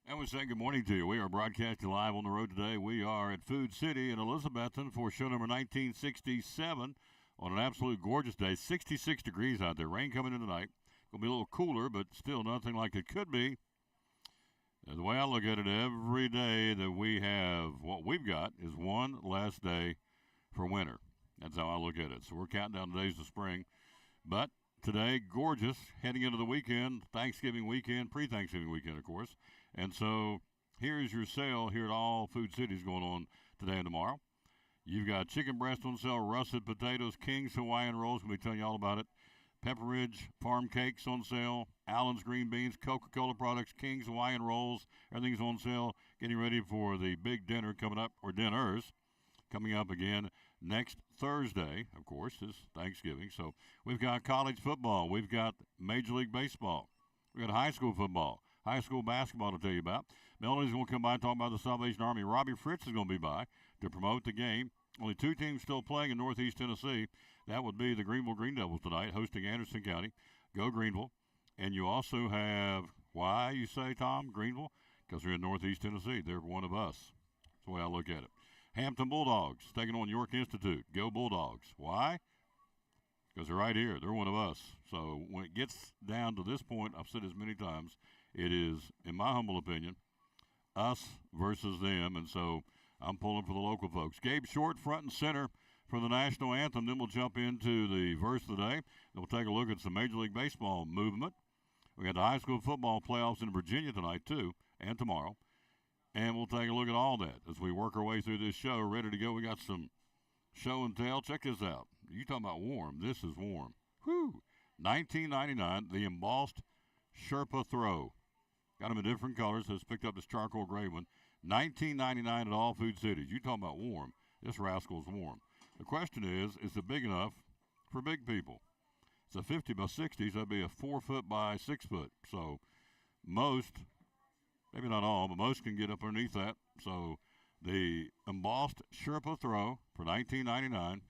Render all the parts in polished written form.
And we say good morning to you. We are broadcasting live on the road today. We are at Food City in Elizabethton for show number 1967 on an absolute gorgeous day. 66 degrees out there. Rain coming in tonight. Going to be a little cooler, but still nothing like it could be. And the way I look at it, every day that we have, what we've got is one last day for winter. That's how I look at it. So we're counting down the days of spring. But today, gorgeous, heading into the weekend, Thanksgiving weekend, pre-Thanksgiving weekend, of course. And so here's your sale here at all Food Cities going on today and tomorrow. You've got chicken breast on sale, russet potatoes, King's Hawaiian rolls. We'll be telling you all about it. Pepperidge Farm Cakes on sale, Allen's Green Beans, Coca-Cola products, King's Hawaiian rolls. Everything's on sale. Getting ready for the big dinner coming up, or dinners coming up again next Thursday, of course, is Thanksgiving. So we've got college football. We've got Major League Baseball. We've got high school football. High school basketball to tell you about. Melody's going to come by and talk about the Salvation Army. Robbie Fritz is going to be by to promote the game. Only two teams still playing in Northeast Tennessee. That would be the Greenville Green Devils tonight, hosting Anderson County. Go Greenville. And you also have, why you say, Tom, Greenville? Because they're in Northeast Tennessee. They're one of us. That's the way I look at it. Hampton Bulldogs taking on York Institute. Go Bulldogs. Why? Because they're right here. They're one of us. So when it gets down to this point, I've said this many times, it is, in my humble opinion, us versus them, and so I'm pulling for the local folks. Gabe Short, front and center for the national anthem. Then we'll jump into the verse of the day. Then we'll take a look at some Major League Baseball movement. We got the high school football playoffs in Virginia tonight, too, and tomorrow. And we'll take a look at all that as we work our way through this show. Ready to go. We got some show and tell. Check this out. You talking about warm. This is warm. Whew. 1999, the embossed Sherpa throw. Got them in different colors. Has picked up this charcoal gray one. 1999 at all Food Cities. You talking about warm. This rascal's warm. The question is it big enough for big people? It's a 50 by 60, so that'd be a 4 foot by 6 foot. So most, maybe not all, but most can get up underneath that. So the embossed Sherpa throw for 1999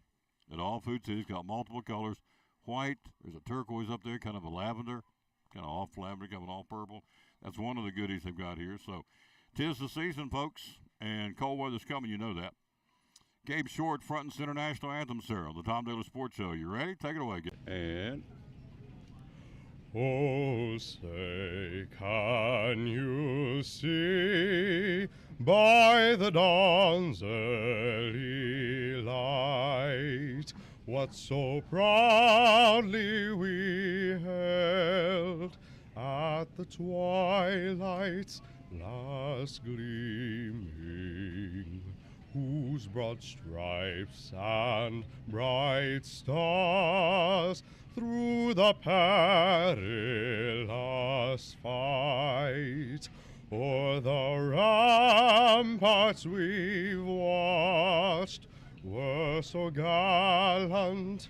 at all Food Cities. Got multiple colors. White. There's a turquoise up there, kind of a lavender. Kind of off lavender, kind of all purple. That's one of the goodies they've got here. So 'tis the season, folks, and cold weather's coming. You know that. Gabe Short, front and center national anthem, sir, on the Tom Daly Sports Show. You ready? Take it away, Gabe. And oh, say, can you see by the dawn's early light what so proudly we held at the twilight's last gleaming, whose broad stripes and bright stars through the perilous fight o'er the ramparts we've watched were so gallantly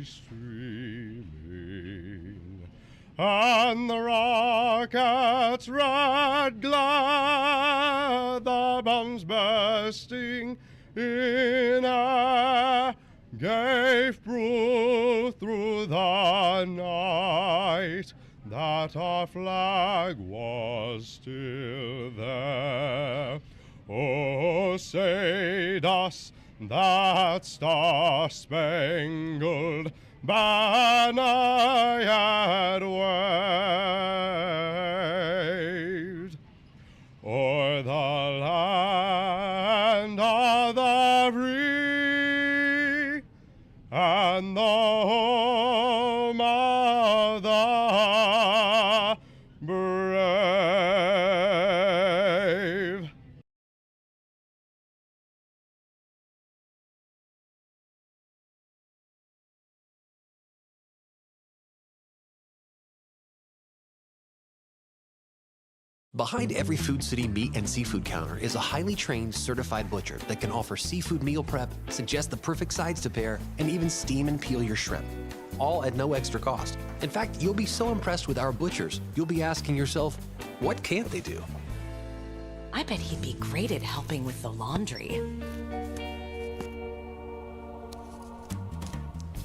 streaming, and the rockets' red glare, the bombs bursting in air, gave proof through the night that our flag was still there. Oh, say does that star-spangled banner yet waved o'er the land of the free and the home of the brave? Behind every Food City meat and seafood counter is a highly trained, certified butcher that can offer seafood meal prep, suggest the perfect sides to pair, and even steam and peel your shrimp. All at no extra cost. In fact, you'll be so impressed with our butchers, you'll be asking yourself, what can't they do? I bet he'd be great at helping with the laundry.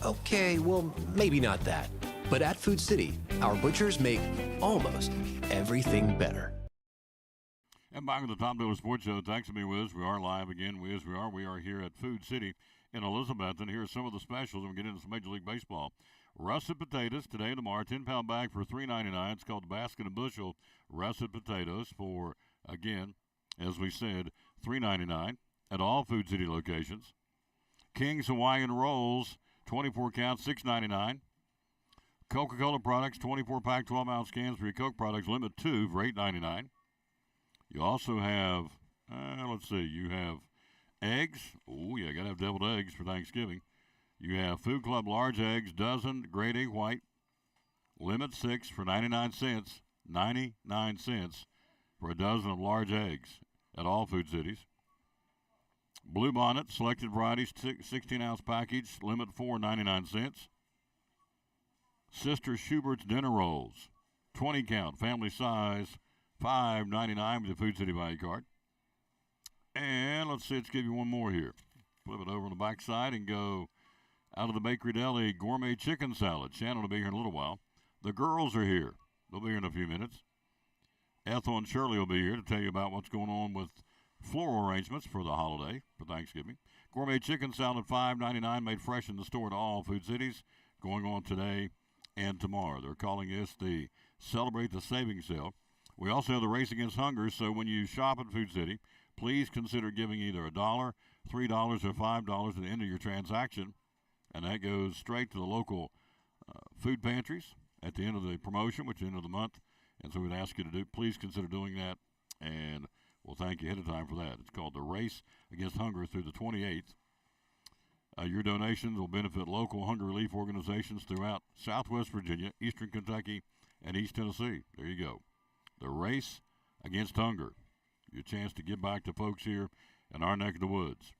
Okay, well, maybe not that. But at Food City, our butchers make almost everything better. And back on the Tom Dillon Sports Show. Thanks for being with us. We are live again. We are here at Food City in Elizabeth. And here are some of the specials. And we get into some Major League Baseball. Russet potatoes today and tomorrow. 10-pound bag for $3.99. It's called the Basket and Bushel Russet potatoes for, again, as we said, $3.99 at all Food City locations. King's Hawaiian Rolls, 24 count, $6.99. Coca-Cola products, 24-pack, 12-ounce cans for your Coke products, limit 2 for $8.99. You also have, you have eggs. Oh, yeah, got to have deviled eggs for Thanksgiving. You have Food Club large eggs, dozen, grade A white, limit 6 for 99 cents. 99 cents for a dozen of large eggs at all Food Cities. Blue Bonnet, selected varieties, 16-ounce package, limit 4, 99 cents. Sister Schubert's dinner rolls, 20 count, family size, $5.99 with the Food City value card. And let's give you one more here. Flip it over on the back side and go out of the Bakery Deli gourmet chicken salad. Shannon will be here in a little while. The girls are here. They'll be here in a few minutes. Ethel and Shirley will be here to tell you about what's going on with floral arrangements for the holiday, for Thanksgiving. Gourmet chicken salad, $5.99, made fresh in the store at all Food Cities, going on today and tomorrow. They're calling this the Celebrate the Savings Sale. We also have the Race Against Hunger, so when you shop at Food City, please consider giving either $1, $3, or $5 at the end of your transaction, and that goes straight to the local food pantries at the end of the promotion, which is the end of the month. And so we'd ask you to please consider doing that, and we'll thank you ahead of time for that. It's called the Race Against Hunger through the 28th. Your donations will benefit local hunger relief organizations throughout Southwest Virginia, Eastern Kentucky, and East Tennessee. There you go. The Race Against Hunger. Your chance to give back to folks here in our neck of the woods.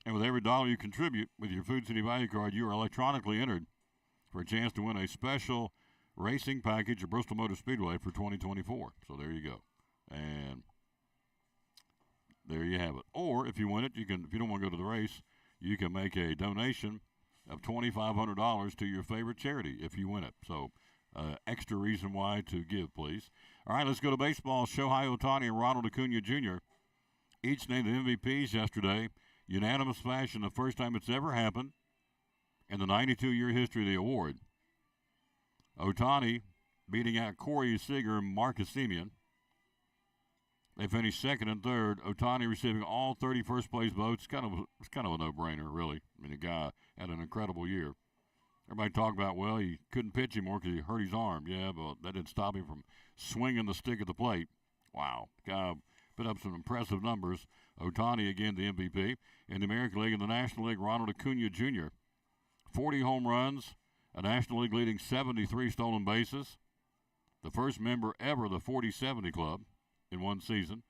And with every dollar you contribute with your Food City value card, you are electronically entered for a chance to win a special racing package at Bristol Motor Speedway for 2024. So there you go. And there you have it. Or if you win it, you can. If you don't want to go to the race, you can make a donation of $2,500 to your favorite charity if you win it. So extra reason why to give, please. All right, let's go to baseball. Shohei Ohtani and Ronald Acuna Jr. each named the MVPs yesterday. Unanimous fashion, the first time it's ever happened in the 92-year history of the award. Ohtani beating out Corey Seager and Marcus Semien. They finished second and third. Ohtani receiving all 30 first-place votes. It's kind of a no-brainer, really. I mean, the guy had an incredible year. Everybody talked about, well, he couldn't pitch anymore because he hurt his arm. Yeah, but that didn't stop him from swinging the stick at the plate. Wow. The guy put up some impressive numbers. Ohtani, again, the MVP. In the American League and the National League, Ronald Acuna Jr., 40 home runs, a National League leading 73 stolen bases. The first member ever of the 40-70 club in one season.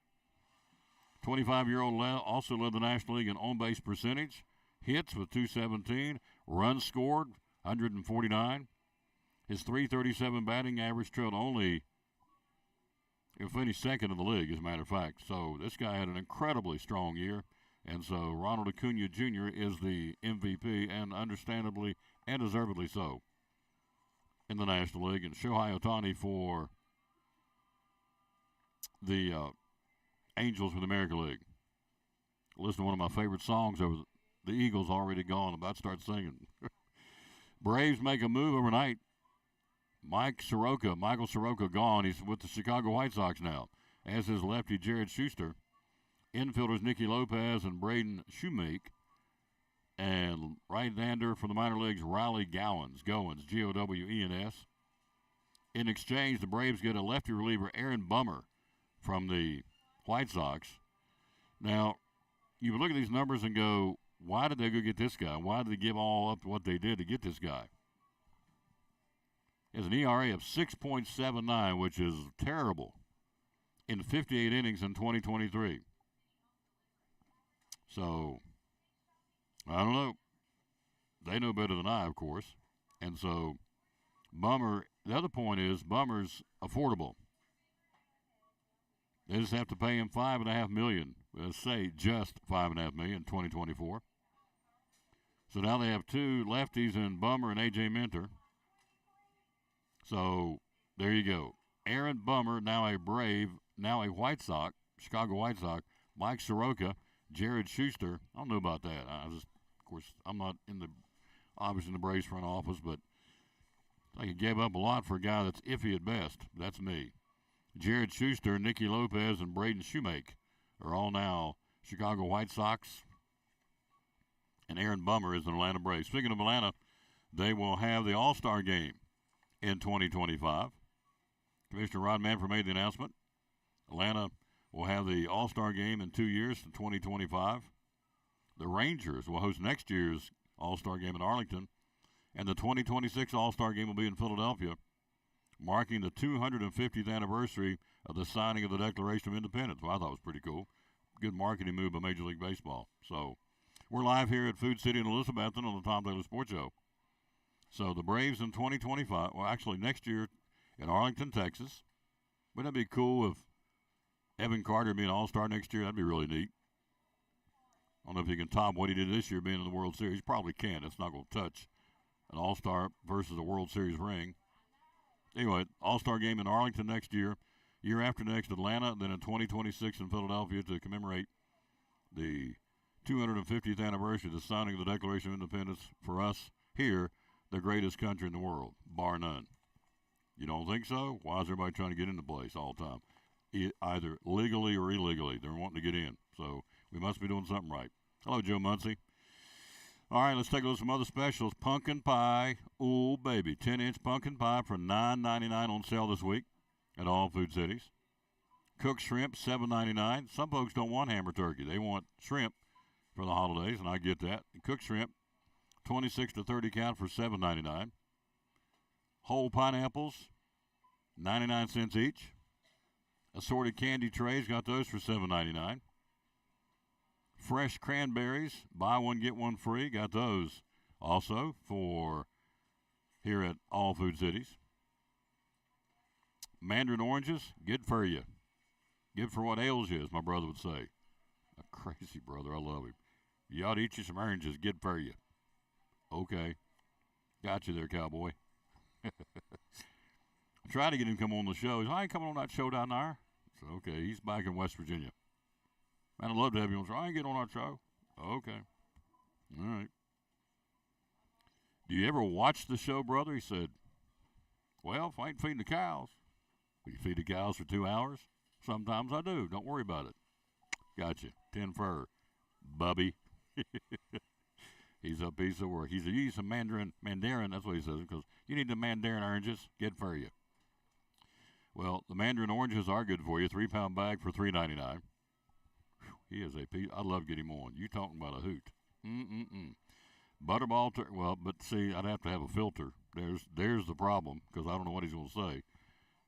25-year-old also led the National League in on-base percentage. Hits with 217. Runs scored, 149. His .337 batting average trailed only, he finished second in the league, as a matter of fact. So this guy had an incredibly strong year. And so Ronald Acuna Jr. is the MVP, and understandably and deservedly so, in the National League. And Shohei Ohtani for the Angels with the American League. Listen to one of my favorite songs over the Eagles, Already Gone. I'm about to start singing. Braves make a move overnight. Michael Soroka gone. He's with the Chicago White Sox now, as is lefty Jared Schuster. Infielders Nicky Lopez and Braden Shoemake. And right-hander from the minor leagues, Riley Gowens, Gowens. In exchange, the Braves get a lefty reliever, Aaron Bummer, from the White Sox. Now, you would look at these numbers and go, why did they go get this guy? Why did they give all up what they did to get this guy? He has an ERA of 6.79, which is terrible, in 58 innings in 2023. So, I don't know. They know better than I, of course. And so, Bummer, the other point is, Bummer's affordable. They just have to pay him $5.5 million. Let's say just $5.5 million in 2024. So now they have two lefties in Bummer and A.J. Minter. So there you go. Aaron Bummer, now a Brave, now a White Sox, Chicago White Sox, Mike Soroka, Jared Schuster. I don't know about that. Of course, I'm not obviously in the Braves front office, but I think he gave up a lot for a guy that's iffy at best. That's me. Jared Schuster, Nicky Lopez, and Braden Shoemake are all now Chicago White Sox. And Aaron Bummer is an Atlanta Braves. Speaking of Atlanta, they will have the All-Star Game in 2025. Commissioner Rod Manfred made the announcement. Atlanta will have the All-Star Game in 2 years to 2025. The Rangers will host next year's All-Star Game in Arlington. And the 2026 All-Star Game will be in Philadelphia, marking the 250th anniversary of the signing of the Declaration of Independence. Well, I thought it was pretty cool. Good marketing move by Major League Baseball. So we're live here at Food City in Elizabethton on the Tom Taylor Sports Show. So the Braves in 2025, well, actually next year in Arlington, Texas. Wouldn't that be cool if Evan Carter be an All-Star next year? That'd be really neat. I don't know if he can top what he did this year being in the World Series. Probably can. It's not going to touch an All-Star versus a World Series ring. Anyway, All-Star Game in Arlington next year. Year after next, Atlanta. Then in 2026 in Philadelphia to commemorate the 250th anniversary of the signing of the Declaration of Independence for us here, the greatest country in the world, bar none. You don't think so? Why is everybody trying to get into place all the time? Either legally or illegally. They're wanting to get in. So we must be doing something right. Hello, Joe Muncie. All right, let's take a look at some other specials. Pumpkin pie, ooh, baby. 10-inch pumpkin pie for $9.99 on sale this week at all Food Cities. Cooked shrimp, $7.99. Some folks don't want ham or turkey. They want shrimp for the holidays, and I get that. Cooked shrimp, 26 to 30 count for $7.99. Whole pineapples, 99 cents each. Assorted candy trays, got those for $7.99. Fresh cranberries, buy one, get one free. Got those also for here at all Food Cities. Mandarin oranges, good for you. Good for what ails you, as my brother would say. A crazy brother, I love him. You ought to eat you some oranges, good for you. Okay. Got you there, cowboy. I tried to get him to come on the show. He's like, I ain't coming on that show down there. So, okay, he's back in West Virginia. Man, I'd love to have you on the show. I ain't get on our show. Okay. All right. Do you ever watch the show, brother? He said, well, if I ain't feeding the cows. Will you feed the cows for 2 hours? Sometimes I do. Don't worry about it. Gotcha. 10 fur. Bubby. He's a piece of work. He said, you need some Mandarin, that's what he says, because you need the Mandarin oranges. Good for you. Well, the Mandarin oranges are good for you. 3-pound bag for $3.99. He is a piece. I'd love to get him on. You talking about a hoot. Butterball, well, but see, I'd have to have a filter. There's the problem, because I don't know what he's going to say.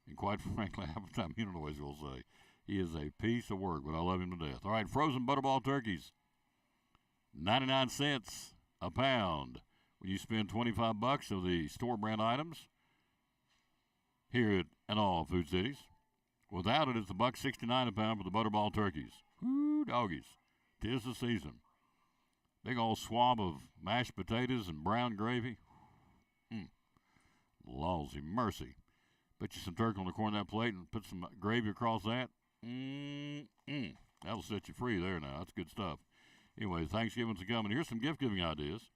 And quite frankly, half the time, you don't know what he's going to say. He is a piece of work, but I love him to death. All right, frozen butterball turkeys, 99 cents a pound. When you spend $25 of the store brand items here at all Food Cities. Without it, it's $1.69 a pound for the butterball turkeys. Woo, doggies. 'Tis the season. Big old swab of mashed potatoes and brown gravy. Lawsy mercy. Put you some turkey on the corner of that plate and put some gravy across that. That'll set you free there now. That's good stuff. Anyway, Thanksgiving's coming. Here's some gift-giving ideas.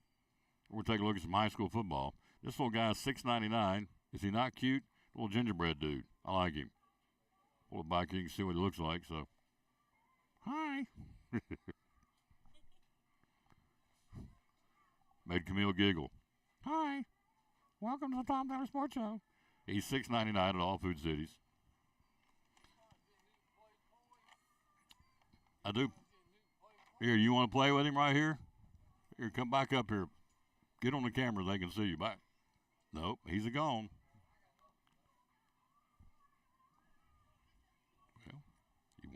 We'll take a look at some high school football. This little guy is $6.99. Is he not cute? Little gingerbread dude. I like him. Pull it back, you can see what he looks like. So, hi. Made Camille giggle. Hi. Welcome to the Tom Taylor Sports Show. He's $6.99 at all Food Cities. I do. Here, you want to play with him right here? Here, come back up here. Get on the camera, they can see you. Back. Nope, he's gone. Well, you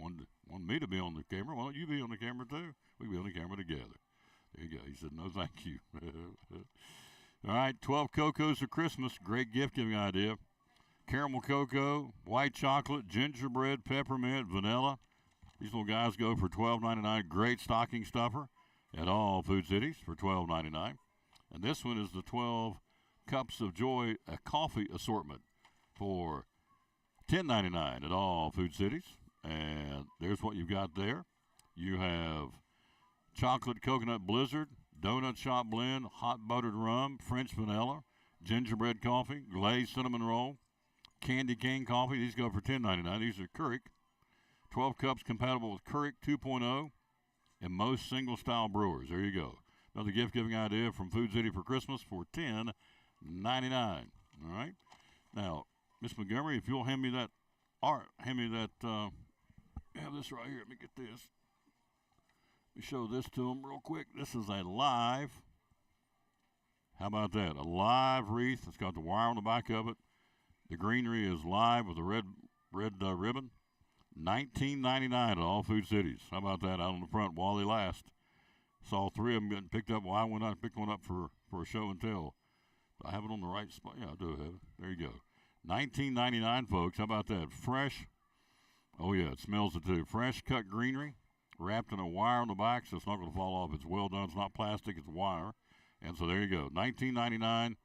wanted me to be on the camera. Why don't you be on the camera too? We can be on the camera together. There you go. He said, no, thank you. All right, 12 Cocos for Christmas. Great gift-giving idea. Caramel cocoa, white chocolate, gingerbread, peppermint, vanilla. These little guys go for $12.99. Great stocking stuffer at all Food Cities for $12.99. And this one is the 12 Cups of Joy, a coffee assortment for $10.99 at all Food Cities. And there's what you've got there. You have chocolate coconut blizzard, donut shop blend, hot buttered rum, French vanilla, gingerbread coffee, glazed cinnamon roll, candy cane coffee. These go for $10.99. These are Keurig. 12 cups compatible with Keurig 2.0 and most single-style brewers. There you go. Another gift-giving idea from Food City for Christmas for $10.99. All right. Now, Miss Montgomery, if you'll hand me that art, have this right here. Let me get this. Let me show this to them real quick. This is a live. How about that? A live wreath. It's got the wire on the back of it. The greenery is live with a red ribbon. $19.99 at all Food Cities. How about that out on the front while they last? Saw 3 of them getting picked up. Well, I went out and picked one up for a show and tell. Do I have it on the right spot? Yeah, I do have it. There you go. $19.99, folks. How about that? Fresh. Oh, yeah, it smells it too. Fresh cut greenery wrapped in a wire on the back, so it's not going to fall off. It's well done. It's not plastic. It's wire. And so there you go. $19.99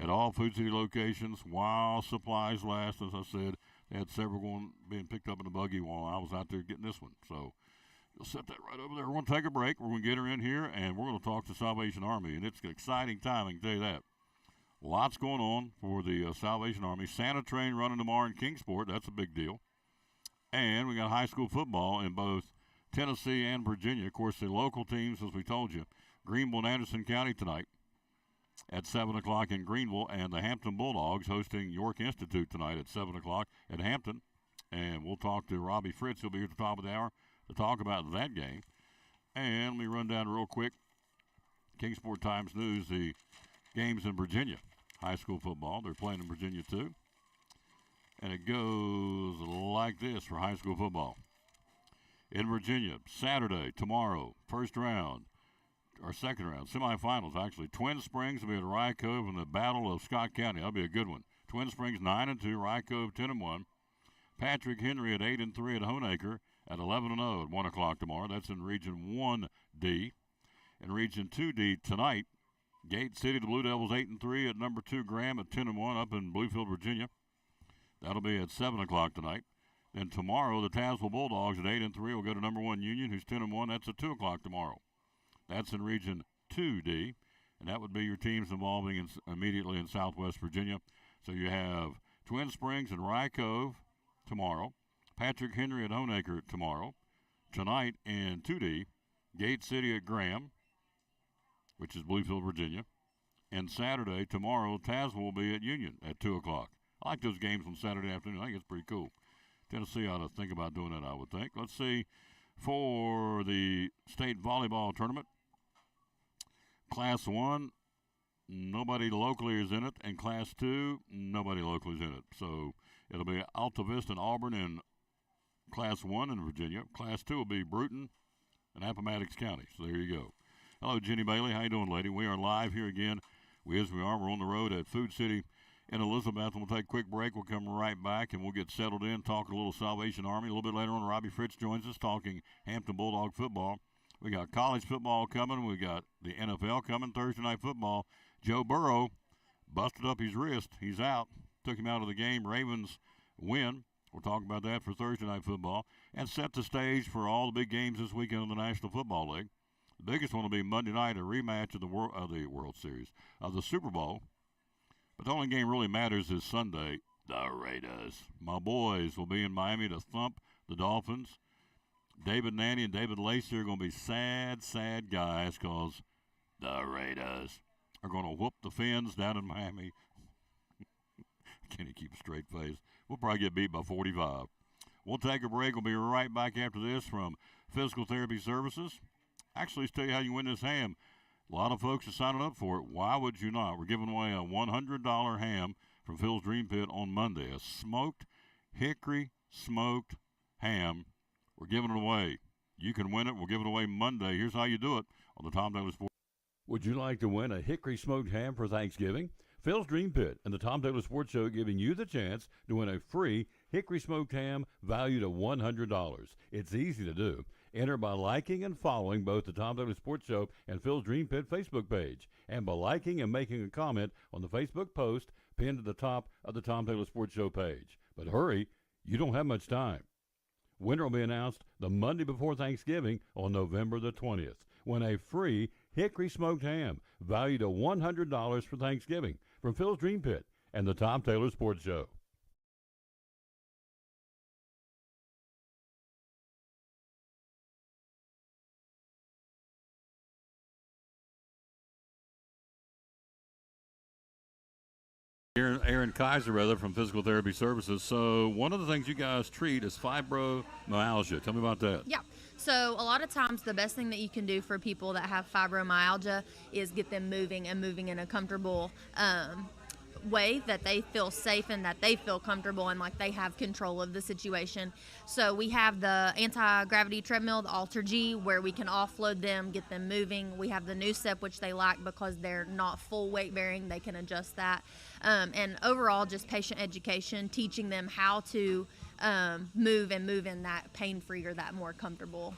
at all Food City locations while supplies last. As I said, they had several being picked up in the buggy while I was out there getting this one. So you'll set that right over there. We're going to take a break. We're going to get her in here, and we're going to talk to Salvation Army. And it's an exciting time, I can tell you that. Lots going on for the Salvation Army. Santa train running tomorrow in Kingsport. That's a big deal. And we got high school football in both Tennessee and Virginia. Of course, the local teams, as we told you, Greenville and Anderson County tonight at 7 o'clock in Greenville, and the Hampton Bulldogs hosting York Institute tonight at 7 o'clock at Hampton. And we'll talk to Robbie Fritz. He'll be here at the top of the hour to talk about that game. And let me run down real quick. Kingsport Times News, the games in Virginia. High school football. They're playing in Virginia, too. And it goes like this for high school football. In Virginia, Saturday, tomorrow, first round, or second round, semifinals, actually. Twin Springs will be at Rye Cove in the Battle of Scott County. That'll be a good one. Twin Springs 9-2, Rye Cove 10-1. Patrick Henry at 8-3 at Honaker at 11-0 at 1 o'clock tomorrow. That's in Region 1D. In Region 2D tonight, Gate City, the Blue Devils 8-3 at number 2 Graham at 10-1 up in Bluefield, Virginia. That'll be at 7 o'clock tonight. Then tomorrow, the Tazewell Bulldogs at 8-3 will go to number 1 Union, who's 10-1. That's at 2 o'clock tomorrow. That's in Region 2D, and that would be your teams involving immediately in Southwest Virginia. So you have Twin Springs and Rye Cove tomorrow, Patrick Henry at Honaker tomorrow. Tonight in 2D, Gate City at Graham, which is Bluefield, Virginia. And Saturday, tomorrow, Tazewell will be at Union at 2 o'clock. I like those games on Saturday afternoon. I think it's pretty cool. Tennessee ought to think about doing that, I would think. Let's see, for the state volleyball tournament, Class 1, nobody locally is in it, and Class 2, nobody locally is in it. So it'll be Alta Vista and Auburn in Class 1 in Virginia. Class 2 will be Bruton and Appomattox County. So there you go. Hello, Jenny Bailey. How you doing, lady? We are live here again. We're on the road at Food City in Elizabeth. We'll take a quick break. We'll come right back, and we'll get settled in, talk a little Salvation Army. A little bit later on, Robbie Fritz joins us talking Hampton Bulldog football. We got college football coming. We got the NFL coming, Thursday night football. Joe Burrow busted up his wrist. He's out. Took him out of the game. Ravens win. We'll talk about that for Thursday night football and set the stage for all the big games this weekend in the National Football League. The biggest one will be Monday night, a rematch of the World Series, of the Super Bowl. But the only game really matters is Sunday. The Raiders. My boys will be in Miami to thump the Dolphins. David Nanny and David Lacey are going to be sad, sad guys because the Raiders are going to whoop the Fins down in Miami. Can't keep a straight face. We'll probably get beat by 45. We'll take a break. We'll be right back after this from Physical Therapy Services. Actually, let's tell you how you win this ham. A lot of folks are signing up for it. Why would you not? We're giving away a $100 ham from Phil's Dream Pit on Monday. A smoked, hickory smoked ham. We're giving it away. You can win it. We'll give it away Monday. Here's how you do it on the Tom Taylor Sports. Would you like to win a hickory smoked ham for Thanksgiving? Phil's Dream Pit and the Tom Taylor Sports Show giving you the chance to win a free hickory smoked ham valued at $100. It's easy to do. Enter by liking and following both the Tom Taylor Sports Show and Phil's Dream Pit Facebook page, and by liking and making a comment on the Facebook post pinned to the top of the Tom Taylor Sports Show page. But hurry, you don't have much time. Winner will be announced the Monday before Thanksgiving on November the 20th, when a free hickory smoked ham valued at $100 for Thanksgiving from Phil's Dream Pit and the Tom Taylor Sports Show. Aaron Kaiser, from Physical Therapy Services. So one of the things you guys treat is fibromyalgia. Tell me about that. Yeah. So a lot of times the best thing that you can do for people that have fibromyalgia is get them moving and moving in a comfortable way that they feel safe and that they feel comfortable and like they have control of the situation. So we have the anti-gravity treadmill, the Alter G, where we can offload them, get them moving. We have the new step, which they like because they're not full weight bearing. They can adjust that. And overall, just patient education, teaching them how to move in that pain-free or that more comfortable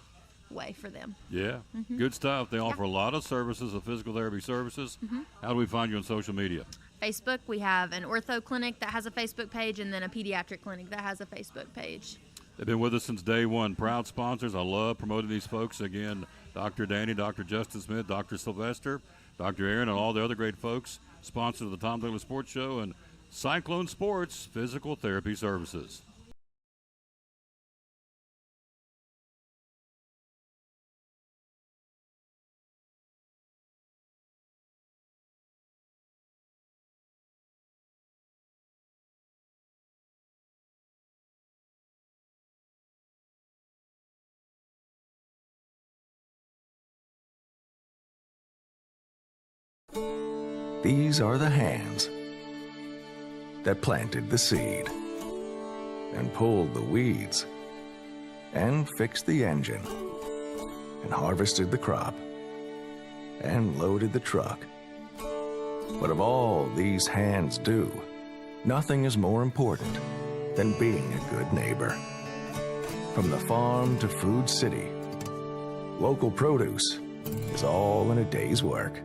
way for them. Yeah, good stuff. They offer a lot of services of physical therapy services. How do we find you on social media? Facebook, we have an ortho clinic that has a Facebook page, and then a pediatric clinic that has a Facebook page. They've been with us since day one. Proud sponsors. I love promoting these folks. Again, Dr. Danny, Dr. Justin Smith, Dr. Sylvester, Dr. Aaron, and all the other great folks. Sponsors of the Tom Taylor Sports Show and Cyclone Sports Physical Therapy Services. These are the hands that planted the seed and pulled the weeds and fixed the engine and harvested the crop and loaded the truck. But of all these hands do, nothing is more important than being a good neighbor. From the farm to Food City, local produce is all in a day's work.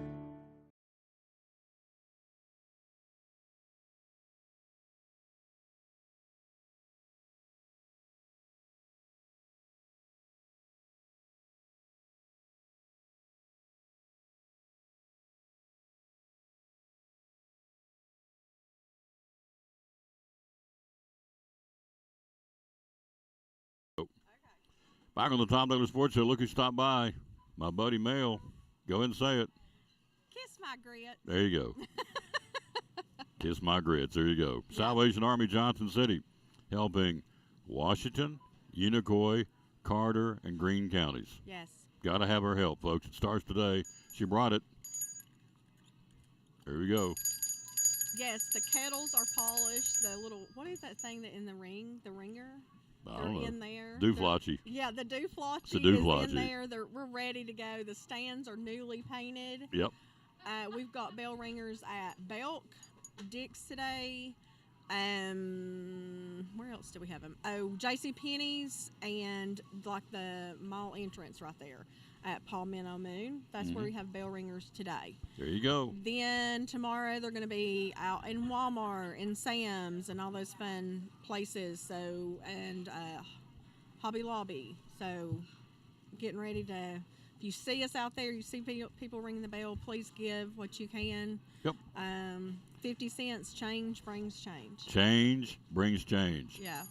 Back on the Tom Taylor Sports Show, look who stopped by. My buddy Mel. Go ahead and say it. Kiss my grits. There you go. Kiss my grits. There you go. Yeah. Salvation Army Johnson City, helping Washington, Unicoi, Carter, and Greene counties. Yes. Got to have her help, folks. It starts today. She brought it. There we go. Yes, the kettles are polished. The little, what is that thing that in the ring? The ringer? They're in there. Dooflotchy. Yeah, the dooflotchy is in there. We're ready to go. The stands are newly painted. Yep. We've got bell ringers at Belk, Dick's today. Where else do we have them? Oh, JCPenney's and like the mall entrance right there at Palmetto Moon. That's where we have bell ringers today. There you go. Then tomorrow they're going to be out in Walmart and Sam's and all those fun places. So, and Hobby Lobby. So getting ready to, if you see us out there, you see people ringing the bell, please give what you can. Yep. 50 cents, change brings change. Change brings change. Yeah.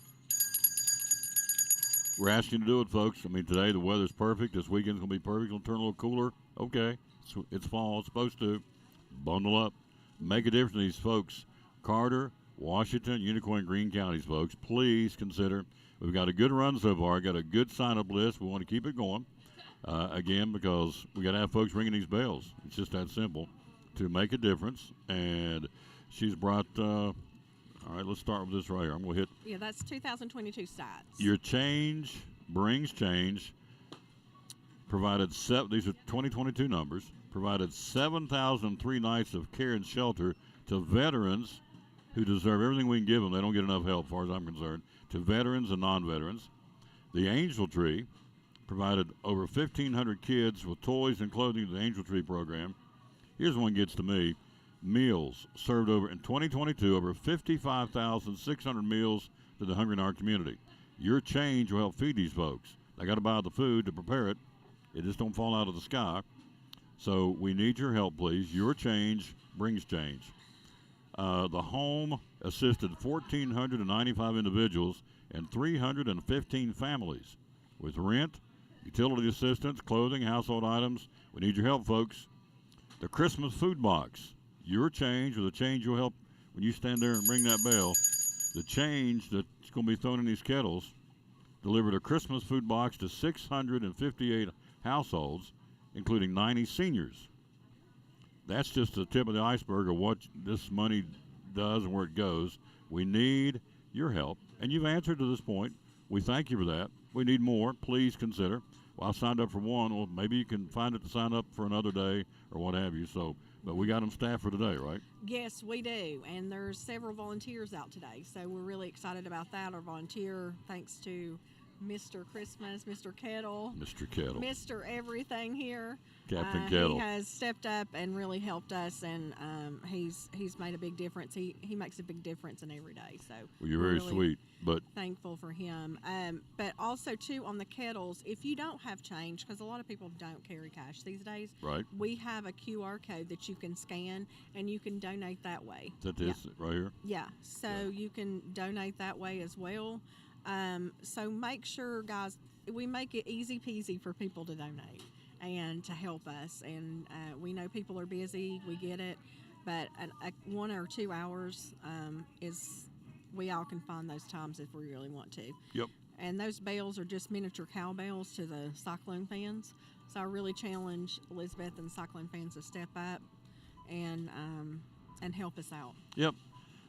We're asking you to do it, folks. I mean, today the weather's perfect. This weekend's going to be perfect. It'll turn a little cooler. Okay. It's fall. It's supposed to. Bundle up. Make a difference to these folks. Carter, Washington, Unicoi, and Greene counties, folks. Please consider. We've got a good run so far. Got a good sign-up list. We want to keep it going. Again, because we got to have folks ringing these bells. It's just that simple to make a difference. And she's brought... all right, let's start with this right here. I'm going to hit... Yeah, that's 2022 stats. Your change brings change. Provided these are 2022 numbers. Provided 7,003 nights of care and shelter to veterans who deserve everything we can give them. They don't get enough help, as far as I'm concerned. To veterans and non-veterans. The Angel Tree provided over 1,500 kids with toys and clothing to the Angel Tree program. Here's one gets to me. Meals served over in 2022 over 55,600 meals to the hungry in our community. Your change will help feed these folks. They got to buy the food to prepare it. It just don't fall out of the sky. So we need your help, please. Your change brings change. The home assisted 1,495 individuals and 315 families with rent, utility assistance, clothing, household items. We need your help, folks. The Christmas food box. Your change, or the change you'll help when you stand there and ring that bell. The change that's going to be thrown in these kettles delivered a Christmas food box to 658 households, including 90 seniors. That's just the tip of the iceberg of what this money does and where it goes. We need your help, and you've answered to this point. We thank you for that. We need more. Please consider. Well, I signed up for one. Well, maybe you can find it to sign up for another day or what have you. So, but we got them staffed for today, right? Yes, we do, and there's several volunteers out today, so we're really excited about that. Our volunteer, thanks to Mr. Christmas, Mr. Kettle, Mr. Everything here. Captain Kettle. He has stepped up and really helped us, and he's made a big difference. He makes a big difference in every day. So well, you're very really sweet, but thankful for him. But also too on the kettles, if you don't have change, because a lot of people don't carry cash these days, right? We have a QR code that you can scan and you can donate that way. That is right here. Yeah, so you can donate that way as well. So make sure, guys, we make it easy peasy for people to donate and to help us. And we know people are busy, we get it, but 1 or 2 hours we all can find those times if we really want to. Yep. And those bells are just miniature cowbells to the Cyclone fans. So I really challenge Elizabeth and Cyclone fans to step up and help us out. Yep.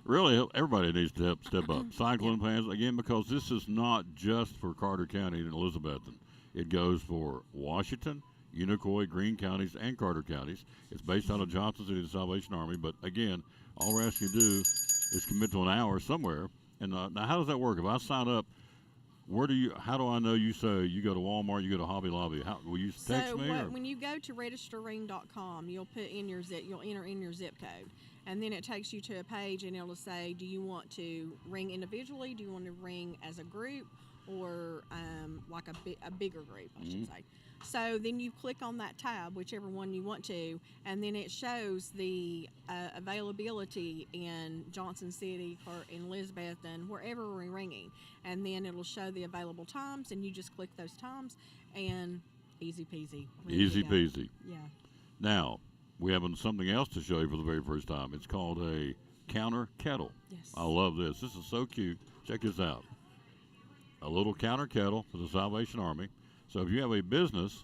Really, everybody needs to step up. Cyclone fans, again, because this is not just for Carter County and Elizabethton. It goes for Washington, Unicoi, Greene counties, and Carter counties. It's based out of Johnson City, the Salvation Army. But again, all we're asking you to do is commit to an hour somewhere. And now, how does that work? If I sign up, how do I know you say you go to Walmart, you go to Hobby Lobby? Will you text me? When you go to registerring.com, you'll enter in your zip code. And then it takes you to a page and it'll say, do you want to ring individually? Do you want to ring as a group or like a bigger group, I should say. So then you click on that tab, whichever one you want to, and then it shows the availability in Johnson City or in Elizabethton, wherever we're ringing. And then it'll show the available times, and you just click those times, and easy peasy. Easy peasy. Yeah. Now, we have something else to show you for the very first time. It's called a counter kettle. Yes. I love this. This is so cute. Check this out. A little counter kettle for the Salvation Army. So if you have a business,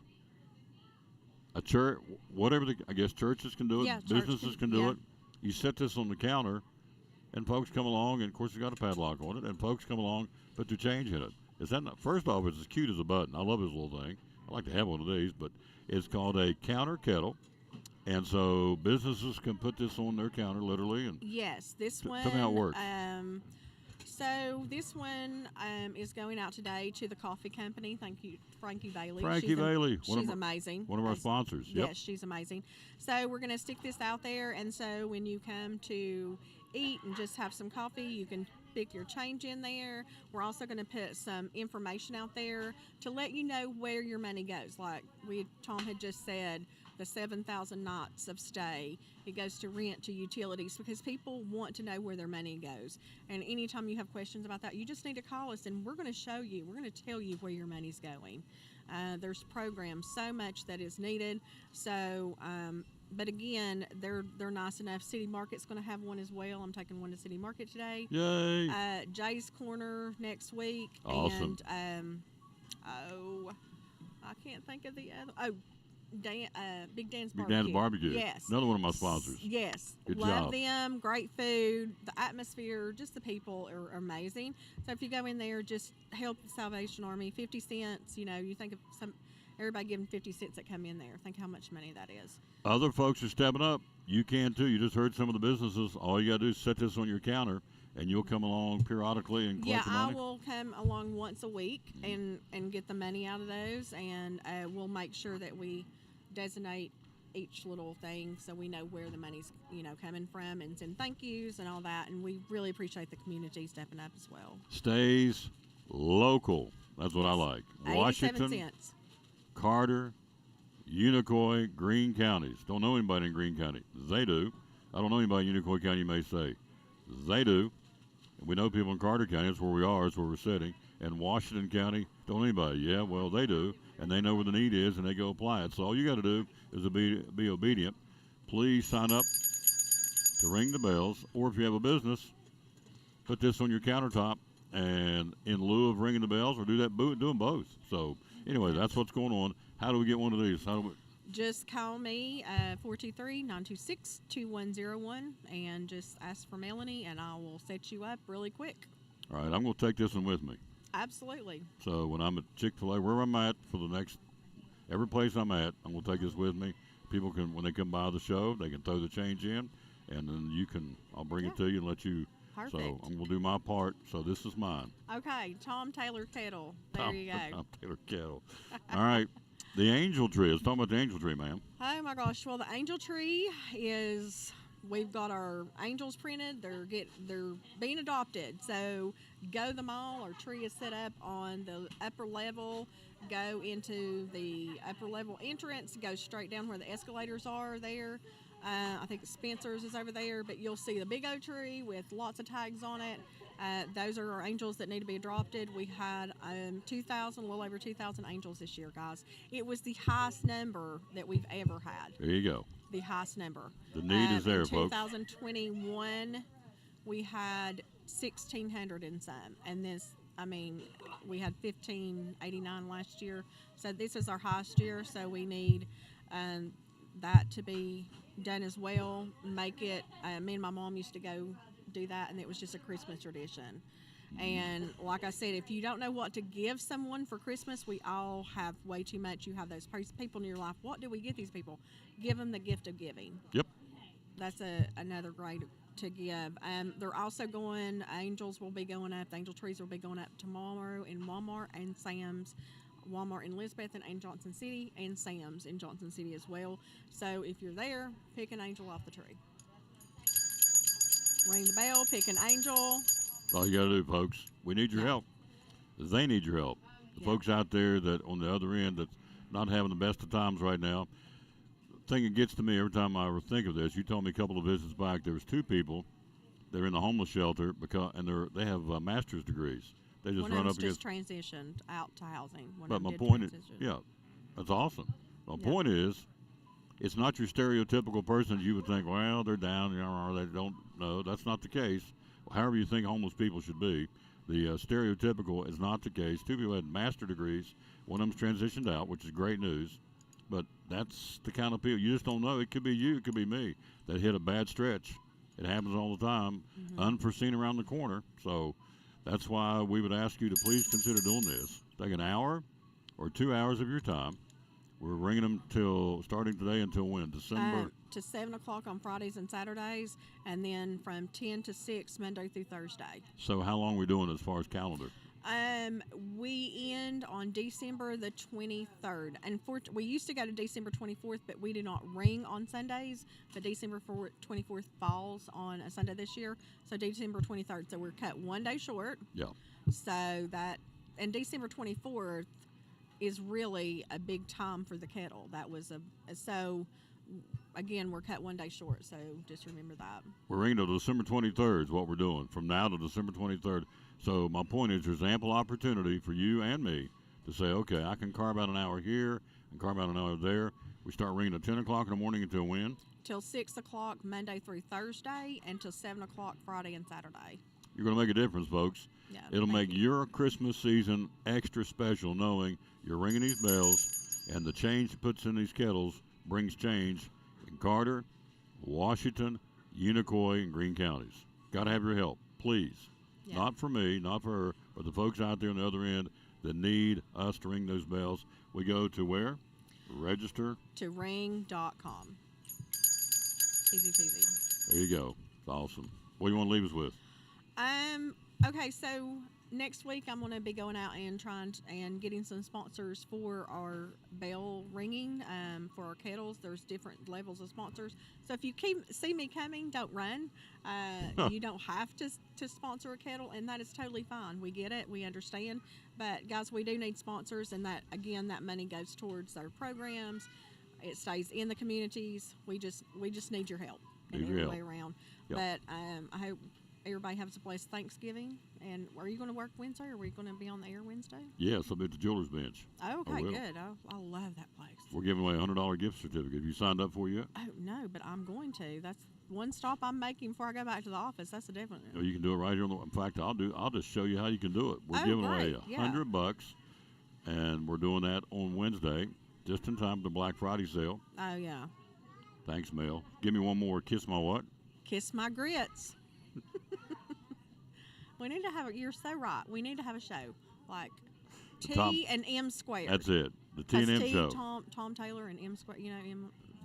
a church, whatever, I guess churches can do it, businesses can do it. You set this on the counter, and folks come along, and of course it's got a padlock on it, and folks come along, put their change in it. Is that not, first off, it's as cute as a button. I love this little thing. I like to have one of these, but it's called a counter kettle. And so businesses can put this on their counter, literally. And yes, this one. Tell me how it works. So this one is going out today to the coffee company. Thank you, Frankie Bailey. Frankie Bailey. She's amazing. One of our sponsors. Yes, she's amazing. So we're going to stick this out there. And so when you come to eat and just have some coffee, you can stick your change in there. We're also going to put some information out there to let you know where your money goes. Like Tom had just said, the 7,000 nights of stay, it goes to rent, to utilities, because people want to know where their money goes. And anytime you have questions about that, you just need to call us, and we're going to show you. We're going to tell you where your money's going. There's programs, so much that is needed. So, but again, they're nice enough. City Market's going to have one as well. I'm taking one to City Market today. Yay! Jay's Corner next week. Awesome. And I can't think of the other. Big Dan's Barbecue. Big Dan's Barbecue. Yes. Another one of my sponsors. Yes. Good Love job. them. Great food. The atmosphere, just the people are amazing. So if you go in there, just help the Salvation Army. 50 cents. You know, you think of everybody giving 50 cents that come in there. Think how much money that is. Other folks are stepping up. You can too. You just heard some of the businesses. All you got to do is set this on your counter, and you'll come along periodically and collect the money. I will come along once a week and get the money out of those, and we'll make sure that we designate each little thing so we know where the money's coming from, and send thank yous and all that. And we really appreciate the community stepping up as well. Stays local. That's what I like. 87 Washington, cents. Carter, Unicoi, Greene counties. Don't know anybody in Greene County. They do. I don't know anybody in Unicoi County, you may say. They do. We know people in Carter County. That's where we are. That's where we're sitting. And Washington County, don't know anybody. Yeah, well, they do. And they know where the need is, and they go apply it. So all you got to do is to be obedient. Please sign up to ring the bells. Or if you have a business, put this on your countertop. And in lieu of ringing the bells, or do them both. So anyway, that's what's going on. How do we get one of these? Just call me 423-926-2101 and just ask for Melanie, and I will set you up really quick. All right, I'm going to take this one with me. Absolutely. So when I'm at Chick-fil-A, wherever I'm at for the next, every place I'm at, I'm going to take this with me. People can, when they come by the show, they can throw the change in, and then I'll bring it to you and let you. Perfect. So I'm going to do my part. So this is mine. Okay, Tom Taylor Kettle. There you go. Tom Taylor Kettle. All right. The angel tree. Let's talk about the angel tree, ma'am. Oh my gosh! Well, the angel tree is, we've got our angels printed. They're being adopted. So go to the mall. Our tree is set up on the upper level. Go into the upper level entrance. Go straight down where the escalators are there. I think Spencer's is over there, but you'll see the big oak tree with lots of tags on it. Those are our angels that need to be adopted. We had 2,000, a little over 2,000 angels this year, guys. It was the highest number that we've ever had. There you go. The highest number. The need is there, in folks. 2021, we had 1,600 and some. And we had 1,589 last year. So this is our highest year, so we need that to be done as well. Make it, me and my mom used to go do that, and it was just a Christmas tradition. And like I said, if you don't know what to give someone for Christmas, we all have way too much. You have those people in your life. What do we get these people? Give them the gift of giving. Yep. That's another great to give. They're also angels will be going up. The angel trees will be going up tomorrow in Walmart and Sam's. Walmart in Elizabeth and Johnson City, and Sam's in Johnson City as well. So if you're there, pick an angel off the tree. Ring the bell, pick an angel. That's all you got to do, folks. We need your help. They need your help. The folks out there that on the other end that's not having the best of times right now. The thing that gets to me every time I ever think of this, you told me a couple of visits back, there was two people. They're in the homeless shelter they have master's degrees. They just One run of up them's against. just transitioned out to housing. But my point is, that's awesome. My point is, it's not your stereotypical person you would think, well, they're down, or they don't know. That's not the case. However you think homeless people should be, the stereotypical is not the case. Two people had master degrees. One of them's transitioned out, which is great news. But that's the kind of people you just don't know. It could be you, it could be me that hit a bad stretch. It happens all the time, unforeseen around the corner. So that's why we would ask you to please consider doing this. Take an hour or 2 hours of your time. We're ringing them starting today until when? December? To 7 o'clock on Fridays and Saturdays, and then from 10 to 6 Monday through Thursday. So how long are we doing as far as calendar? We end on December the 23rd. And we used to go to December 24th, but we do not ring on Sundays. But December 24th falls on a Sunday this year. So December 23rd. So we're cut 1 day short. Yeah. So and December 24th is really a big time for the kettle. That was so again, we're cut 1 day short. So just remember that. We're ringing to December 23rd is what we're doing from now to December 23rd. So my point is there's ample opportunity for you and me to say, okay, I can carve out an hour here and carve out an hour there. We start ringing at 10 o'clock in the morning until when? Till 6 o'clock Monday through Thursday, and till 7 o'clock Friday and Saturday. You're going to make a difference, folks. Yeah, It'll make your Christmas season extra special knowing you're ringing these bells and the change it puts in these kettles brings change in Carter, Washington, Unicoi, and Greene counties. Got to have your help, please. Yeah. Not for me, not for her, but the folks out there on the other end that need us to ring those bells. We go to where? Register. To ring.com. Easy peasy. There you go. It's awesome. What do you want to leave us with? Okay, so next week I'm going to be going out and and getting some sponsors for our bell ringing, for our kettles. There's different levels of sponsors. So if you see me coming, don't run. You don't have to sponsor a kettle, and that is totally fine. We get it. We understand. But guys, we do need sponsors, and that money goes towards our programs. It stays in the communities. We just need your help and every way around. Yep. But I hope everybody has a blessed Thanksgiving. And are you going to work Wednesday, or are we going to be on the air Wednesday? Yes, I'll be at the Jewelers Bench. Oh, okay, good. I love that place. We're giving away a $100 gift certificate. Have you signed up for it yet? Oh, no, but I'm going to. That's one stop I'm making before I go back to the office. That's a definite. Oh, you can do it right here on the. In fact, I'll just show you how you can do it. We're giving away $100, and we're doing that on Wednesday, just in time for the Black Friday sale. Oh yeah. Thanks, Mel. Give me one more. Kiss my what? Kiss my grits. We need to have you're so right. We need to have a show like T and M squared. That's it. The T and M show. Tom Taylor and M squared. You know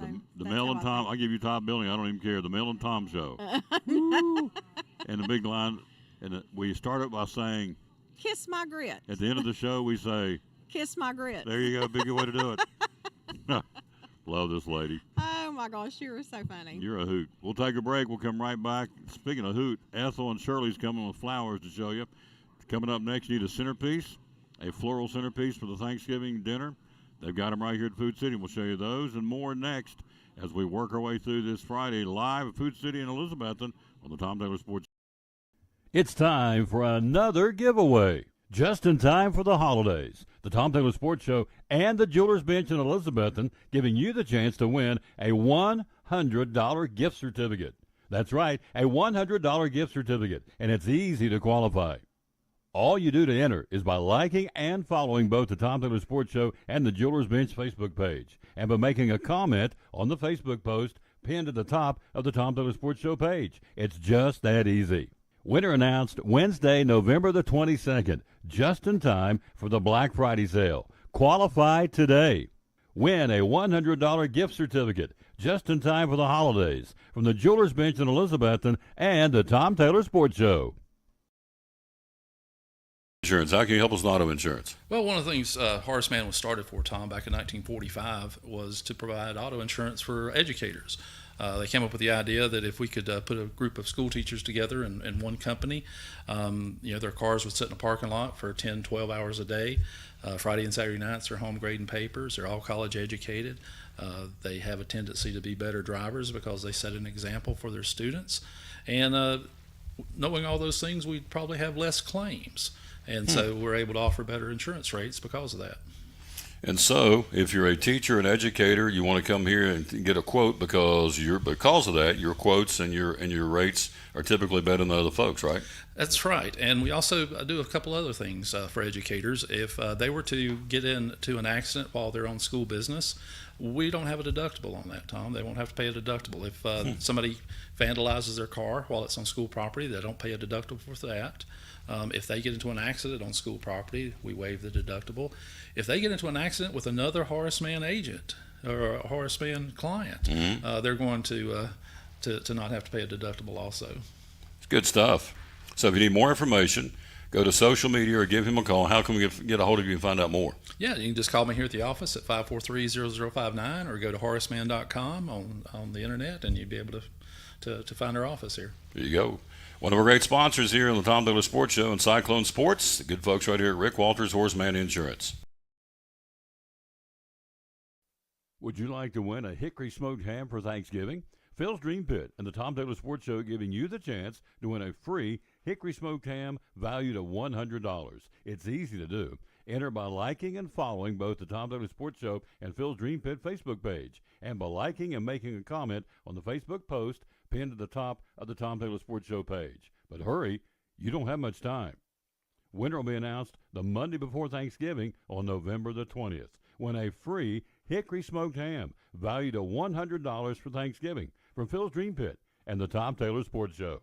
M. The Mel and Tom. I'll give you top billing. I don't even care. The Mel and Tom show. And the big line. And we start it by saying, "Kiss my grits." At the end of the show, we say, "Kiss my grits." There you go. Big way to do it. Love this lady. Oh my gosh, you are so funny. You're a hoot. We'll take a break. We'll come right back. Speaking of hoot, Ethel and Shirley's coming with flowers to show you. Coming up next, you need a centerpiece, a floral centerpiece for the Thanksgiving dinner. They've got them right here at Food City. We'll show you those and more next as we work our way through this Friday live at Food City in Elizabethton on the Tom Taylor Sports. It's time for another giveaway. Just in time for the holidays, the Tom Taylor Sports Show and the Jewelers Bench in Elizabethton giving you the chance to win a $100 gift certificate. That's right, a $100 gift certificate, and it's easy to qualify. All you do to enter is by liking and following both the Tom Taylor Sports Show and the Jewelers Bench Facebook page, and by making a comment on the Facebook post pinned at the top of the Tom Taylor Sports Show page. It's just that easy. Winner announced Wednesday, November the 22nd, just in time for the Black Friday sale. Qualify today. Win a $100 gift certificate just in time for the holidays from the Jewelers Bench in Elizabethton and the Tom Taylor Sports Show. Insurance. How can you help us with auto insurance? Well, one of the things Horace Mann was started for, Tom, back in 1945 was to provide auto insurance for educators. They came up with the idea that if we could put a group of school teachers together in one company, their cars would sit in a parking lot for 10, 12 hours a day. Friday and Saturday nights, they're home grading papers. They're all college educated. They have a tendency to be better drivers because they set an example for their students. And knowing all those things, we'd probably have less claims. And so we're able to offer better insurance rates because of that. And so, if you're a teacher, an educator, you want to come here and get a quote because of that, your quotes and your rates are typically better than other folks, right? That's right. And we also do a couple other things for educators. If they were to get into an accident while they're on school business, we don't have a deductible on that, Tom. They won't have to pay a deductible. If somebody vandalizes their car while it's on school property, they don't pay a deductible for that. If they get into an accident on school property, we waive the deductible. If they get into an accident with another Horace Mann agent or a Horace Mann client, they're going to not have to pay a deductible also. It's good stuff. So if you need more information, go to social media or give him a call. How can we get a hold of you and find out more? Yeah, you can just call me here at the office at 543-0059 or go to horacemann.com on the internet, and you'd be able to find our office here. There you go. One of our great sponsors here on the Tom Taylor Sports Show and Cyclone Sports, the good folks right here at Rick Walters, Horace Mann Insurance. Would you like to win a hickory smoked ham for Thanksgiving? Phil's Dream Pit and the Tom Taylor Sports Show giving you the chance to win a free hickory smoked ham valued at $100. It's easy to do. Enter by liking and following both the Tom Taylor Sports Show and Phil's Dream Pit Facebook page, and by liking and making a comment on the Facebook post pinned at the top of the Tom Taylor Sports Show page. But hurry, you don't have much time. Winner will be announced the Monday before Thanksgiving on November the 20th, when a free hickory smoked ham valued at $100 for Thanksgiving from Phil's Dream Pit and the Tom Taylor Sports Show.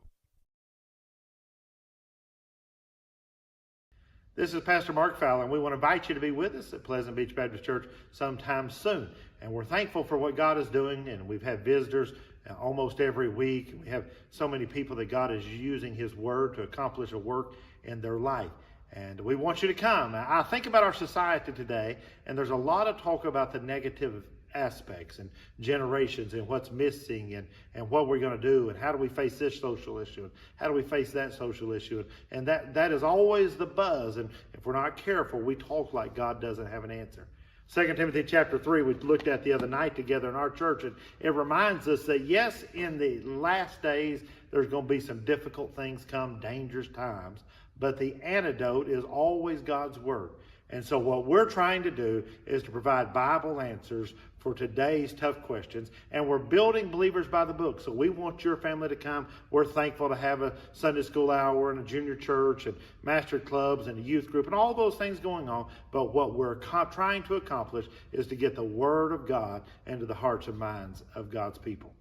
This is Pastor Mark Fowler, and we want to invite you to be with us at Pleasant Beach Baptist Church sometime soon. And we're thankful for what God is doing, and we've had visitors almost every week. We have so many people that God is using His Word to accomplish a work in their life. And we want you to come. I think about our society today, and there's a lot of talk about the negative aspects and generations and what's missing and what we're going to do and how do we face this social issue and how do we face that social issue. And that is always the buzz. And if we're not careful, we talk like God doesn't have an answer. 2 Timothy chapter 3, we looked at the other night together in our church, and it reminds us that yes, in the last days, there's going to be some difficult things come, dangerous times, but the antidote is always God's Word. And so what we're trying to do is to provide Bible answers for today's tough questions. And we're building Believers by the Book. So we want your family to come. We're thankful to have a Sunday school hour and a junior church and master clubs and a youth group and all those things going on. But what we're trying to accomplish is to get the Word of God into the hearts and minds of God's people.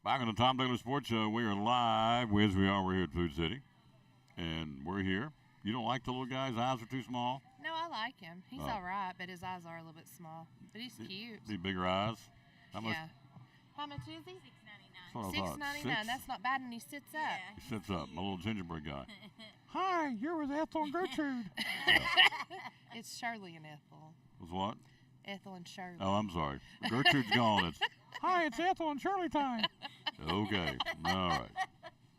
Back on the Tom Daly Sports Show, we are live, as we are. We're here at Food City, and we're here. You don't like the little guy's eyes are too small? No, I like him. He's all right, but his eyes are a little bit small. But he's cute. Need bigger eyes? How much? Yeah. How much is he? $6.99. That's not bad, and he sits up. He sits up, my little gingerbread guy. Hi, you're with Ethel and Gertrude. It's Shirley and Ethel. Was what? Ethel and Shirley. Oh, I'm sorry. Gertrude's gone. It's, hi, it's Ethel and Shirley time. Okay, all right.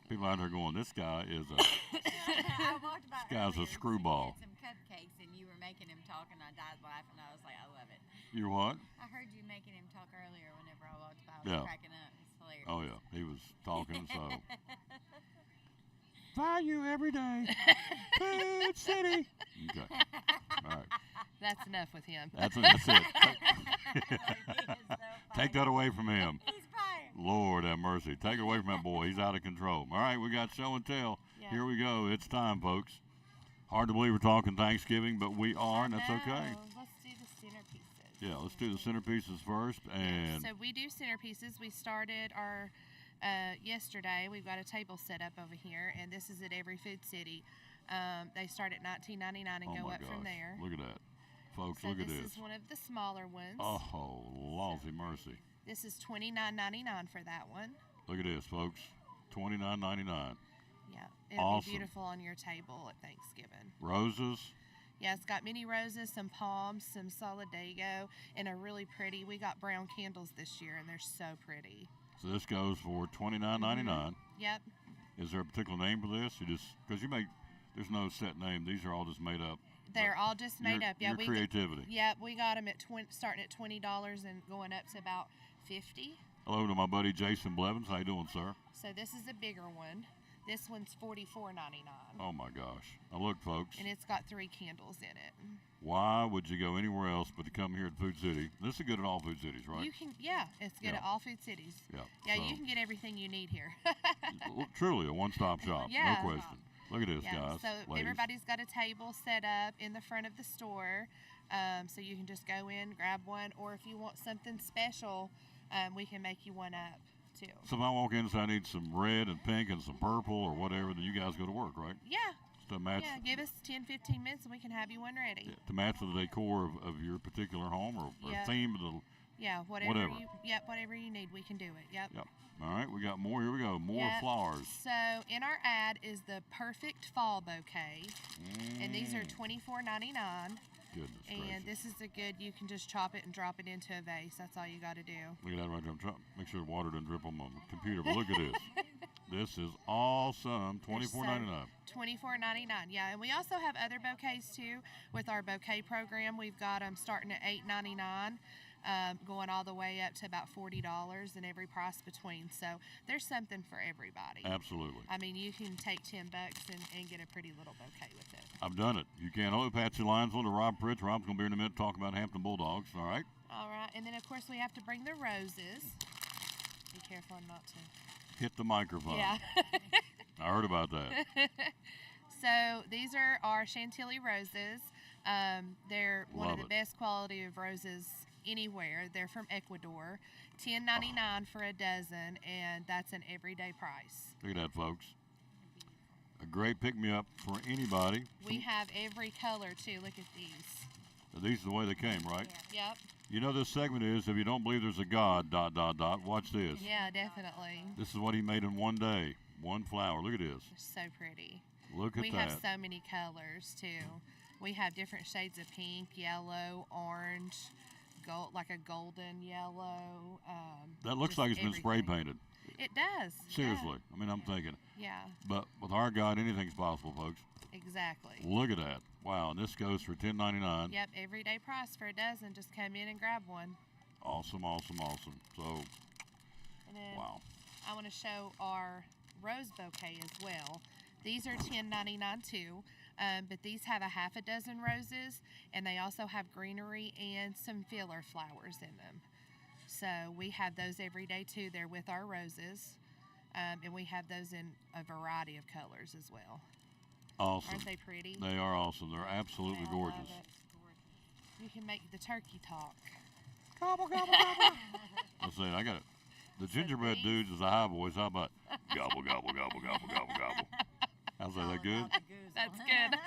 People out there going, this guy is a, I walked by this guy's a screwball. some cupcakes and you were making him talk and I died laughing. I was like, I love it. You're what? I heard you making him talk earlier whenever I walked by. I was cracking up. It's hilarious. Oh, yeah. He was talking, so. Value every day. Food City. Okay. All right. That's enough with him. That's it. Take that away from him. He's fine. Lord have mercy. Take it away from that boy. He's out of control. All right, we got show and tell. Yeah. Here we go. It's time, folks. Hard to believe we're talking Thanksgiving, but we are, and that's okay. Let's do the centerpieces. Yeah, let's do the centerpieces first. And So we do centerpieces. We started our yesterday. We've got a table set up over here, and this is at every Food City. They start at $19.99 and oh go my up gosh. from there. Look at that. Folks, So look at this. This is one of the smaller ones. Oh, lousy mercy. This is $29.99 for that one. Look at this, folks. $29.99. Yeah, it'll Awesome. be beautiful on your table at Thanksgiving. Roses. Yeah, it's got mini roses, some palms, some solidago, and a really pretty. We got brown candles this year, and they're so pretty. So this goes for $29.99. Yep. Is there a particular name for this? You just because you make there's no set name. These are all just made up. They're all just made up. Yeah, your creativity. Yep, we got them at starting at $20 and going up to about $50. Hello to my buddy Jason Blevins. How you doing, sir? So this is a bigger one. This one's $44.99. Oh my gosh! Now look, folks. And it's got 3 candles in it. Why would you go anywhere else but to come here at Food City? This is good at all food cities, right? You can, yeah, it's good at all food cities. Yeah. Yeah, so, you can get everything you need here. truly a one-stop shop. Yeah. No question. Look at this, guys. So ladies. everybody's got a table set up in the front of the store, so you can just go in, grab one, or if you want something special, we can make you one up too. So if I walk in and say I need some red and pink and some purple or whatever, then you guys go to work, right? Yeah. To match. Yeah, give us 10-15 minutes and we can have you one ready. Yeah, to match the decor of your particular home or theme of the. Yeah, whatever you need, we can do it. Yep. Yep. All right, we got more. Here we go. More flowers. So in our ad is the perfect fall bouquet, and these are $24.99. Goodness and gracious. this is a good. You can just chop it and drop it into a vase. That's all you got to do. Look at that right there. I'm trying to make sure the water doesn't drip on my computer. But look at this. This is awesome. $24.99. $24.99. Yeah, and we also have other bouquets too with our bouquet program. We've got them starting at $8.99. Going all the way up to about $40 and every price between. So there's something for everybody. Absolutely. I mean, you can take $10 and get a pretty little bouquet with it. I've done it. You can. Hello, Patsy Linesville to Rob Pritch. Rob's going to be here in a minute to talk about Hampton Bulldogs. All right? All right. And then, of course, we have to bring the roses. Be careful not to hit the microphone. Yeah. I heard about that. So these are our Chantilly roses. They're one of the best quality of roses anywhere. They're from Ecuador. $10.99 for a dozen, and that's an everyday price. Look at that, folks. A great pick-me-up for anybody. We have every color too. Look at these. These are the way they came, right? Yep. You know this segment is, if you don't believe there's a God, ... Watch this. Yeah, definitely. This is what he made in one day. One flower. Look at this. So pretty. Look at We that. have so many colors too. We have different shades of pink, yellow, orange, gold, like a golden yellow. That looks just like it's been spray everything. painted. It does. Seriously. I mean, I'm thinking. Yeah. But with our God, anything's possible, folks. Exactly. Look at that. Wow. And this goes for $10.99. Yep, everyday price for a dozen. Just come in and grab one. Awesome, awesome, awesome. So, And then wow. I want to show our rose bouquet as well. These are $10.99 too, but these have a half a dozen roses, and they also have greenery and some filler flowers in them. So we have those every day too. They're with our roses, and we have those in a variety of colors as well. Awesome. Aren't they pretty? They are awesome. They're absolutely gorgeous. You can make the turkey talk. Gobble, gobble, gobble. Let's see. I got it. The gingerbread dudes is a high voice. How about gobble, gobble, gobble, gobble, gobble, gobble? How's that good? That's good.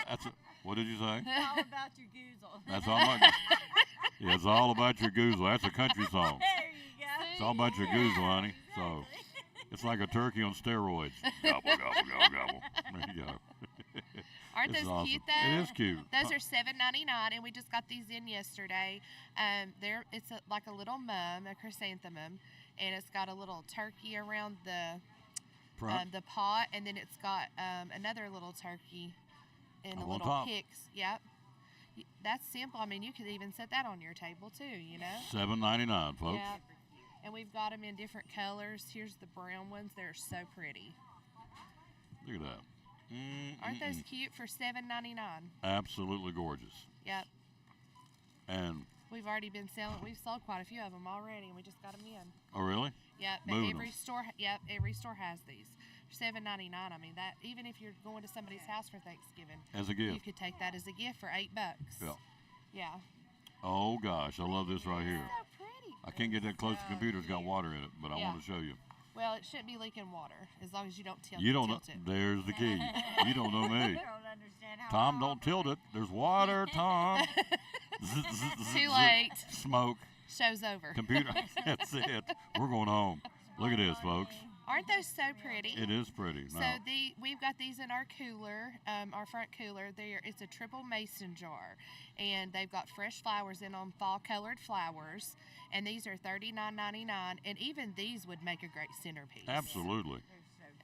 That's what did you say? All about your goozle. That's all about. Yeah, it's all about your goozle. That's a country song. There you go. It's all about your goozle, honey. So it's like a turkey on steroids. Gobble, gobble, gobble, gobble. There you go. Aren't It's those awesome. cute though? It is cute. Those are $7.99, and we just got these in yesterday. It's like a little mum, a chrysanthemum, and it's got a little turkey around the pot, and then it's got another little turkey and Up a on little top. picks. Yep. That's simple. I mean, you could even set that on your table too, you know? $7.99, folks. Yep. And we've got them in different colors. Here's the brown ones. They're so pretty. Look at that. Aren't those cute for $7.99? Absolutely gorgeous. Yep. And We've already been selling. We've sold quite a few of them already, and we just got them in. oh, really? Yep. But Moving every them. store. Yep. Every store has these. $7.99. I mean that. Even if you're going to somebody's house for Thanksgiving, As a gift. you could take that as a gift for $8. Yeah. Yeah. Oh gosh, I love this right here. So pretty. I can't get that close to the computer. It's got water in it, but I Yeah. want to show you. Well, it shouldn't be leaking water as long as you don't tilt You don't know. tilt it. There's the key. You don't know me. I don't understand how. Tom, don't tilt it. There's water, Tom. Too late. Smoke. Show's over. Computer. That's it. We're going home. Look at this, folks. Aren't those so pretty? It is pretty. So Now, we've got these in our cooler, our front cooler. It's a triple mason jar, and they've got fresh flowers in them, fall-colored flowers, and these are $39.99. And even these would make a great centerpiece. absolutely.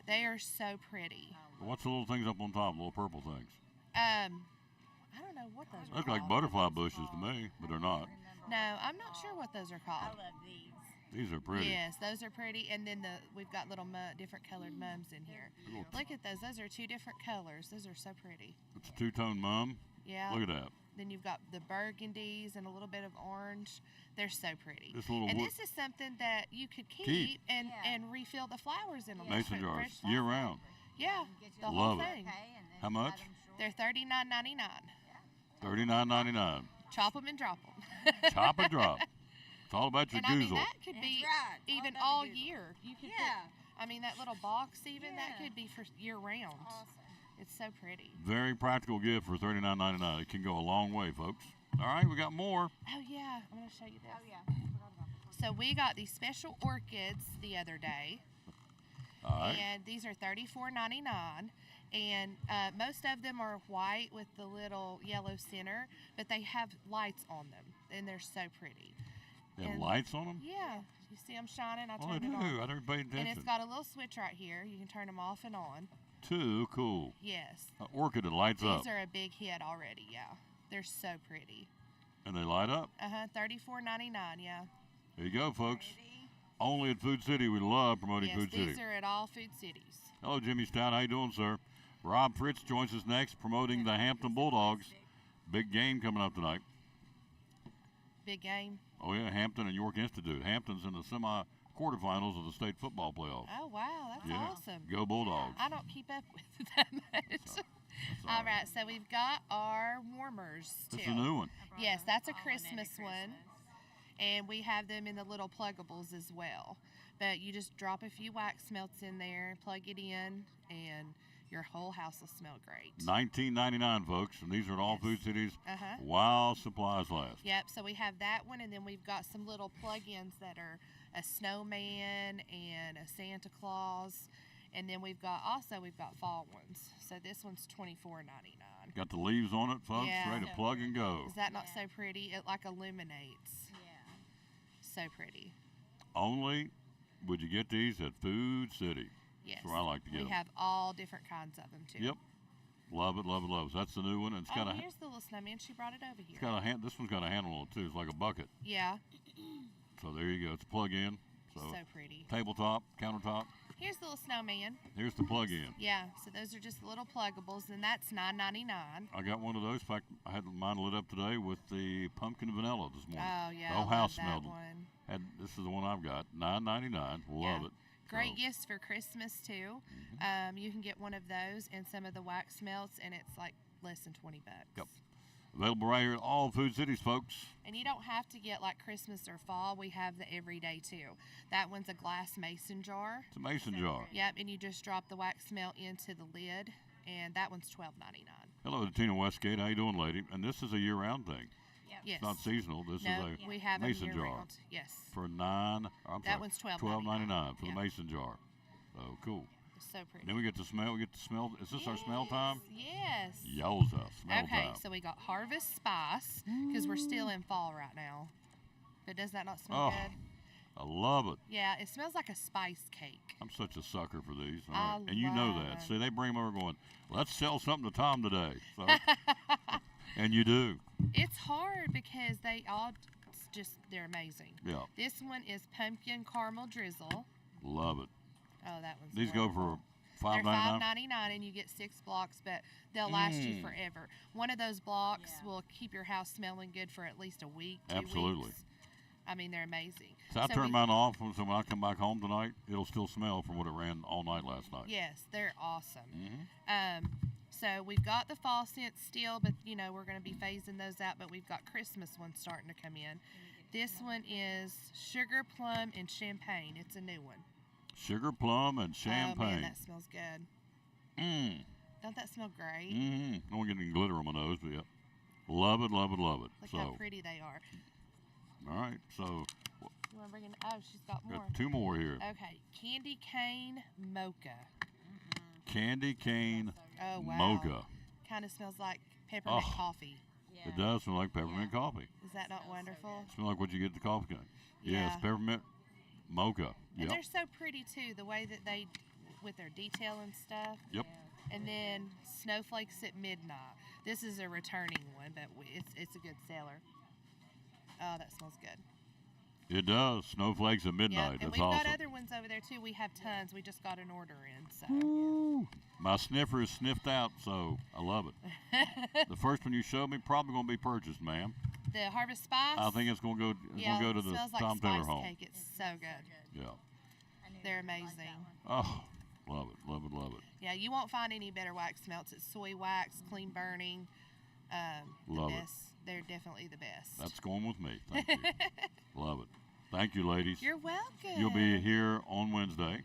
They are so pretty. What's the little things up on top? Little purple things. I don't know what those are Look called. like butterfly bushes to me, but they're not. No, I'm not sure what those are called. I love these. These are pretty. Yes, those are pretty. And then we've got little different colored mums in here. Cool. Look at those. Those are two different colors. Those are so pretty. It's a two-tone mum. Yeah. Look at that. Then you've got the burgundies and a little bit of orange. They're so pretty. This little And wood- this is something that you could keep, Keep. and refill the flowers in them. Mason Fresh jars, flowers. year round. Yeah, the whole Love it. thing. How much? They're $39.99. $39.99. Chop them and drop them. Chop and drop. It's all about your And I mean goozle. that could That's be right, even about all the goozle. year. You could Yeah. put, I mean that little box even that Yeah. could be for year round. Awesome. It's so pretty. Very practical gift for $39.99. It can go a long way, folks. All right, we got more. Oh yeah, I'm gonna show you this. Oh yeah. So we got these special orchids the other day. All right. And these are $34.99, and most of them are white with the little yellow center, but they have lights on them, and they're so pretty. They have and- lights on them? Yeah, you see them shining. I Oh, they turned do. it I on, never paid and attention. it's got a little switch right here. You can turn them off and on. Too cool. Yes, Orchid that lights up, these are a big hit already. Yeah, they're so pretty. and they light up. $34.99. Yeah. There you go, folks. Only at Food City. We love promoting Yes, Food these City. are at all food cities. Hello, Jimmy Stout. How you doing, sir? Rob Fritz joins us next, promoting the Hampton Bulldogs. Big game coming up tonight. Big game. Oh, yeah, Hampton and York Institute. Hampton's in the semi-quarterfinals of the state football playoffs. Oh wow, that's Yeah. awesome. Go Bulldogs. I don't keep up with it that much. All right, so we've got our warmers too. This is a new one. Yes, that's a Christmas one. And we have them in the little pluggables as well. But you just drop a few wax melts in there, plug it in, and your whole house will smell great. $19.99, folks, and these are at all Food Cities Uh-huh. while supplies last. Yep, so we have that one, and then we've got some little plug-ins that are a snowman and a Santa Claus. And then we've got fall ones. So this one's $24.99. Got the leaves on it, folks, Yeah. ready to plug and go. Is that not so pretty? It like illuminates. Yeah. So pretty. Only would you get these at Food City. Yes. That's where I like to get We them. have all different kinds of them too. Yep. Love it, love it, love it. So that's the new one. And it's got Here's the little snowman. She brought it over here. it's got a hand. This one's got a handle on it too. It's like a bucket. Yeah. So there you go. It's a plug-in. So Pretty. tabletop, countertop. Here's the little snowman. Here's the plug-in. Yeah. So those are just little pluggables, and that's $9.99. I got one of those. In fact, I had mine lit up today with the pumpkin vanilla this morning. Oh yeah. The whole I house love smelled. that one. This is the one I've got. $9.99. Love Yeah. it. Great So, gifts for Christmas too. You can get one of those and some of the wax melts, and it's like less than $20. Yep. Available right here at all Food Cities, folks. And you don't have to get like Christmas or fall. We have the everyday too. That one's a glass mason jar. It's a mason jar. Yep, and you just drop the wax melt into the lid, and that one's $12.99. Hello to Tina Westgate. How you doing, lady? And this is a year-round thing. Yes. It's not seasonal. This No, is a we have them mason jar. year-round. Yes. For That one's $12.99 for Yeah. the mason jar. So cool. So pretty. Then we get to smell. We get to smell. Is this our smell time? Yes. Yowza, smell Okay, time. so we got Harvest Spice because we're still in fall right now. But does that not smell Oh, good? I love it. Yeah, it smells like a spice cake. I'm such a sucker for these. All I right. And you know love that. them. See, they bring them over going, let's sell something to Tom today. So, and you do. It's hard because they're amazing. Yeah. This one is pumpkin caramel drizzle. Love it. Oh, that one's These go for They're $5.99. $5.99 and you get 6 blocks, but they'll last you Mm. forever. One of those blocks will keep your house smelling good for at least a week, 2 Absolutely. weeks. I mean, they're amazing. So I turn mine off, so when I come back home tonight, it'll still smell from what it ran all night last night. Yes, they're awesome. Mm-hmm. So we've got the fall scents still, but we're going to be phasing those out. But we've got Christmas ones starting to come in. This one is sugar plum and champagne. It's a new one. Sugar plum and champagne. Oh man, that smells good. Mmm. Don't that smell great? Mm-hmm. I don't get any glitter on my nose, but yeah. Love it, love it, love it. Look so, how pretty they are. all right, so You want to bring in? Oh, she's got more. got 2 more here. Okay, candy cane mocha. Candy cane Oh wow. mocha. Kind of smells like peppermint Oh. coffee. It does smell like peppermint coffee. Is that not wonderful? Smell like what you get at the coffee can. Yeah, it's Yeah. peppermint mocha. And Yep. they're so pretty too, the way that they, with their detail and stuff. Yep. And then snowflakes at midnight. This is a returning one, but it's a good seller. Oh, that smells good. It does. Snowflakes at midnight. Yeah, and That's we've awesome. got other ones over there too. We have tons. We just got an order in, so. My sniffer is sniffed out, so I love it. The first one you showed me probably going to be purchased, ma'am. The Harvest Spice. I think it's going to go. It's yeah, going to go it to the smells like Tom spice Taylor home. cake. It's so good. Yeah. They're amazing. Oh, love it, love it, love it. Yeah, you won't find any better wax melts. It's soy wax, clean burning. The Love it. best. They're definitely the best. That's going with me. Thank you. Love it. Thank you, ladies. You're welcome. You'll be here on Wednesday.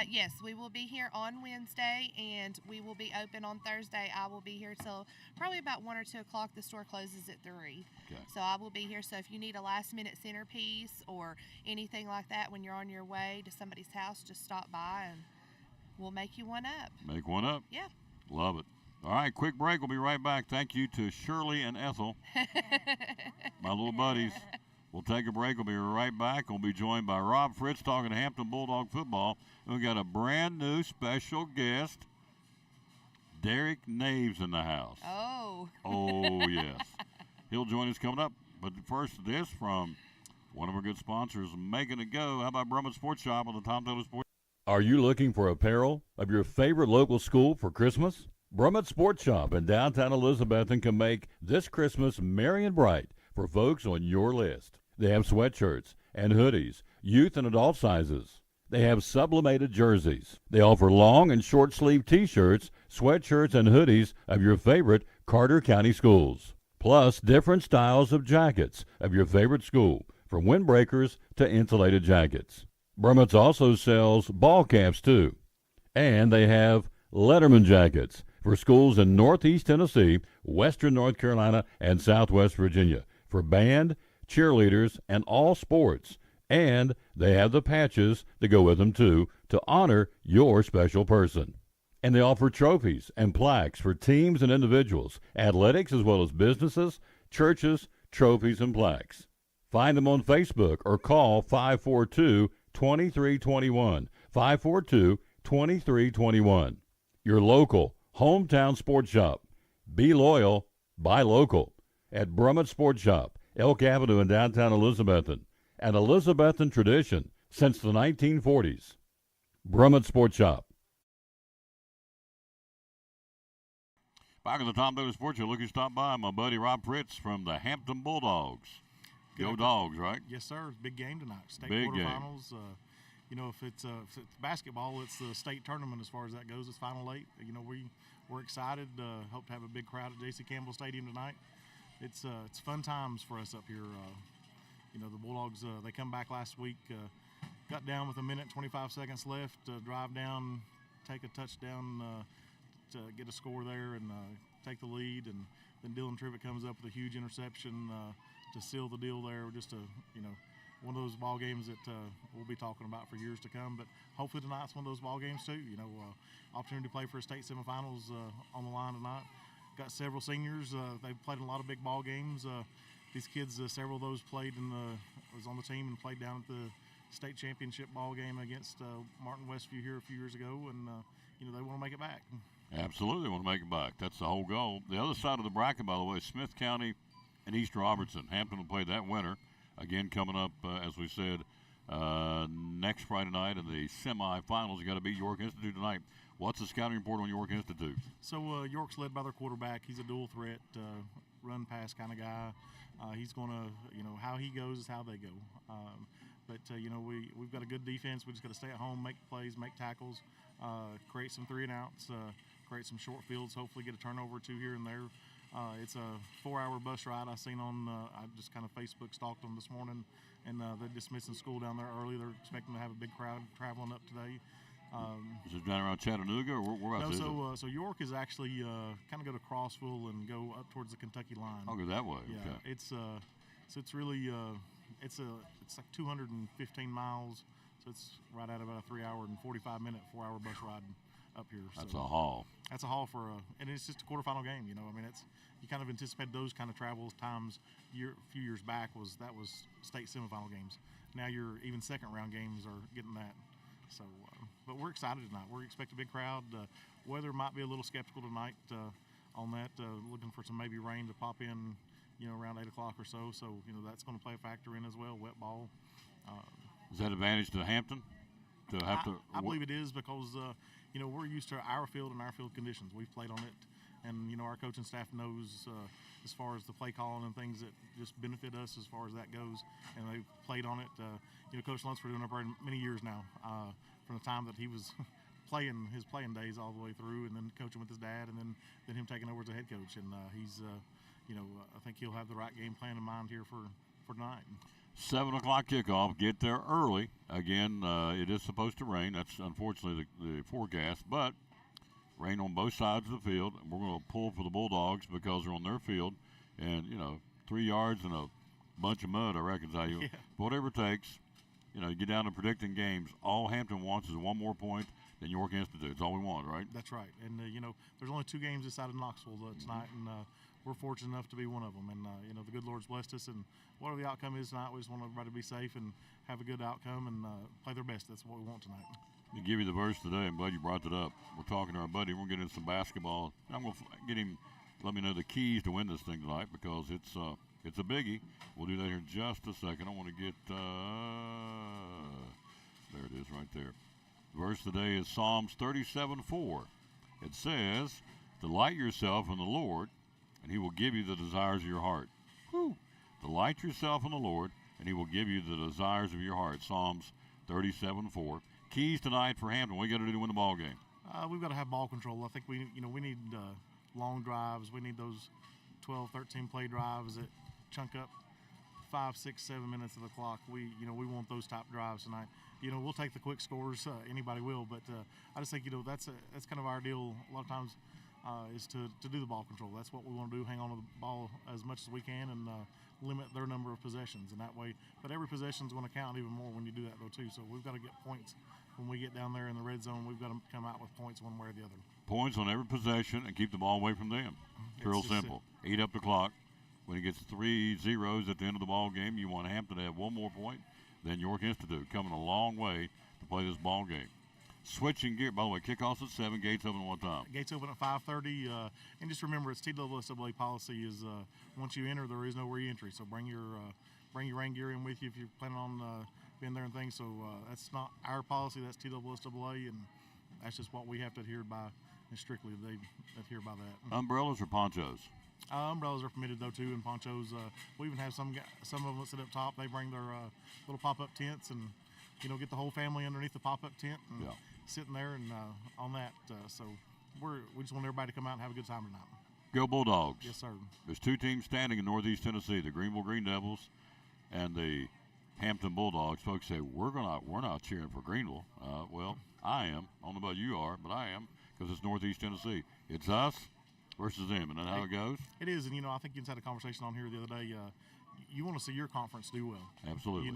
Yes, we will be here on Wednesday, and we will be open on Thursday. I will be here till probably about 1 or 2 o'clock. The store closes at 3. Okay. So I will be here. So if you need a last-minute centerpiece or anything like that when you're on your way to somebody's house, just stop by, and we'll make you one up. Make one up. Yeah. Love it. All right, quick break. We'll be right back. Thank you to Shirley and Ethel, my little buddies. We'll take a break. We'll be right back. We'll be joined by Rob Fritz talking Hampton Bulldog football. And we got a brand new special guest, Derek Naves, in the house. Oh. Oh, yes. He'll join us coming up. But first, this from one of our good sponsors, Making It Go. How about Brummett Sports Shop on the Tom Taylor Sports? Are you looking for apparel of your favorite local school for Christmas? Brummett Sports Shop in downtown Elizabethton can make this Christmas merry and bright for folks on your list. They have sweatshirts and hoodies, youth and adult sizes. They have sublimated jerseys. They offer long and short sleeve t-shirts, sweatshirts, and hoodies of your favorite Carter County schools. Plus different styles of jackets of your favorite school from windbreakers to insulated jackets. Brummets also sells ball caps, too. And they have Letterman jackets for schools in Northeast Tennessee, Western North Carolina, and Southwest Virginia for band, cheerleaders, and all sports. And they have the patches to go with them, too, to honor your special person. And they offer trophies and plaques for teams and individuals, athletics as well as businesses, churches, trophies, and plaques. Find them on Facebook or call 542-2321, 542-2321. Your local hometown sports shop. Be loyal, buy local. At Brummett Sports Shop, Elk Avenue in downtown Elizabethton. An Elizabethton tradition since the 1940s. Brummett Sports Shop. Back in the Tom Davis Sports Show, looking to stop by my buddy Rob Pritz from the Hampton Bulldogs. Go Dogs, right? Yes, sir. Big game tonight. State Big quarterfinals. If it's basketball, it's the state tournament as far as that goes. It's Final Eight. We're excited. Hope to have a big crowd at J.C. Campbell Stadium tonight. It's fun times for us up here. The Bulldogs, they come back last week, got down with 1:25 seconds left, drive down, take a touchdown to get a score there and take the lead. And then Dylan Trivet comes up with a huge interception to seal the deal there. Just one of those ball games that we'll be talking about for years to come. But hopefully tonight's one of those ball games too. Opportunity to play for a state semifinals on the line tonight. Got several seniors. They've played in a lot of big ball games. These kids, several of those was on the team and played down at the state championship ball game against Martin Westview here a few years ago, and they want to make it back. Absolutely want to make it back. That's the whole goal. The other side of the bracket, by the way, is Smith County and East Robertson. Hampton will play that winner. Again, coming up, as we said, next Friday night in the semifinals. You got to beat York Institute tonight. What's the scouting report on York Institute? So York's led by their quarterback. He's a dual threat, run-pass kind of guy. He's going to, how he goes is how they go. We've got a good defense. We just got to stay at home, make plays, make tackles, create some 3-and-outs, create some short fields, hopefully get a turnover or two here and there. It's a 4-hour bus ride I seen on, I just kind of Facebook stalked them this morning, and they're dismissing school down there early. They're expecting to have a big crowd traveling up today. Is it down around Chattanooga, or where else is it? So York is actually kind of go to Crossville and go up towards the Kentucky line. Oh, go that way. Yeah, okay. it's really it's like 215 miles, so it's right at about a 3-hour and 45-minute 4-hour bus ride up here. That's a haul. That's a haul and it's just a quarterfinal game. You kind of anticipate those kind of travel times. A few years back was state semifinal games. Now your even second round games are getting that. So, but we're excited tonight. We expect a big crowd. Weather might be a little skeptical tonight on that. Looking for some maybe rain to pop in, around 8 o'clock or so. So, that's going to play a factor in as well. Wet ball. Is that advantage to Hampton? I believe it is because we're used to our field and our field conditions. We've played on it, and our coaching staff knows as far as the play calling and things that just benefit us as far as that goes. And they've played on it. Coach Lunsford doing it for many years now, from the time that he was playing his playing days all the way through, and then coaching with his dad, and then him taking over as a head coach. And he's, I think he'll have the right game plan in mind here for tonight. 7 o'clock kickoff. Get there early. Again, it is supposed to rain. That's unfortunately the forecast, but rain on both sides of the field. We're going to pull for the Bulldogs because they're on their field, and 3 yards and a bunch of mud, I reckon. Yeah. Whatever it takes. You get down to predicting games. All Hampton wants is one more point than York Institute. That's all we want, right? That's right. And there's only 2 games this side of Knoxville tonight, and we're fortunate enough to be one of them. And the good Lord's blessed us, and whatever the outcome is tonight, we just want everybody to be safe and have a good outcome and play their best. That's what we want tonight. To give you the verse today, I'm glad you brought that up. We're talking to our buddy. We're getting some basketball. I'm going to get him. Let me know the keys to win this thing tonight because it's a biggie. We'll do that here in just a second. I want to get there it is right there. The verse today is Psalms 37:4. It says, "Delight yourself in the Lord, and He will give you the desires of your heart." Whew. Delight yourself in the Lord, and He will give you the desires of your heart. Psalms 37:4. Keys tonight for Hampton. What you got to do to win the ball game? We've got to have ball control. I think we need long drives. We need those 12, 13 play drives that chunk up 5, 6, 7 minutes of the clock. We want those top drives tonight. We'll take the quick scores. Anybody will, but I just think that's kind of our deal. A lot of times is to do the ball control. That's what we want to do. Hang on to the ball as much as we can and limit their number of possessions. And that way, but every possession is going to count even more when you do that though too. So we've got to get points when we get down there in the red zone. We've got to come out with points one way or the other. Points on every possession and keep the ball away from them. It's real simple. Eat up the clock. When it gets 3 zeros at the end of the ball game, you want Hampton to have one more point than York Institute. Coming a long way to play this ball game. Switching gear. By the way, kickoffs at 7. Gates open at what time? Gates open at 5:30. And just remember, it's TSSAA policy is once you enter, there is no re-entry. So bring your rain gear in with you if you're planning on being there and things. So that's not our policy. That's TSSAA, and that's just what we have to adhere by. And strictly, they adhere by that. Umbrellas or ponchos? Umbrellas are permitted though too, and ponchos. We even have some of them that sit up top. They bring their little pop-up tents and get the whole family underneath the pop-up tent and sitting there and on that. So we just want everybody to come out and have a good time tonight. Go Bulldogs! Yes, sir. There's 2 teams standing in Northeast Tennessee: the Greenville Green Devils and the Hampton Bulldogs. Folks say we're not cheering for Greenville. Well, I am. I don't know about you are, but I am, because it's Northeast Tennessee. It's us versus them, and then how it goes? It is, and I think you just had a conversation on here the other day. You want to see your conference do well. Absolutely.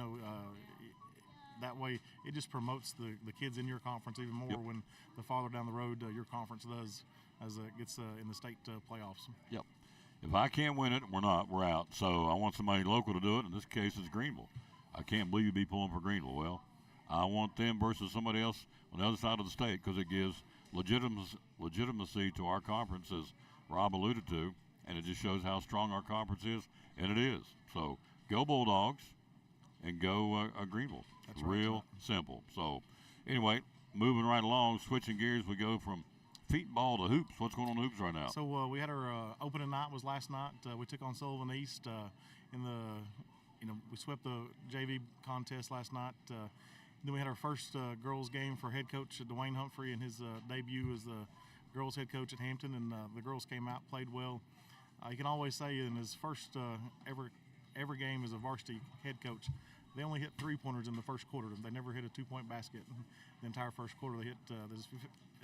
That way it just promotes the kids in your conference even more when the farther down the road your conference does as it gets in the state playoffs. Yep. If I can't win it, we're out. So I want somebody local to do it. In this case, it's Greenville. I can't believe you'd be pulling for Greenville. Well, I want them versus somebody else on the other side of the state, because it gives legitimacy to our conference, as Rob alluded to, and it just shows how strong our conference is, and it is. So go Bulldogs and go Greenville. That's real simple. So anyway, moving right along, switching gears, we go from feet ball to hoops. What's going on in hoops right now? So we had our opening night was last night. We took on Sullivan East in the we swept the JV contest last night. Then we had our first girls game for head coach Dwayne Humphrey and his debut as the girls head coach at Hampton, and the girls came out, played well. You can always say in his first ever game as a varsity head coach, they only hit 3-pointers in the first quarter. They never hit a 2-point basket the entire first quarter. They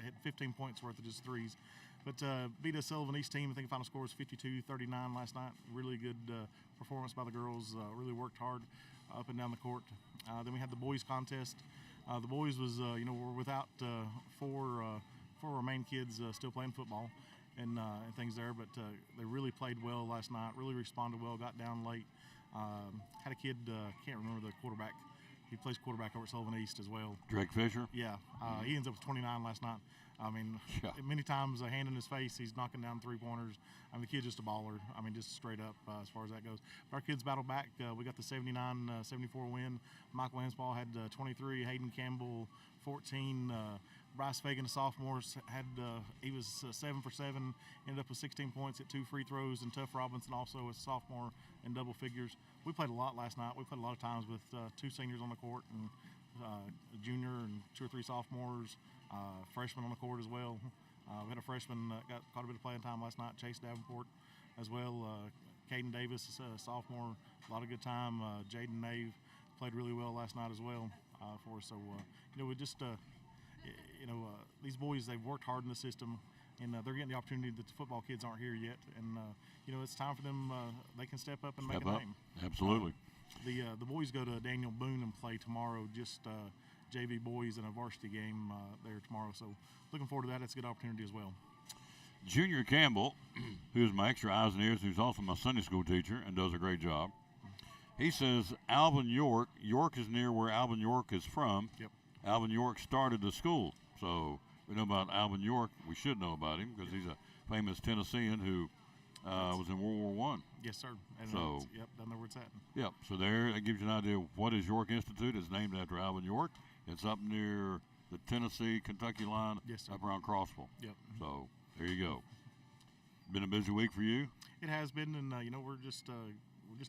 hit 15 points worth of just threes. But beat a Sullivan East team. I think the final score was 52-39 last night. Really good performance by the girls. Really worked hard up and down the court. Then we had the boys contest. The boys was, were without four of our main kids still playing football and things there. But they really played well last night. Really responded well. Got down late. Had a kid, can't remember the quarterback. He plays quarterback over at Sullivan East as well. Drake Fisher? Yeah. He ends up with 29 last night. I mean, many times a hand in his face, he's knocking down 3-pointers. I mean, the kid's just a baller. I mean, just straight up as far as that goes. But our kids battled back. We got the 79-74 win. Michael Lansball had 23. Hayden Campbell, 14. Bryce Fagan, a sophomore, he was 7 for 7. Ended up with 16 points at 2 free throws. And Tuff Robinson also a sophomore in double figures. We played a lot last night. We played a lot of times with 2 seniors on the court and a junior and 2 or 3 sophomores. Freshman on the court as well. We had a freshman got quite a bit of playing time last night, Chase Davenport as well. Caden Davis, a sophomore, a lot of good time. Jaden Nave played really well last night as well for us. So, we just, these boys, they've worked hard in the system, and they're getting the opportunity that the football kids aren't here yet. And, it's time for them, they can step up and make a name. Absolutely. The boys go to Daniel Boone and play tomorrow, just JV boys in a varsity game there tomorrow. So looking forward to that. It's a good opportunity as well. Junior Campbell, who's my extra eyes and ears, who's also my Sunday school teacher and does a great job. He says Alvin York is near where Alvin York is from. Yep. Alvin York started the school. So we know about Alvin York. We should know about him because he's a famous Tennessean who was in World War I. Yes, sir. And so, I know where it's at. Yep. So that gives you an idea of what is York Institute. It's named after Alvin York. It's up near the Tennessee-Kentucky line, yes, sir. Up around Crossville. Yep. So there you go. Been a busy week for you? It has been, and we're just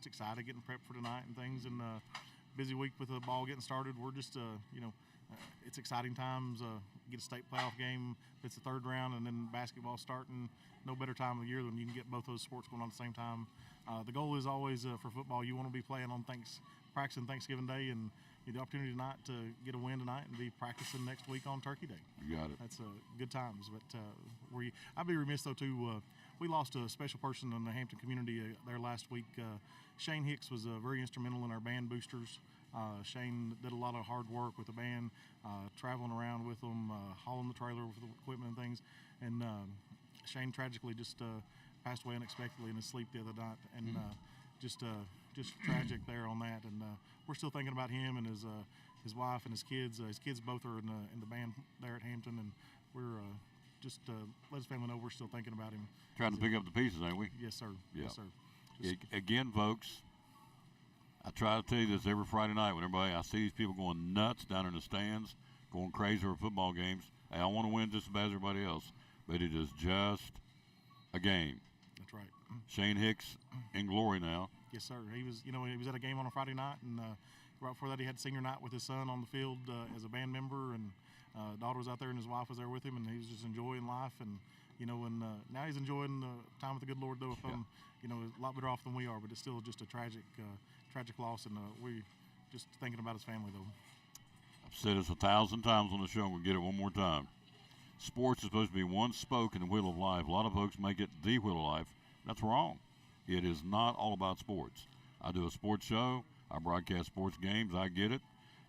excited getting prepped for tonight and things, and busy week with the ball getting started. We're just it's exciting times. Get a state playoff game. It's the third round, and then basketball starting. No better time of the year than you can get both those sports going on at the same time. The goal is always for football, you want to be playing on practicing Thanksgiving Day, and the opportunity tonight to get a win tonight and be practicing next week on Turkey Day. You got it. That's good times. But I'd be remiss though too. We lost a special person in the Hampton community there last week. Shane Hicks was very instrumental in our band boosters. Shane did a lot of hard work with the band, traveling around with them, hauling the trailer with the equipment and things. And Shane tragically just passed away unexpectedly in his sleep the other night, and just tragic there on that. And we're still thinking about him and his wife and his kids. His kids both are in the band there at Hampton, and we're just let his family know we're still thinking about him. Trying to pick up the pieces, ain't we? Yes, sir. Yeah. Yes, sir. Again, folks, I try to tell you this every Friday night when I see these people going nuts down in the stands, going crazy over football games. Hey, I want to win just as bad as everybody else, but it is just a game. That's right. Shane Hicks in glory now. Yes, sir. He was at a game on a Friday night, and right before that, he had senior night with his son on the field as a band member, and daughter was out there, and his wife was there with him, and he was just enjoying life, and now he's enjoying the time with the good Lord, though. A lot better off than we are, but it's still just a tragic loss, and we just thinking about his family, though. I've said this 1,000 times on the show, and we'll get it one more time. Sports is supposed to be one spoke in the wheel of life. A lot of folks make it the wheel of life. That's wrong. It is not all about sports. I do a sports show. I broadcast sports games. I get it.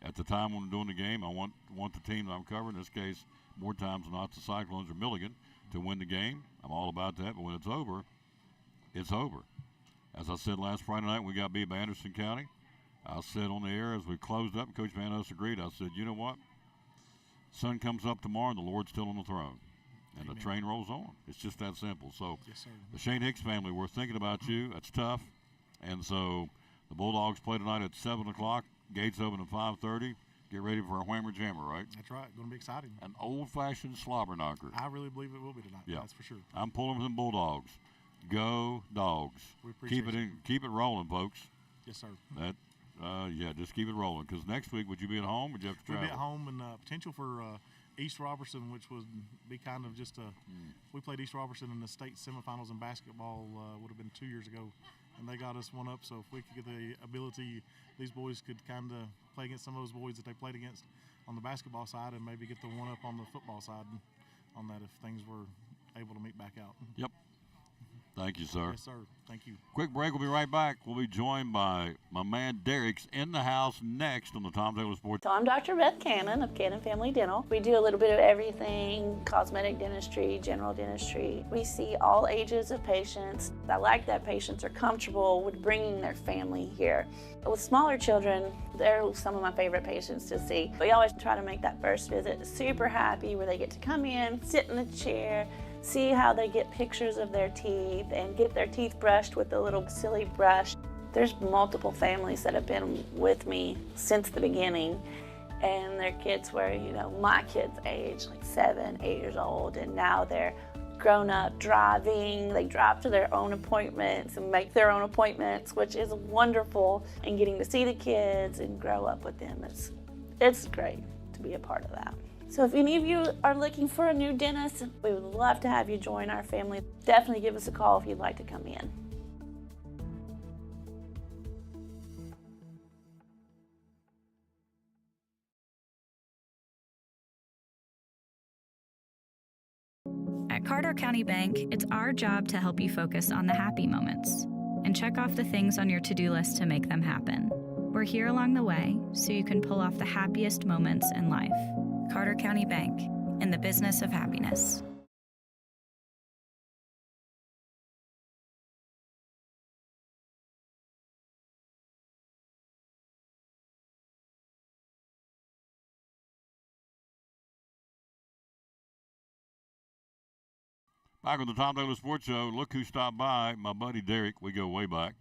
At the time when I'm doing the game, I want the team that I'm covering, in this case, more times than not, the Cyclones or Milligan, to win the game. I'm all about that. But when it's over, it's over. As I said last Friday night, we got beat by Anderson County. I said on the air as we closed up, Coach Van Oss agreed. I said, you know what? Sun comes up tomorrow, and the Lord's still on the throne. And the train rolls on. It's just that simple. So yes, sir. The Shane Hicks family, we're thinking about you. That's tough. And so the Bulldogs play tonight at 7 o'clock. Gates open at 5:30. Get ready for a whammer jammer, right? That's right. Going to be exciting. An old-fashioned slobber knocker. I really believe it will be tonight. Yeah. That's for sure. I'm pulling for them Bulldogs. Go Dogs. We appreciate Keep it rolling, folks. Yes, sir. Just keep it rolling. Because next week, would you be at home or would you have to travel? We'll be at home, and potential for East Robertson, which would be kind of just we played East Robertson in the state semifinals in basketball, would have been 2 years ago, and they got us one up. So if we could get the ability, these boys could kind of play against some of those boys that they played against on the basketball side, and maybe get the one up on the football side on that if things were able to meet back out. Yep. Thank you, sir. Yes, sir. Thank you. Quick break. We'll be right back. We'll be joined by my man Derek's in the house next on the Tom Taylor Sports. So I'm Dr. Beth Cannon of Cannon Family Dental. We do a little bit of everything, cosmetic dentistry, general dentistry. We see all ages of patients. I like that patients are comfortable with bringing their family here. With smaller children, they're some of my favorite patients to see. We always try to make that first visit super happy, where they get to come in, sit in the chair, see how they get pictures of their teeth and get their teeth brushed with a little silly brush. There's multiple families that have been with me since the beginning, and their kids were, my kids' age, like 7, 8 years old, and now they're grown up driving. They drive to their own appointments and make their own appointments, which is wonderful, and getting to see the kids and grow up with them. It's great to be a part of that. So if any of you are looking for a new dentist, we would love to have you join our family. Definitely give us a call if you'd like to come in. At Carter County Bank, it's our job to help you focus on the happy moments and check off the things on your to-do list to make them happen. We're here along the way so you can pull off the happiest moments in life. Carter County Bank, in the business of happiness. Back on the Tom Taylor Sports Show, look who stopped by, my buddy Derek. We go way back.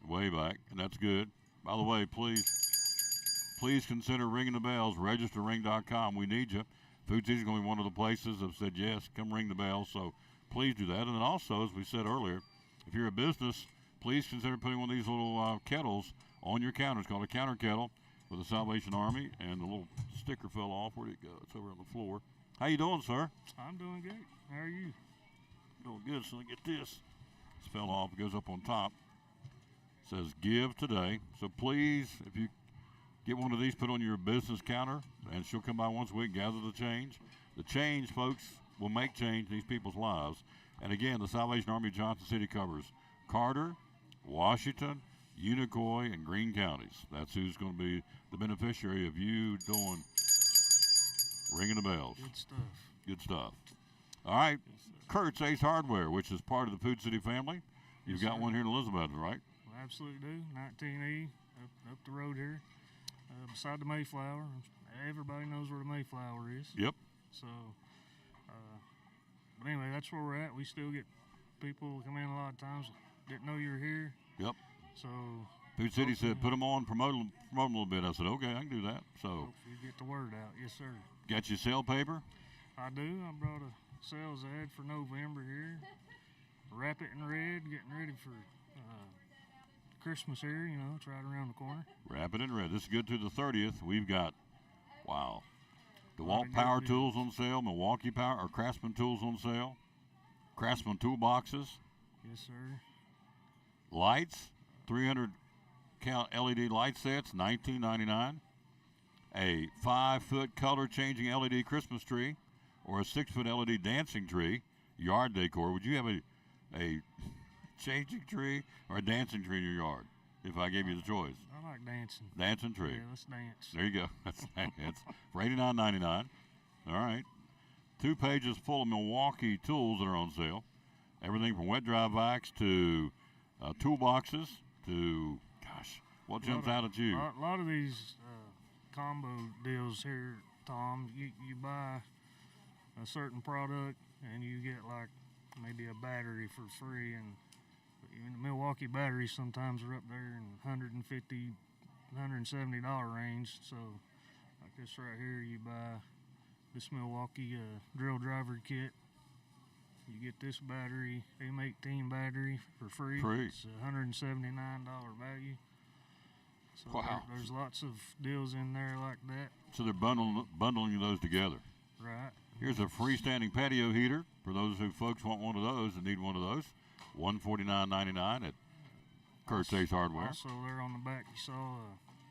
Way back, and that's good. By the way, please consider ringing the bells. RegisterRing.com. We need you. Food City is going to be one of the places that said, yes, come ring the bell. So please do that. And then also, as we said earlier, if you're a business, please consider putting one of these little kettles on your counter. It's called a counter kettle with the Salvation Army, and the little sticker fell off. Where'd it go? It's over on the floor. How you doing, sir? I'm doing good. How are you? Doing good. So get this. This fell off. It goes up on top. It says give today. So please, if you get one of these, put on your business counter, and she'll come by once a week, gather the change. The change, folks, will make change in these people's lives. And again, the Salvation Army of Johnson City covers Carter, Washington, Unicoi, and Greene counties. That's who's going to be the beneficiary of you doing ringing the bells. Good stuff. Good stuff. All right, Kurt's Ace Hardware, which is part of the Food City family. You've got one here in Elizabeth, right? We absolutely do. 19E, up the road here, beside the Mayflower. Everybody knows where the Mayflower is. Yep. So, but anyway, that's where we're at. We still get people come in a lot of times, didn't know you were here. Yep. So Food City said, put them on, promote them a little bit. I said, okay, I can do that. So hopefully you get the word out. Yes, sir. Got your sale paper? I do. I brought a sales ad for November here. Wrap it in red, getting ready for Christmas here, it's right around the corner. Wrap it in red. This is good through the 30th. We've got, wow, DeWalt Power Tools on sale, Milwaukee Power, or Craftsman Tools on sale, Craftsman Toolboxes. Yes, sir. Lights, 300 count LED light sets, $19.99. A 5-foot color changing LED Christmas tree, or a 6-foot LED dancing tree, yard decor. Would you have a changing tree or a dancing tree in your yard if I gave you the choice? I like dancing. Dancing tree. Yeah, let's dance. There you go. That's for $89.99. All right. 2 pages full of Milwaukee tools that are on sale. Everything from wet dry vacs to toolboxes to, gosh, what jumps out at you? A lot of these combo deals here, Tom, you buy a certain product and you get like maybe a battery for free, and the Milwaukee batteries sometimes are up there in $150, $170 range. So like this right here, you buy this Milwaukee drill driver kit, you get this battery, M18 battery for free. It's a $179 value. So wow. There's lots of deals in there like that. So they're bundling those together. Right. Here's a freestanding patio heater for those who folks want one of those and need one of those. $149.99 at Kurt's Ace Hardware. Also there on the back you saw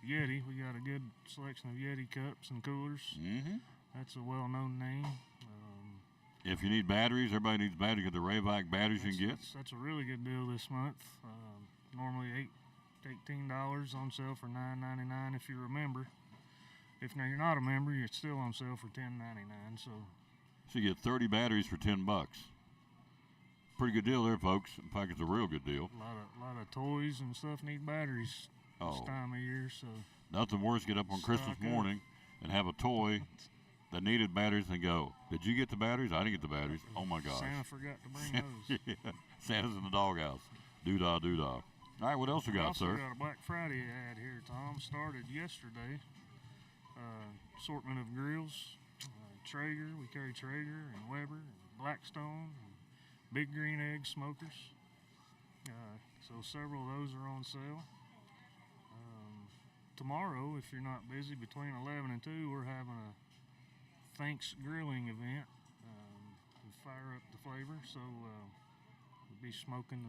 Yeti. We got a good selection of Yeti cups and coolers. Mm-hmm. That's a well-known name. If you need batteries, everybody needs batteries. Get the Rayvac batteries you can get. That's a really good deal this month. Normally $18 on sale for $9.99 if you remember. If now you're not a member, it's still on sale for $10.99. So you get 30 batteries for $10. Pretty good deal there, folks. In fact, it's a real good deal. A lot of toys and stuff need batteries this time of year. So nothing worse, get up on Christmas morning and have a toy that needed batteries and go, did you get the batteries? I didn't get the batteries. Oh my gosh. Santa forgot to bring those. Yeah. Santa's in the doghouse. Doo-dah, doo-dah. All right, what else we got, sir? We got a Black Friday ad here, Tom. Started yesterday. Assortment of grills. Traeger, we carry Traeger and Weber and Blackstone and Big Green Egg smokers. So several of those are on sale. Tomorrow, if you're not busy, between 11 and 2, we're having a Thanks grilling event. We fire up the flavor, so we'll be smoking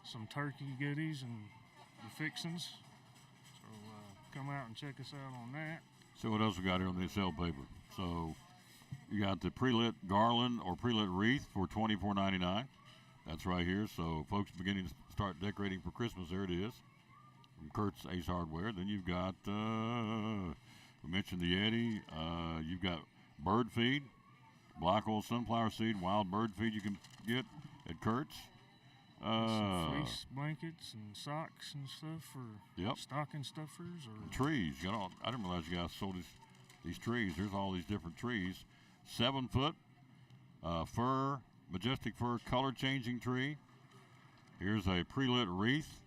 some turkey goodies and the fixins. So come out and check us out on that. So what else we got here on the sale paper? So you got the pre-lit garland or pre-lit wreath for $24.99. That's right here. So folks beginning to start decorating for Christmas, there it is. From Kurt's Ace Hardware. Then you've got, we mentioned the Yeti. You've got bird feed, black oil sunflower seed, wild bird feed you can get at Kurt's. Some fleece blankets and socks and stuff for stocking stuffers. Or trees. I didn't realize you guys sold these trees. There's all these different trees. 7-foot fir, majestic fir color changing tree. Here's a pre-lit wreath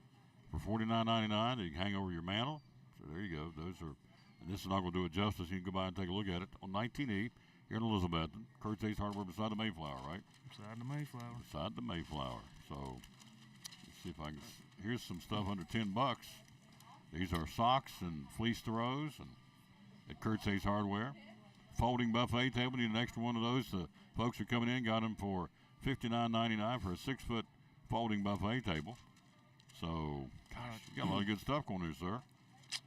for $49.99 that you can hang over your mantle. So there you go. Those are, and this is not going to do it justice. You can go by and take a look at it on 19E here in Elizabeth. Kurt's Ace Hardware beside the Mayflower, right? Beside the Mayflower. Beside the Mayflower. So let's see if I can. Here's some stuff under $10. These are socks and fleece throws, and at Kurt's Ace Hardware. Folding buffet table. Need an extra one of those. The folks are coming in. Got them for $59.99 for a 6-foot folding buffet table. So, gosh, you got a lot of good stuff going there, sir.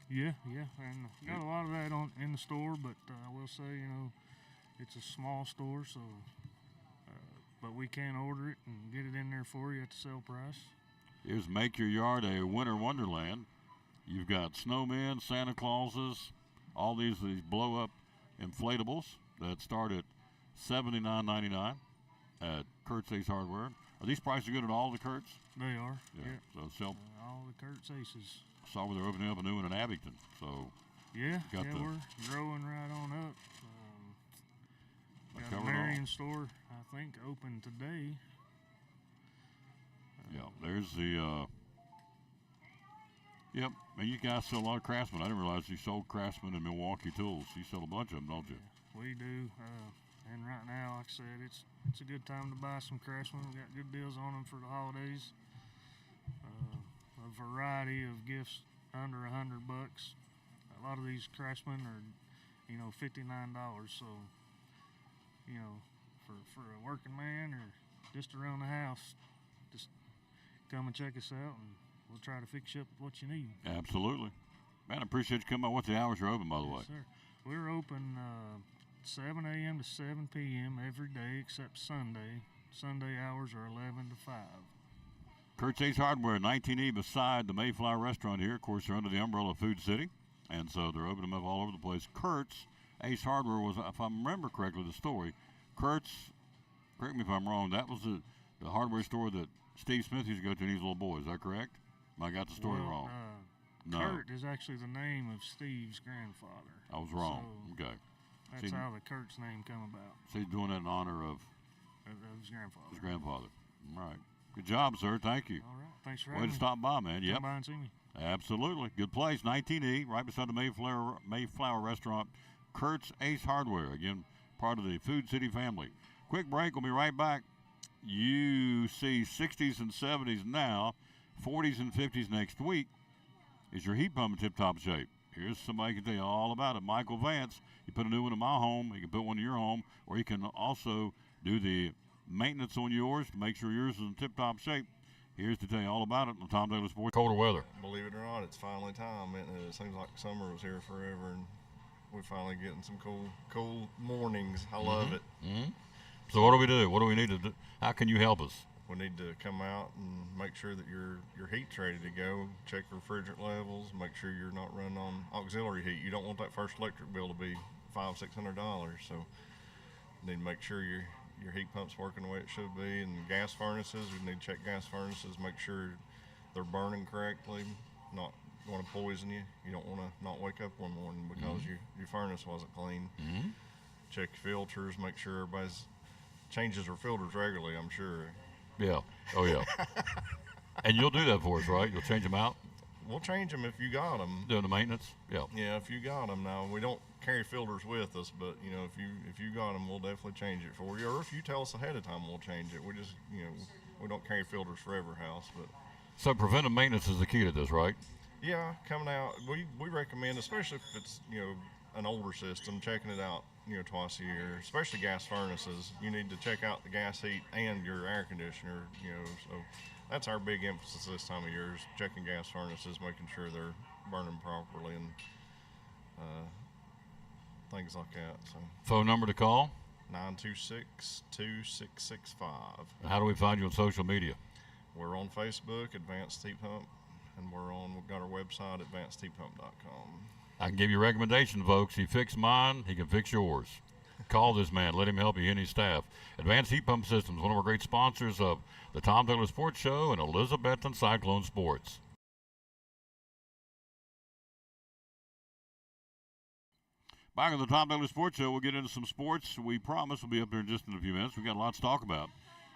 Yeah, and got a lot of that in the store, but I will say, it's a small store, so but we can order it and get it in there for you at the sale price. Here's Make Your Yard a Winter Wonderland. You've got snowmen, Santa Clauses, all these blow-up inflatables that start at $79.99 at Kurt's Ace Hardware. Are these prices good at all the Kurt's? They are. Yeah. So all the Kurt's Aces. Saw where they're opening up a new one in Abington. So we're growing right on up. Got a Marion store, I think, open today. There's the. Yep, and you guys sell a lot of Craftsman. I didn't realize you sold Craftsman and Milwaukee tools. You sell a bunch of them, don't you? We do. And right now, like I said, it's a good time to buy some Craftsman. We got good deals on them for the holidays. A variety of gifts under $100. A lot of these Craftsman are, $59. So, for a working man or just around the house, just come and check us out, and we'll try to fix you up what you need. Absolutely, man. I appreciate you coming by. What's the hours you're open, by the way? Sir, we're open 7 a.m. to 7 p.m. every day except Sunday. Sunday hours are 11 to 5. Kurt's Ace Hardware, 19E beside the Mayflower Restaurant here. Of course, they're under the umbrella of Food City, and so they're opening them up all over the place. Kurt's Ace Hardware was, if I remember correctly, the story. Kurt's, correct me if I'm wrong, that was the hardware store that Steve Smith used to go to when he was a little boy. Is that correct? I got the story wrong. No. Kurt is actually the name of Steve's grandfather. I was wrong. So okay. That's how the Kurt's name come about. So he's doing that in honor of his grandfather. His grandfather. All right. Good job, sir. Thank you. All right. Thanks for having me. Way to stop by, man. Come by and see me. Absolutely. Good place. 19E, right beside the Mayflower Restaurant. Kurt's Ace Hardware. Again, part of the Food City family. Quick break. We'll be right back. You see 60s and 70s now, 40s and 50s next week. Is your heat pump in tip-top shape? Here's somebody who can tell you all about it. Michael Vance. He put a new one in my home. He can put one in your home, or he can also do the maintenance on yours to make sure yours is in tip-top shape. Here's to tell you all about it on Tom Taylor Sports. Colder weather. Believe it or not, it's finally time. It seems like summer was here forever, and we're finally getting some cool mornings. I love it. Mm-hmm. So what do we do? What do we need to do? How can you help us? We need to come out and make sure that your heat's ready to go. Check refrigerant levels. Make sure you're not running on auxiliary heat. You don't want that first electric bill to be $500-600. So you need to make sure your heat pump's working the way it should be. And gas furnaces, we need to check gas furnaces. Make sure they're burning correctly. Not want to poison you. You don't want to not wake up one morning because your furnace wasn't clean. Mm-hmm. Check filters. Make sure everybody's changes their filters regularly. I'm sure. Yeah. Oh, yeah. And you'll do that for us, right? You'll change them out? We'll change them if you got them. Doing the maintenance? Yeah. Yeah, if you got them. Now, we don't carry filters with us, but, if you got them, we'll definitely change it for you. Or if you tell us ahead of time, we'll change it. We just, we don't carry filters for every house. But So preventive maintenance is the key to this, right? Yeah, coming out, we recommend, especially if it's, an older system, checking it out, twice a year, especially gas furnaces. You need to check out the gas heat and your air conditioner, so that's our big emphasis this time of year is checking gas furnaces, making sure they're burning properly and things like that. So phone number to call? 926-2665. And how do we find you on social media? We're on Facebook, Advanced Heat Pump, and we've got our website, advancedheatpump.com. I can give you a recommendation, folks. He fixed mine, he can fix yours. Call this man. Let him help you and his staff. Advanced Heat Pump Systems, one of our great sponsors of the Tom Taylor Sports Show and Elizabethton Cyclone Sports. Back on the Tom Taylor Sports Show, we'll get into some sports. We promise we'll be up there just in a few minutes. We've got lots to talk about.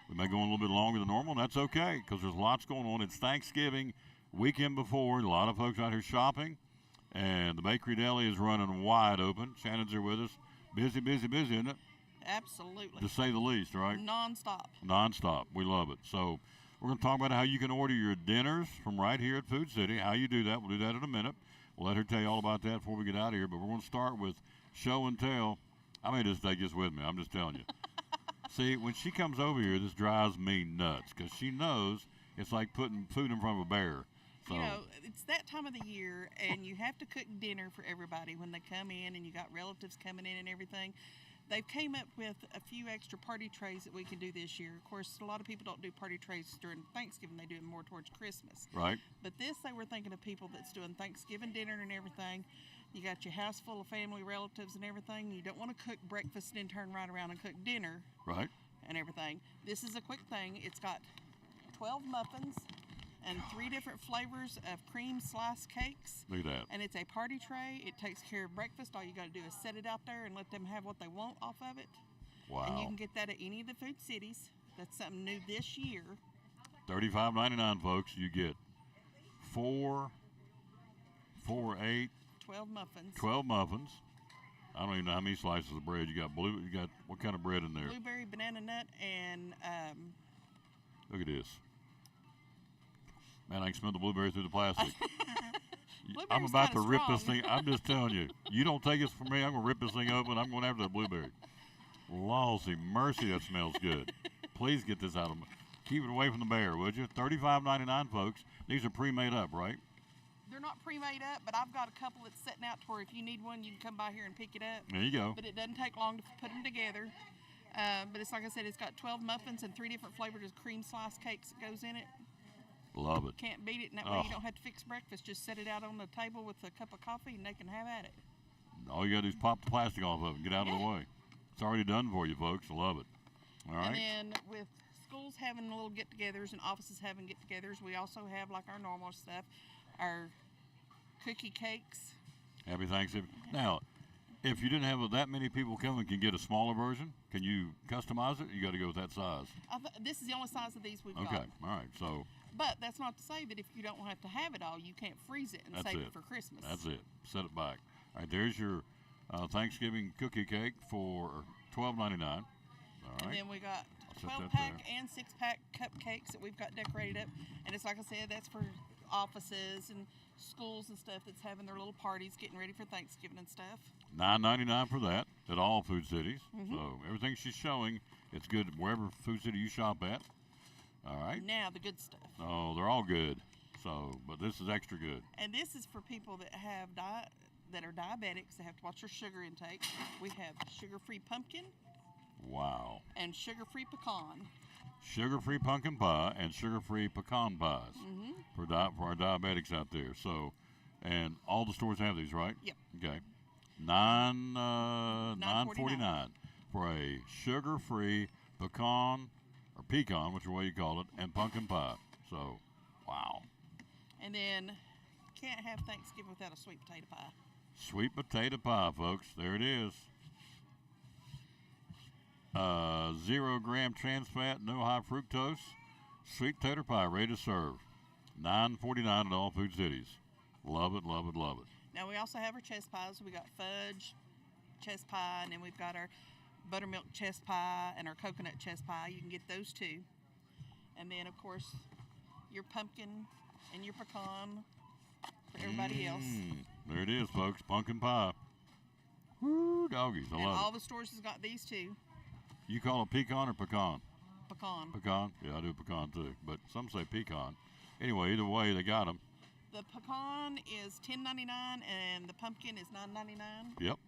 We may go on a little bit longer than normal, and that's okay because there's lots going on. It's Thanksgiving weekend before. A lot of folks out here shopping. And the Bakery Deli is running wide open. Shannon's here with us. Busy, isn't it? Absolutely. To say the least, right? Non-stop. We love it. So we're going to talk about how you can order your dinners from right here at Food City, how you do that. We'll do that in a minute. We'll let her tell you all about that before we get out of here. But we're going to start with show and tell. I may just take this with me. I'm just telling you. See, when she comes over here, this drives me nuts because she knows it's like putting food in front of a bear. So, you know, it's that time of the year, and you have to cook dinner for everybody when they come in, and you got relatives coming in and everything. They've came up with a few extra party trays that we can do this year. Of course, a lot of people don't do party trays during Thanksgiving. They do it more towards Christmas. Right. But this, they were thinking of people that's doing Thanksgiving dinner and everything. You got your house full of family, relatives, and everything. You don't want to cook breakfast and then turn right around and cook dinner. Right. And everything. This is a quick thing. It's got 12 muffins and 3 different flavors of cream slice cakes. Look at that. And it's a party tray. It takes care of breakfast. All you got to do is set it out there and let them have what they want off of it. Wow. And you can get that at any of the food cities. That's something new this year. $35.99, folks. You get 8, 12 muffins. 12 muffins. I don't even know how many slices of bread you got. You got what kind of bread in there? Blueberry, banana nut, and look at this. Man, I can smell the blueberry through the plastic. I'm about to rip this thing. I'm just telling you. You don't take this from me. I'm going to rip this thing open. I'm going after that blueberry. Lawsy mercy, that smells good. Please get this out of me. Keep it away from the bear, would you? $35.99, folks. These are pre-made up, right? They're not pre-made up, but I've got a couple that's sitting out to where if you need one, you can come by here and pick it up. There you go. But it doesn't take long to put them together. But it's like I said, it's got 12 muffins and 3 different flavors of cream slice cakes that goes in it. Love it. Can't beat it, and that way you don't have to fix breakfast. Just set it out on the table with a cup of coffee, and they can have at it. All you got to do is pop the plastic off of it and get out of the way. It's already done for you, folks. I love it. All right. And then with schools having little get-togethers and offices having get-togethers, we also have like our normal stuff, our cookie cakes. Happy Thanksgiving. Now, if you didn't have that many people coming, can you get a smaller version? Can you customize it? You got to go with that size. This is the only size of these we've got. Okay. All right. So. But that's not to say that if you don't have to have it all, you can't freeze it and save it for Christmas. That's it. Set it back. All right, there's your Thanksgiving cookie cake for $12.99. All right. And then we got 12-pack and 6-pack cupcakes that we've got decorated up. And it's like I said, that's for offices and schools and stuff that's having their little parties, getting ready for Thanksgiving and stuff. $9.99 for that at all food cities. Mm-hmm. So everything she's showing, it's good wherever food city you shop at. All right. Now the good stuff. Oh, they're all good. So, but this is extra good. And this is for people that have that are diabetics. They have to watch their sugar intake. We have sugar-free pumpkin. Wow. And sugar-free pecan. Sugar-free pumpkin pie and sugar-free pecan pies for our diabetics out there. So, and all the stores have these, right? Yep. Okay. $9.49 for a sugar-free pecan. Or pecan, whichever way you call it, and pumpkin pie. So, wow. And then, can't have Thanksgiving without a sweet potato pie. Sweet potato pie, folks. There it is. 0 gram trans fat, no high fructose. Sweet potato pie, ready to serve. $9.49 at all food cities. Love it, love it, love it. Now, we also have our chest pies. We got fudge chest pie, and then we've got our buttermilk chest pie and our coconut chest pie. You can get those too. And then, of course, your pumpkin and your pecan for everybody else. There it is, folks. Pumpkin pie. Woo, doggies. I love it. All the stores has got these too. You call it pecan or pecan? Pecan. Pecan? Yeah, I do pecan too. But some say pecan. Anyway, either way, they got them. The pecan is $10.99 and the pumpkin is $9.99. Yep.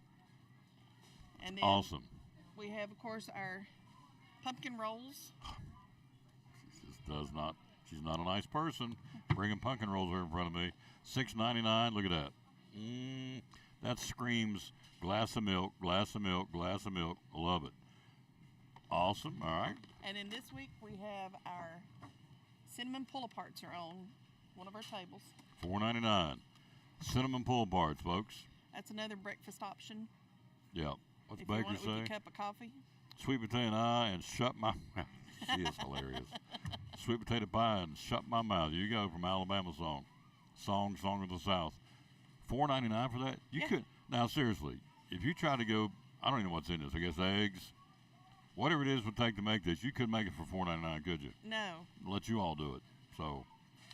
And then awesome. We have, of course, our pumpkin rolls. She's not a nice person. Bringing pumpkin rolls over in front of me. $6.99. Look at that. That screams glass of milk, glass of milk, glass of milk. Love it. Awesome. All right. And then this week we have our cinnamon pull-aparts are on one of our tables. $4.99. Cinnamon pull-aparts, folks. That's another breakfast option. Yeah. What's if Baker you want it say? with your cup of coffee. Sweet potato pie and shut my mouth. She is hilarious. Sweet potato pie and shut my mouth. You go from Alabama song of the South. $4.99 for that. You could now seriously. If you try to go, I don't even know what's in this. I guess eggs, whatever it is would take to make this. You couldn't make it for $4.99, could you? No. Let you all do it. So,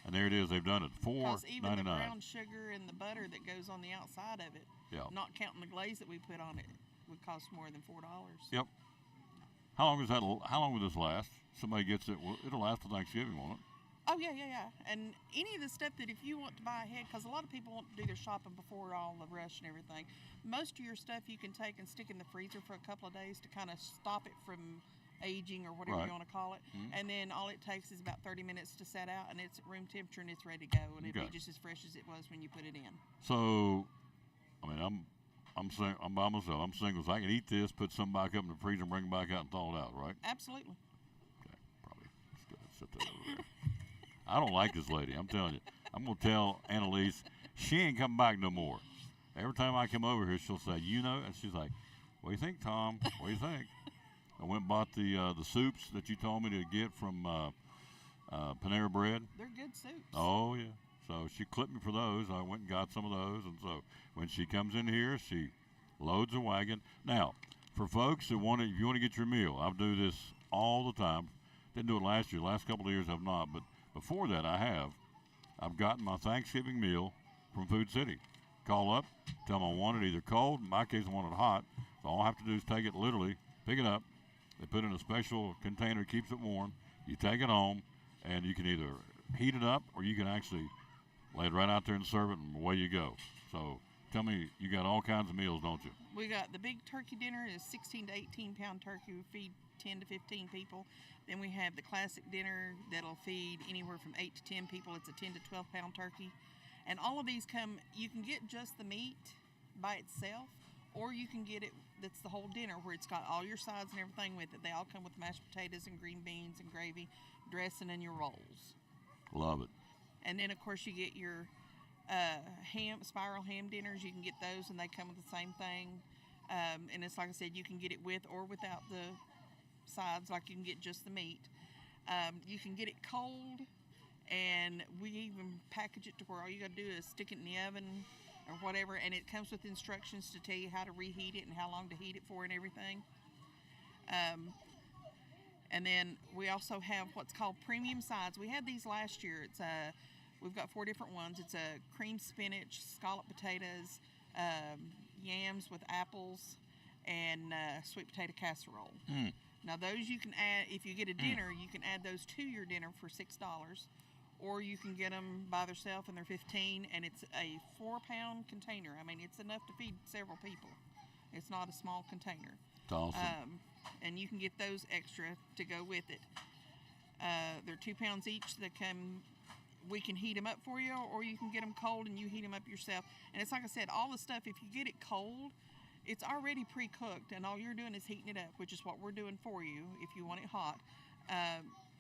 and there it is. They've done it. $4.99. Even the brown sugar and the butter that goes on the outside of it, not counting the glaze that we put on it, would cost more than $4. Yep. How long is that? How long will this last? Somebody gets it. Well, it'll last till Thanksgiving, won't it? Oh yeah. And any of the stuff that if you want to buy ahead, because a lot of people want to do their shopping before all the rush and everything. Most of your stuff you can take and stick in the freezer for a couple of days to kind of stop it from aging or whatever you want to call it. And then all it takes is about 30 minutes to set out, and it's at room temperature and it's ready to go, and it'll be just as fresh as it was when you put it in. So, I mean, I'm by myself. I'm single, so I can eat this, put some back up in the freezer, and bring it back out and thaw it out, right? Absolutely. Okay, probably. Let's go ahead and set that over there. I don't like this lady. I'm telling you. I'm gonna tell Annalise she ain't coming back no more. Every time I come over here, she'll say, and she's like, "What do you think, Tom? What do you think?" I went and bought the soups that you told me to get from Panera Bread. They're good soups. Oh yeah. So she clipped me for those. I went and got some of those, and so when she comes in here, she loads a wagon. Now, for folks who if you want to get your meal, I do this all the time. Didn't do it last year. Last couple of years I've not, but before that I've gotten my Thanksgiving meal from Food City. Call up, tell them I want it either cold. In my case, I want it hot. So all I have to do is take it literally, pick it up. They put it in a special container, keeps it warm. You take it home, and you can either heat it up or you can actually lay it right out there and serve it, and away you go. So tell me, you got all kinds of meals, don't you? We got the big turkey dinner is 16 to 18 pound turkey. We feed 10 to 15 people. Then we have the classic dinner that'll feed anywhere from 8 to 10 people. It's a 10 to 12 pound turkey. And all of these you can get just the meat by itself, or you can get it that's the whole dinner where it's got all your sides and everything with it. They all come with mashed potatoes and green beans and gravy, dressing, and your rolls. Love it. And then, of course, you get your spiral ham dinners. You can get those, and they come with the same thing. And it's like I said, you can get it with or without the sides, like you can get just the meat. You can get it cold, and we even package it to where all you got to do is stick it in the oven or whatever, and it comes with instructions to tell you how to reheat it and how long to heat it for and everything. And then we also have what's called premium sides. We had these last year. We've got 4 different ones. It's a cream spinach, scallop potatoes, yams with apples, and sweet potato casserole. Now those you can add, if you get a dinner, you can add those to your dinner for $6, or you can get them by themselves and they're $15, and it's a 4-pound container. I mean, it's enough to feed several people. It's not a small container. It's awesome. And you can get those extra to go with it. They're 2 pounds each. That come. We can heat them up for you, or you can get them cold and you heat them up yourself. And it's like I said, all the stuff, if you get it cold, it's already pre-cooked, and all you're doing is heating it up, which is what we're doing for you if you want it hot.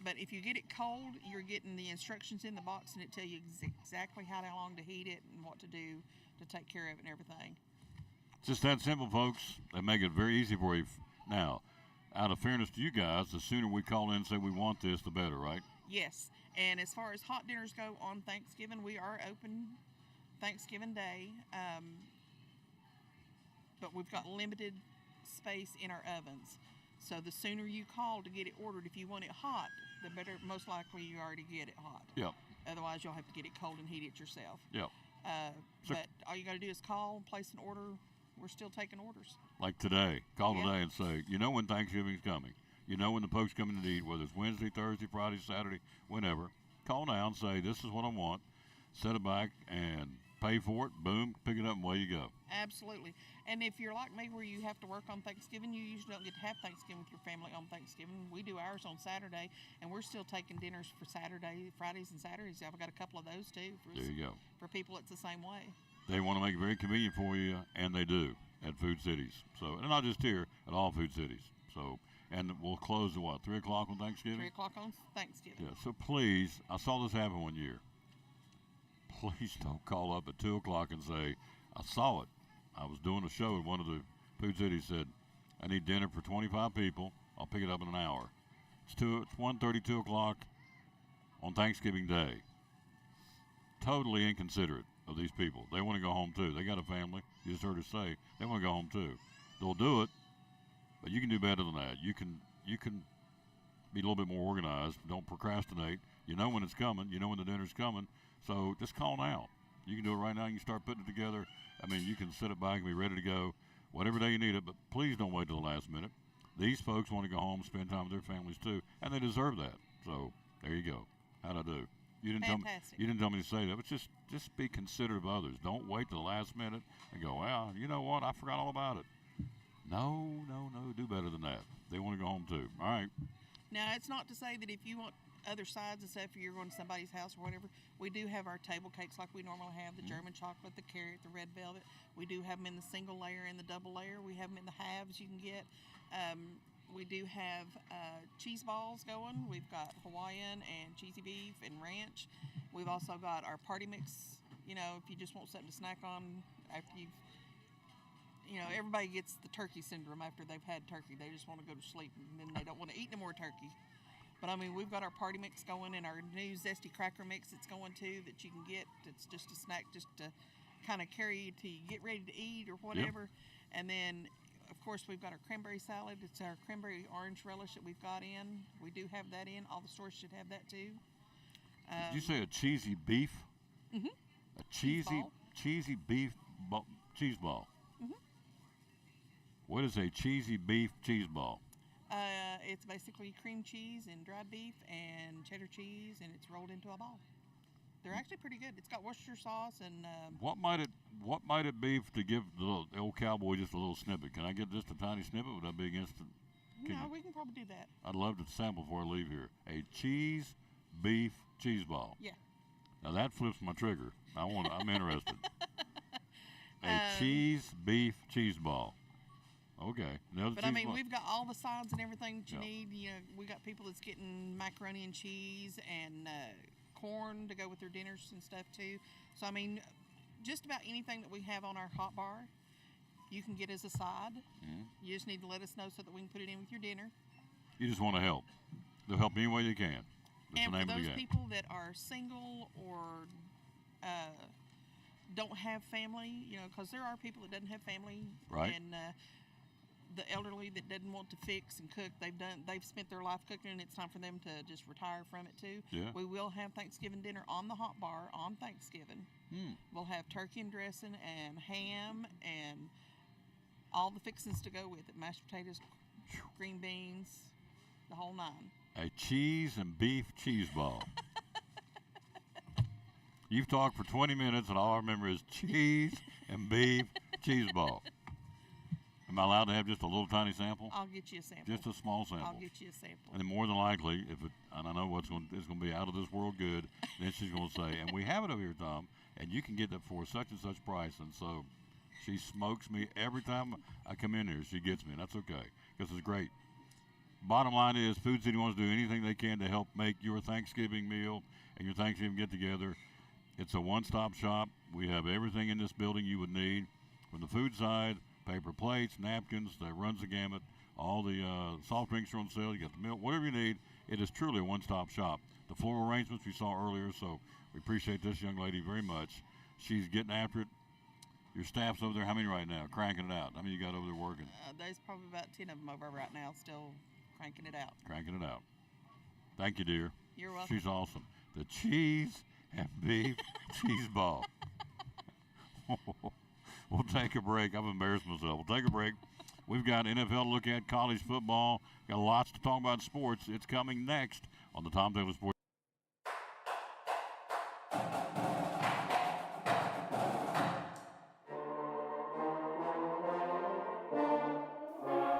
But if you get it cold, you're getting the instructions in the box, and it tells you exactly how long to heat it and what to do to take care of it and everything. Just that simple, folks. They make it very easy for you. Now, out of fairness to you guys, the sooner we call in and say we want this, the better, right? Yes. And as far as hot dinners go on Thanksgiving, we are open Thanksgiving Day. But we've got limited space in our ovens. So the sooner you call to get it ordered, if you want it hot, the better. Most likely you already get it hot. Yep. Otherwise, you'll have to get it cold and heat it yourself. Yep. But all you got to do is call and place an order. We're still taking orders. Like today. Call today and say, you know when Thanksgiving's coming. You know when the folks coming to eat, whether it's Wednesday, Thursday, Friday, Saturday, whenever. Call now and say, this is what I want. Set it back and pay for it. Boom, pick it up and away you go. Absolutely. And if you're like me where you have to work on Thanksgiving, you usually don't get to have Thanksgiving with your family on Thanksgiving. We do ours on Saturday, and we're still taking dinners for Saturday, Fridays and Saturdays. I've got a couple of those too. There you go. For people, it's the same way. They want to make it very convenient for you, and they do at Food Cities. So, and not just here, at all Food Cities. So, and we'll close at what, 3 o'clock on Thanksgiving? 3 o'clock on Thanksgiving. Yeah, so please, I saw this happen one year. Please don't call up at 2 o'clock and say, I saw it. I was doing a show and one of the Food Cities said, I need dinner for 25 people. I'll pick it up in an hour. It's 1:30, 2 o'clock on Thanksgiving Day. Totally inconsiderate of these people. They want to go home too. They got a family. You just heard her say they want to go home too. They'll do it, but you can do better than that. You can be a little bit more organized. Don't procrastinate. You know when it's coming. You know when the dinner's coming. So just call now. You can do it right now. You can start putting it together. I mean, you can set it back and be ready to go whatever day you need it, but please don't wait till the last minute. these folks want to go home, spend time with their families too, and they deserve that. So there you go. How'd I do? You didn't Fantastic. You didn't tell me to say that, but just be considerate of others. Don't wait till the last minute and go, well, you know what? I forgot all about it. No. Do better than that. They want to go home too. All right. Now, it's not to say that if you want other sides and stuff, or you're going to somebody's house or whatever, we do have our table cakes like we normally have, the German chocolate, the carrot, the red velvet. We do have them in the single layer and the double layer. We have them in the halves you can get. We do have cheese balls going. We've got Hawaiian and cheesy beef and ranch. We've also got our party mix, you know, if you just want something to snack on after you've, you know, everybody gets the turkey syndrome after they've had turkey. They just want to go to sleep and then they don't want to eat no more turkey. But I mean, we've got our party mix going and our new zesty cracker mix that's going too that you can get. It's just a snack just to kind of carry you till you get ready to eat or whatever. Yep. And then, of course, we've got our cranberry salad. It's our cranberry orange relish that we've got in. We do have that in. All the stores should have that too. Did you say a cheesy beef? Mm-hmm. A cheesy beef cheese ball. Mm-hmm. What is a cheesy beef cheese ball? It's basically cream cheese and dried beef and cheddar cheese, and it's rolled into a ball. They're actually pretty good. It's got Worcestershire sauce and. What might it be to give the old cowboy just a little snippet? Can I get just a tiny snippet? Would that be against it? No, we can probably do that. I'd love to sample before I leave here. A cheese beef cheese ball. Yeah. Now that flips my trigger. I'm interested. A cheese beef cheese ball. Okay. But I mean, we've got all the sides and everything that you need. You know, we got people that's getting macaroni and cheese and corn to go with their dinners and stuff too. So I mean, just about anything that we have on our hot bar, you can get as a side. Mm-hmm. You just need to let us know so that we can put it in with your dinner. You just want to help. They'll help any way you can. That's and the name for of the those game. people that are single or don't have family, you know, because there are people that doesn't have family, right? And the elderly that doesn't want to fix and cook, they've spent their life cooking, and it's time for them to just retire from it too. Yeah. We will have Thanksgiving dinner on the hot bar on Thanksgiving. We'll have turkey and dressing and ham and all the fixings to go with it: mashed potatoes, green beans, the whole nine. A cheese and beef cheese ball. You've talked for 20 minutes, and all I remember is cheese and beef cheese ball. Am I allowed to have just a little tiny sample? I'll get you a sample. Just a small sample. I'll get you a sample. And then more than likely, and I know it's going to be out of this world good, then she's going to say, and we have it over here, Tom, and you can get that for such and such price. And so she smokes me every time I come in here. She gets me, and that's okay, because it's great. Bottom line is, Food City wants to do anything they can to help make your Thanksgiving meal and your Thanksgiving get-together. It's a one-stop shop. We have everything in this building you would need. From the food side, paper plates, napkins, that runs the gamut. All the soft drinks are on sale. You got the milk, whatever you need. It is truly a one-stop shop. The floral arrangements we saw earlier, so we appreciate this young lady very much. She's getting after it. Your staff's over there, how many right now? Cranking it out. How many you got over there working? There's probably about 10 of them over right now, still cranking it out. Cranking it out. Thank you, dear. You're welcome. She's awesome. The cheese and beef cheese ball. We'll take a break. I've embarrassed myself. We'll take a break. We've got NFL to look at, college football. Got lots to talk about sports. It's coming next on the Tom Taylor Sports.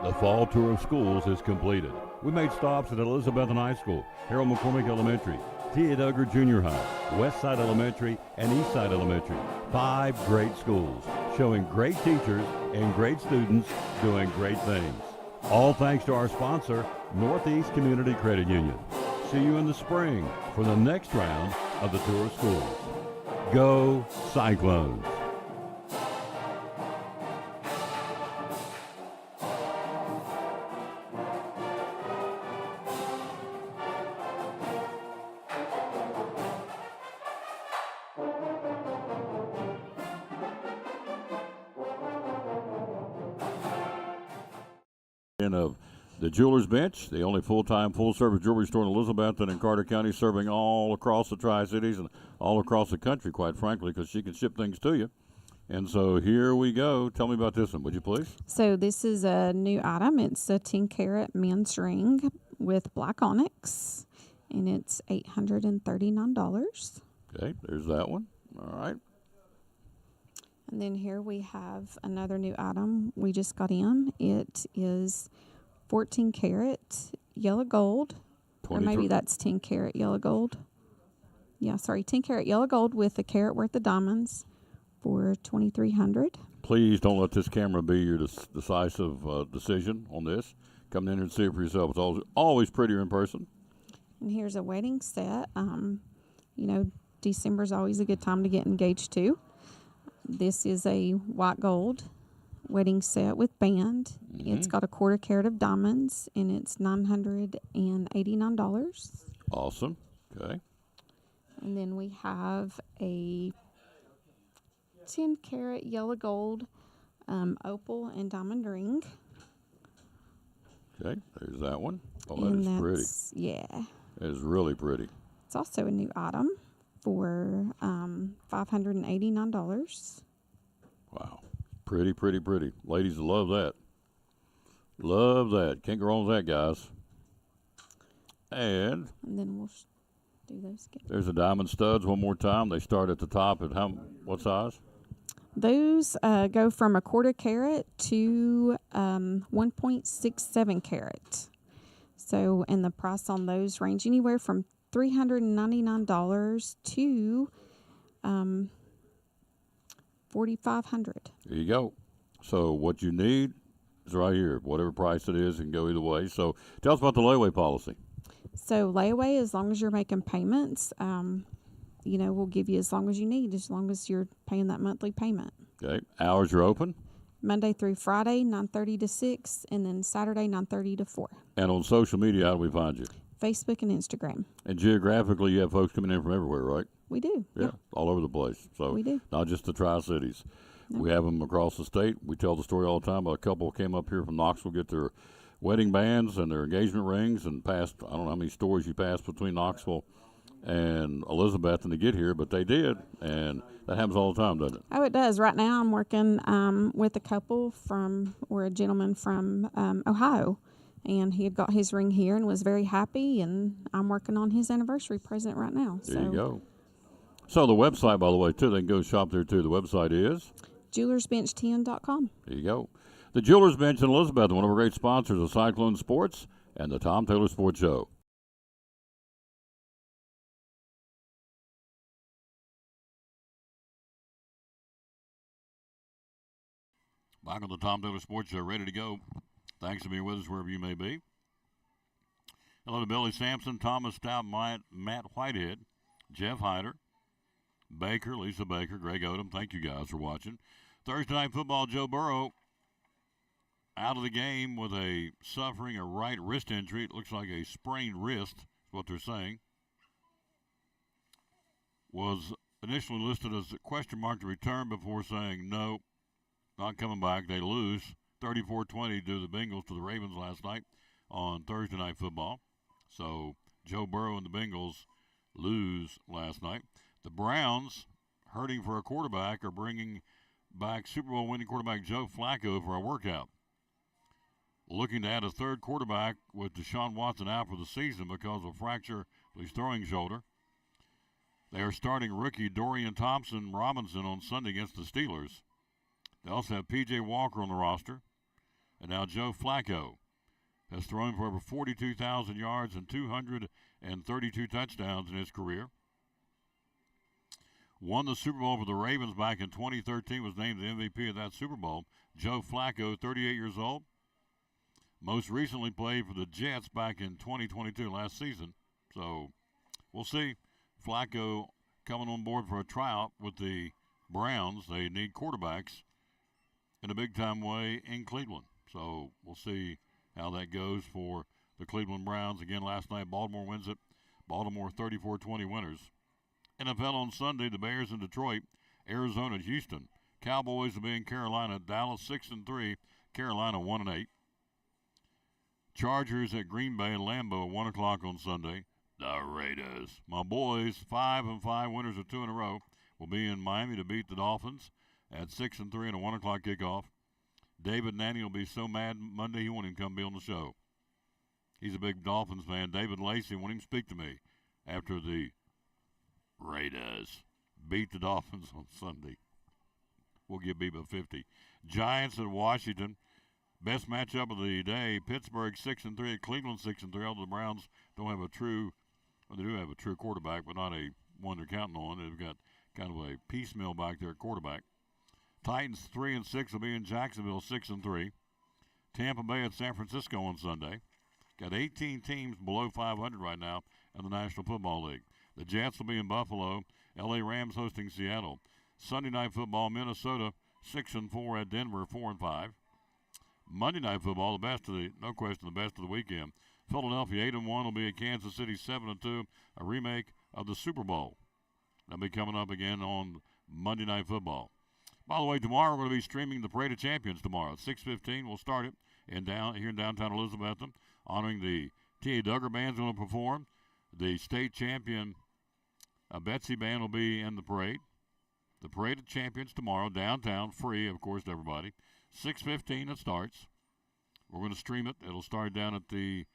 The fall tour of schools is completed. We made stops at Elizabethan High School, Harold McCormick Elementary, T.A. Duggar Junior High, Westside Elementary, and Eastside Elementary. 5 great schools showing great teachers and great students doing great things. All thanks to our sponsor, Northeast Community Credit Union. See you in the spring for the next round of the tour of schools. Go Cyclones! Of the Jewelers Bench, the only full-time, full-service jewelry store in Elizabethton and Carter County, serving all across the Tri-Cities and all across the country, quite frankly, because she can ship things to you. And so here we go. Tell me about this one, would you please? So this is a new item. It's a 10-carat men's ring with black onyx, and it's $839. Okay, there's that one. All right. And then here we have another new item we just got in. It is 14-carat yellow gold, or maybe that's 10-carat yellow gold. Yeah, sorry, 10-carat yellow gold with a carat worth of diamonds for $2,300. Please don't let this camera be your decisive decision on this. Come in here and see it for yourself. It's always prettier in person. And here's a wedding set. December's always a good time to get engaged too. This is a white gold wedding set with band. Mm-hmm. It's got a 1/4 carat of diamonds, and it's $989. Awesome. Okay. And then we have a 10-carat yellow gold opal and diamond ring. Okay, there's that one. Oh, And that is pretty. Yeah. It is really pretty. It's also a new item for $589. Wow. Pretty, pretty, pretty. Ladies love that. Love that. Can't go wrong with that, guys. And then we'll do those again. There's the diamond studs one more time. They start at the top at what size? Those go from a 1/4 carat to 1.67 carat. So, and the price on those range anywhere from $399 to $4,500. There you go. So what you need is right here. Whatever price it is, it can go either way. So tell us about the layaway policy. So layaway, as long as you're making payments, we'll give you as long as you need, as long as you're paying that monthly payment. Okay. Hours are open? Monday through Friday, 9:30 to 6, and then Saturday, 9:30 to 4. And on social media, how do we find you? Facebook and Instagram. And geographically, you have folks coming in from everywhere, right? We do. Yeah, all over the place. So we do. Not just the Tri-Cities. No. We have them across the state. We tell the story all the time about a couple came up here from Knoxville, get their wedding bands and their engagement rings, and passed, I don't know how many stores you passed between Knoxville and Elizabeth and to get here, but they did, and that happens all the time, doesn't it? Oh, it does. Right now I'm working with a couple or a gentleman from Ohio, and he had got his ring here and was very happy, and I'm working on his anniversary present right now. There you go. So the website, by the way, too, they can go shop there, too. The website is? JewelersBench10.com. There you go. The Jewelers Bench in Elizabeth, one of our great sponsors of Cyclone Sports and the Tom Taylor Sports Show. Back on the Tom Taylor Sports Show, ready to go. Thanks for being with us wherever you may be. Hello to Billy Sampson, Thomas Stout, Matt Whitehead, Jeff Hyder, Baker, Lisa Baker, Greg Odom. Thank you guys for watching. Thursday Night Football, Joe Burrow out of the game with suffering a right wrist injury. It looks like a sprained wrist is what they're saying. Was initially listed as a question mark to return before saying no, not coming back. They lose 34-20 to the Bengals to the Ravens last night on Thursday Night Football. So Joe Burrow and the Bengals lose last night. The Browns, hurting for a quarterback, are bringing back Super Bowl winning quarterback Joe Flacco for a workout. Looking to add a third quarterback with Deshaun Watson out for the season because of a fracture of his throwing shoulder. They are starting rookie Dorian Thompson-Robinson on Sunday against the Steelers. They also have P.J. Walker on the roster. And now Joe Flacco has thrown for over 42,000 yards and 232 touchdowns in his career. Won the Super Bowl for the Ravens back in 2013, was named the MVP of that Super Bowl. Joe Flacco, 38 years old. Most recently played for the Jets back in 2022, last season. So we'll see. Flacco coming on board for a tryout with the Browns. They need quarterbacks in a big-time way in Cleveland. So we'll see how that goes for the Cleveland Browns. Again, last night, Baltimore wins it. Baltimore 34-20 winners. NFL on Sunday, the Bears in Detroit, Arizona at Houston. Cowboys will be in Carolina, Dallas 6-3, Carolina 1-8. Chargers at Green Bay and Lambeau at 1 o'clock on Sunday. The Raiders, my boys, 5-5 winners of 2 in a row, will be in Miami to beat the Dolphins. at 6 and 3 and a 1 o'clock kickoff. David Nanny will be so mad Monday he won't even come be on the show. He's a big Dolphins fan. David Lacey won't even speak to me after the Raiders beat the Dolphins on Sunday. We'll give Beba 50. Giants at Washington. Best matchup of the day. Pittsburgh 6 and 3 at Cleveland 6 and 3. Although the Browns don't have a true, well, they do have a true quarterback, but not a one they're counting on. They've got kind of a piecemeal back there at quarterback. Titans 3 and 6 will be in Jacksonville 6 and 3. Tampa Bay at San Francisco on Sunday. Got 18 teams below 500 right now in the National Football League. The Jets will be in Buffalo. L.A. Rams hosting Seattle. Sunday Night Football, Minnesota 6 and 4 at Denver 4 and 5. Monday Night Football, the best of the, no question, the best of the weekend. Philadelphia 8 and 1 will be at Kansas City 7 and 2, a remake of the Super Bowl. That'll be coming up again on Monday Night Football. By the way, tomorrow we're going to be streaming the Parade of Champions tomorrow. At 6:15, we'll start it here in downtown Elizabethton, honoring the T.A. Duggar Band's going to perform. The state champion Betsy Band will be in the parade. The Parade of Champions tomorrow, downtown, free, of course, to everybody. 6:15 it starts. We're going to stream it. It'll start down at the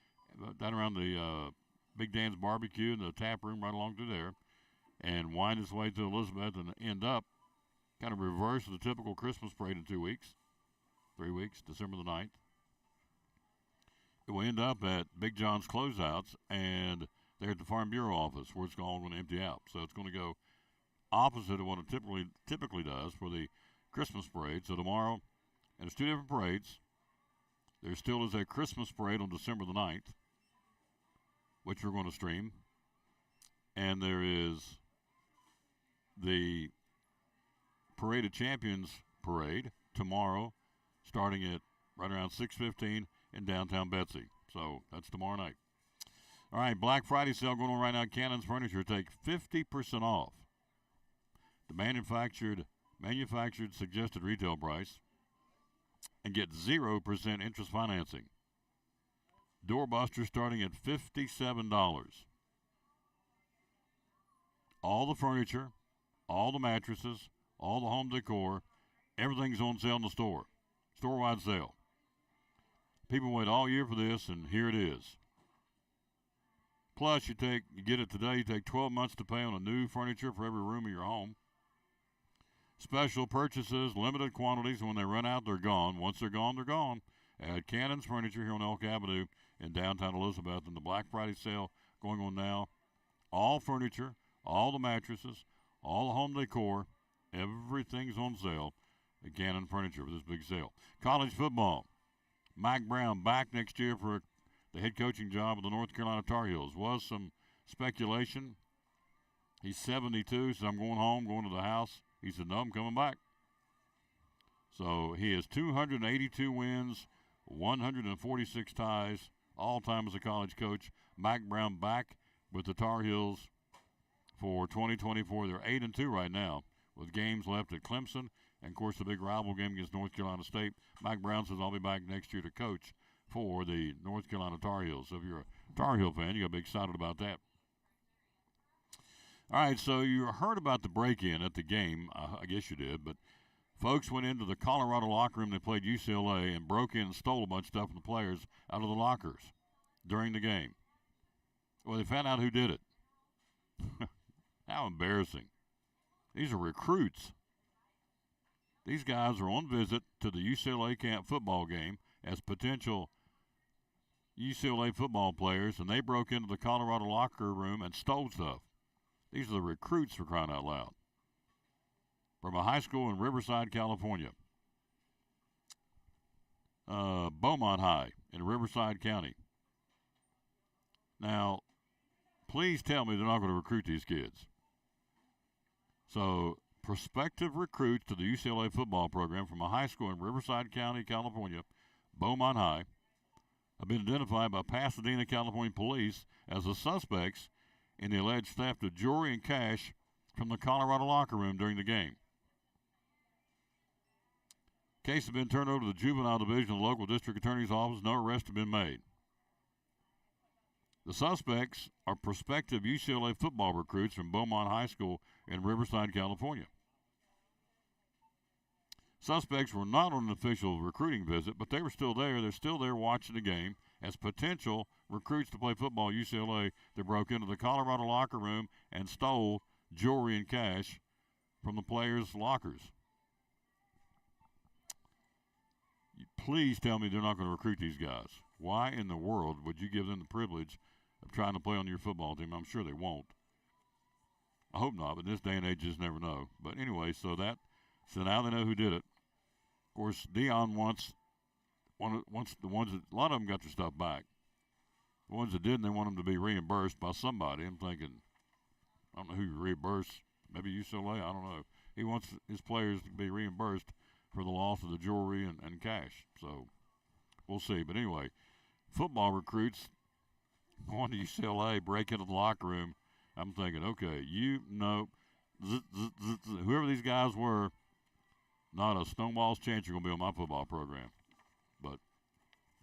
down around the Big Dan's Barbecue and the tap room right along through there, and wind its way to Elizabeth and end up kind of reverse of the typical Christmas parade in 2 weeks, 3 weeks, December the 9th. It will end up at Big John's Closeouts and there at the Farm Bureau office where it's all going to empty out. So it's going to go opposite of what it typically does for the Christmas parade. So tomorrow, and it's two different parades. There still is a Christmas parade on December the 9th, which we're going to stream. And there is the Parade of Champions parade tomorrow, starting at right around 6:15 in downtown Betsy. So that's tomorrow night. All right, Black Friday sale going on right now. Cannon's Furniture take 50% off the manufactured suggested retail price and get 0% interest financing. Doorbuster starting at $57. All the furniture, all the mattresses, all the home decor, everything's on sale in the store. Store-wide sale. People wait all year for this, and here it is. Plus, you get it today. You take 12 months to pay on a new furniture for every room of your home. Special purchases, limited quantities. When they run out, they're gone. Once they're gone, they're gone. At Cannon's Furniture here on Elk Avenue in downtown Elizabeth, and the Black Friday sale going on now. All furniture, all the mattresses, all the home decor, everything's on sale at Cannon Furniture for this big sale. College football. Mike Brown back next year for the head coaching job of the North Carolina Tar Heels. Was some speculation. He's 72, said, I'm going home, going to the house. He said, no, I'm coming back. So he has 282 wins, 146 ties, all time as a college coach. Mike Brown back with the Tar Heels for 2024. They're 8-2 right now with games left at Clemson. And, of course, the big rival game against North Carolina State. Mike Brown says, I'll be back next year to coach for the North Carolina Tar Heels. So if you're a Tar Heel fan, you got to be excited about that. All right, so you heard about the break-in at the game. I guess you did. But folks went into the Colorado locker room. They played UCLA and broke in and stole a bunch of stuff from the players out of the lockers during the game. Well, they found out who did it. How embarrassing. These are recruits. These guys are on visit to the UCLA camp football game as potential UCLA football players, and they broke into the Colorado locker room and stole stuff. These are the recruits, for crying out loud, from a high school in Riverside, California. Beaumont High in Riverside County. Now, please tell me they're not going to recruit these kids. So, prospective recruits to the UCLA football program from a high school in Riverside County, California, Beaumont High, have been identified by Pasadena, California police as the suspects in the alleged theft of jewelry and cash from the Colorado locker room during the game. Case has been turned over to the juvenile division of the local district attorney's office. No arrests have been made. The suspects are prospective UCLA football recruits from Beaumont High School in Riverside, California. Suspects were not on an official recruiting visit, but they were still there. They're still there watching the game as potential recruits to play football at UCLA that broke into the Colorado locker room and stole jewelry and cash from the players' lockers. Please tell me they're not going to recruit these guys. Why in the world would you give them the privilege of trying to play on your football team? I'm sure they won't. I hope not, but in this day and age, you just never know. But anyway, so now they know who did it. Of course, Dion wants the ones that, a lot of them got their stuff back. The ones that didn't, they want them to be reimbursed by somebody. I'm thinking, I don't know who you reimburse. Maybe UCLA, I don't know. He wants his players to be reimbursed for the loss of the jewelry and cash. So we'll see. But anyway, football recruits going to UCLA, break into the locker room. I'm thinking, okay, whoever these guys were, not a snowball's chance you're going to be on my football program. But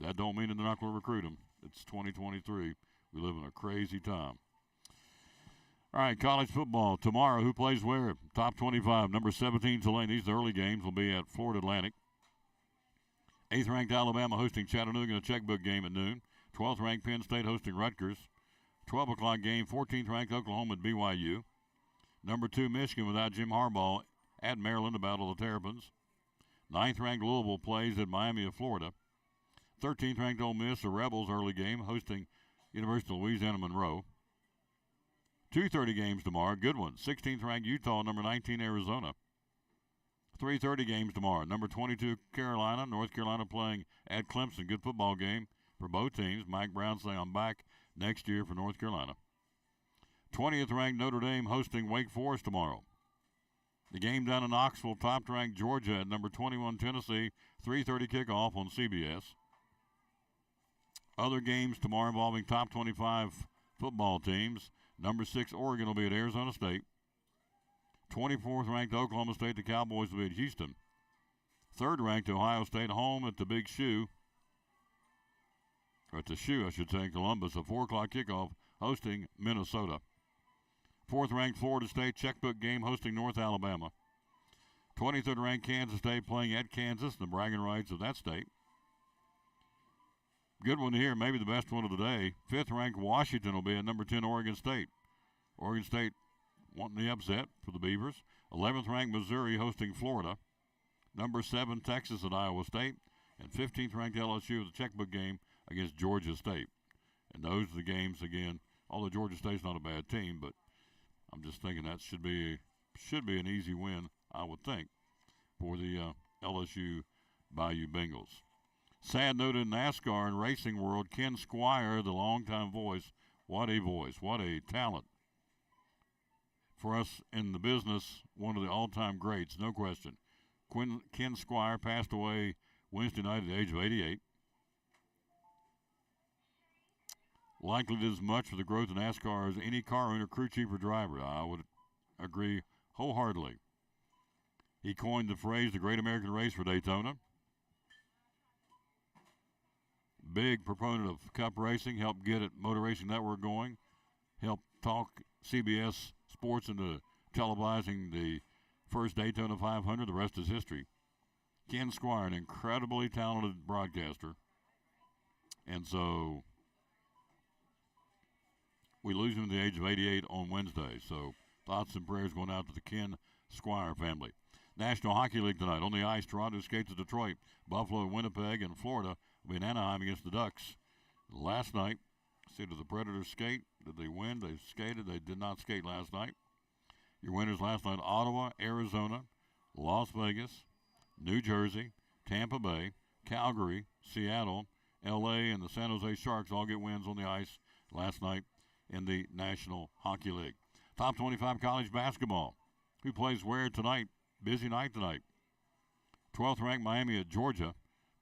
that don't mean that they're not going to recruit them. It's 2023. We live in a crazy time. All right, college football. Tomorrow, who plays where? Top 25. Number 17, Tulane. These early games will be at Florida Atlantic. 8th-ranked Alabama hosting Chattanooga in a checkbook game at noon. 12th-ranked Penn State hosting Rutgers. 12 o'clock game, 14th-ranked Oklahoma at BYU. Number 2, Michigan without Jim Harbaugh at Maryland, the Battle of the Terrapins. 9th-ranked Louisville plays at Miami of Florida. 13th-ranked Ole Miss, the Rebels, early game, hosting University of Louisiana Monroe. 2:30 games tomorrow, good one. 16th-ranked Utah, number 19 Arizona. 3:30 games tomorrow. Number 22 Carolina, North Carolina playing at Clemson. Good football game for both teams. Mike Brown saying I'm back next year for North Carolina. 20th-ranked Notre Dame hosting Wake Forest tomorrow. The game down in Knoxville, top-ranked Georgia at number 21 Tennessee. 3:30 kickoff on CBS. Other games tomorrow involving top 25 football teams. Number 6 Oregon will be at Arizona State. 24th-ranked Oklahoma State, the Cowboys will be at Houston. 3rd-ranked Ohio State home at the Big Shoe. Or at the Shoe, I should say, in Columbus. A 4 o'clock kickoff hosting Minnesota. 4th-ranked Florida State checkbook game hosting North Alabama. 23rd-ranked Kansas State playing at Kansas, the bragging rights of that state. Good one here, maybe the best one of the day. 5th-ranked Washington will be at number 10 Oregon State. Oregon State wanting the upset for the Beavers. 11th-ranked Missouri hosting Florida. Number 7 Texas at Iowa State. And 15th-ranked LSU with a checkbook game against Georgia State. And those are the games, again, although Georgia State's not a bad team, but I'm just thinking that should be an easy win, I would think, for the LSU Bayou Bengals. Sad note in NASCAR and racing world, Ken Squire, the longtime voice, what a talent. For us in the business, one of the all-time greats, no question. Ken Squire passed away Wednesday night at the age of 88. Likely did as much for the growth of NASCAR as any car owner, crew chief, or driver. I would agree wholeheartedly. He coined the phrase, the Great American Race for Daytona. Big proponent of Cup racing, helped get it Motor Racing Network going, helped talk CBS Sports into televising the first Daytona 500. The rest is history. Ken Squire, an incredibly talented broadcaster. And so we lose him at the age of 88 on Wednesday. So thoughts and prayers going out to the Ken Squire family. National Hockey League tonight. On the ice, Toronto skates at Detroit. Buffalo, Winnipeg, and Florida will be in Anaheim against the Ducks. Last night, see, did the Predators skate? Did they win? They skated. They did not skate last night. Your winners last night, Ottawa, Arizona, Las Vegas, New Jersey, Tampa Bay, Calgary, Seattle, L.A., and the San Jose Sharks all get wins on the ice last night in the National Hockey League. Top 25 college basketball. Who plays where tonight? Busy night tonight. 12th-ranked Miami at Georgia.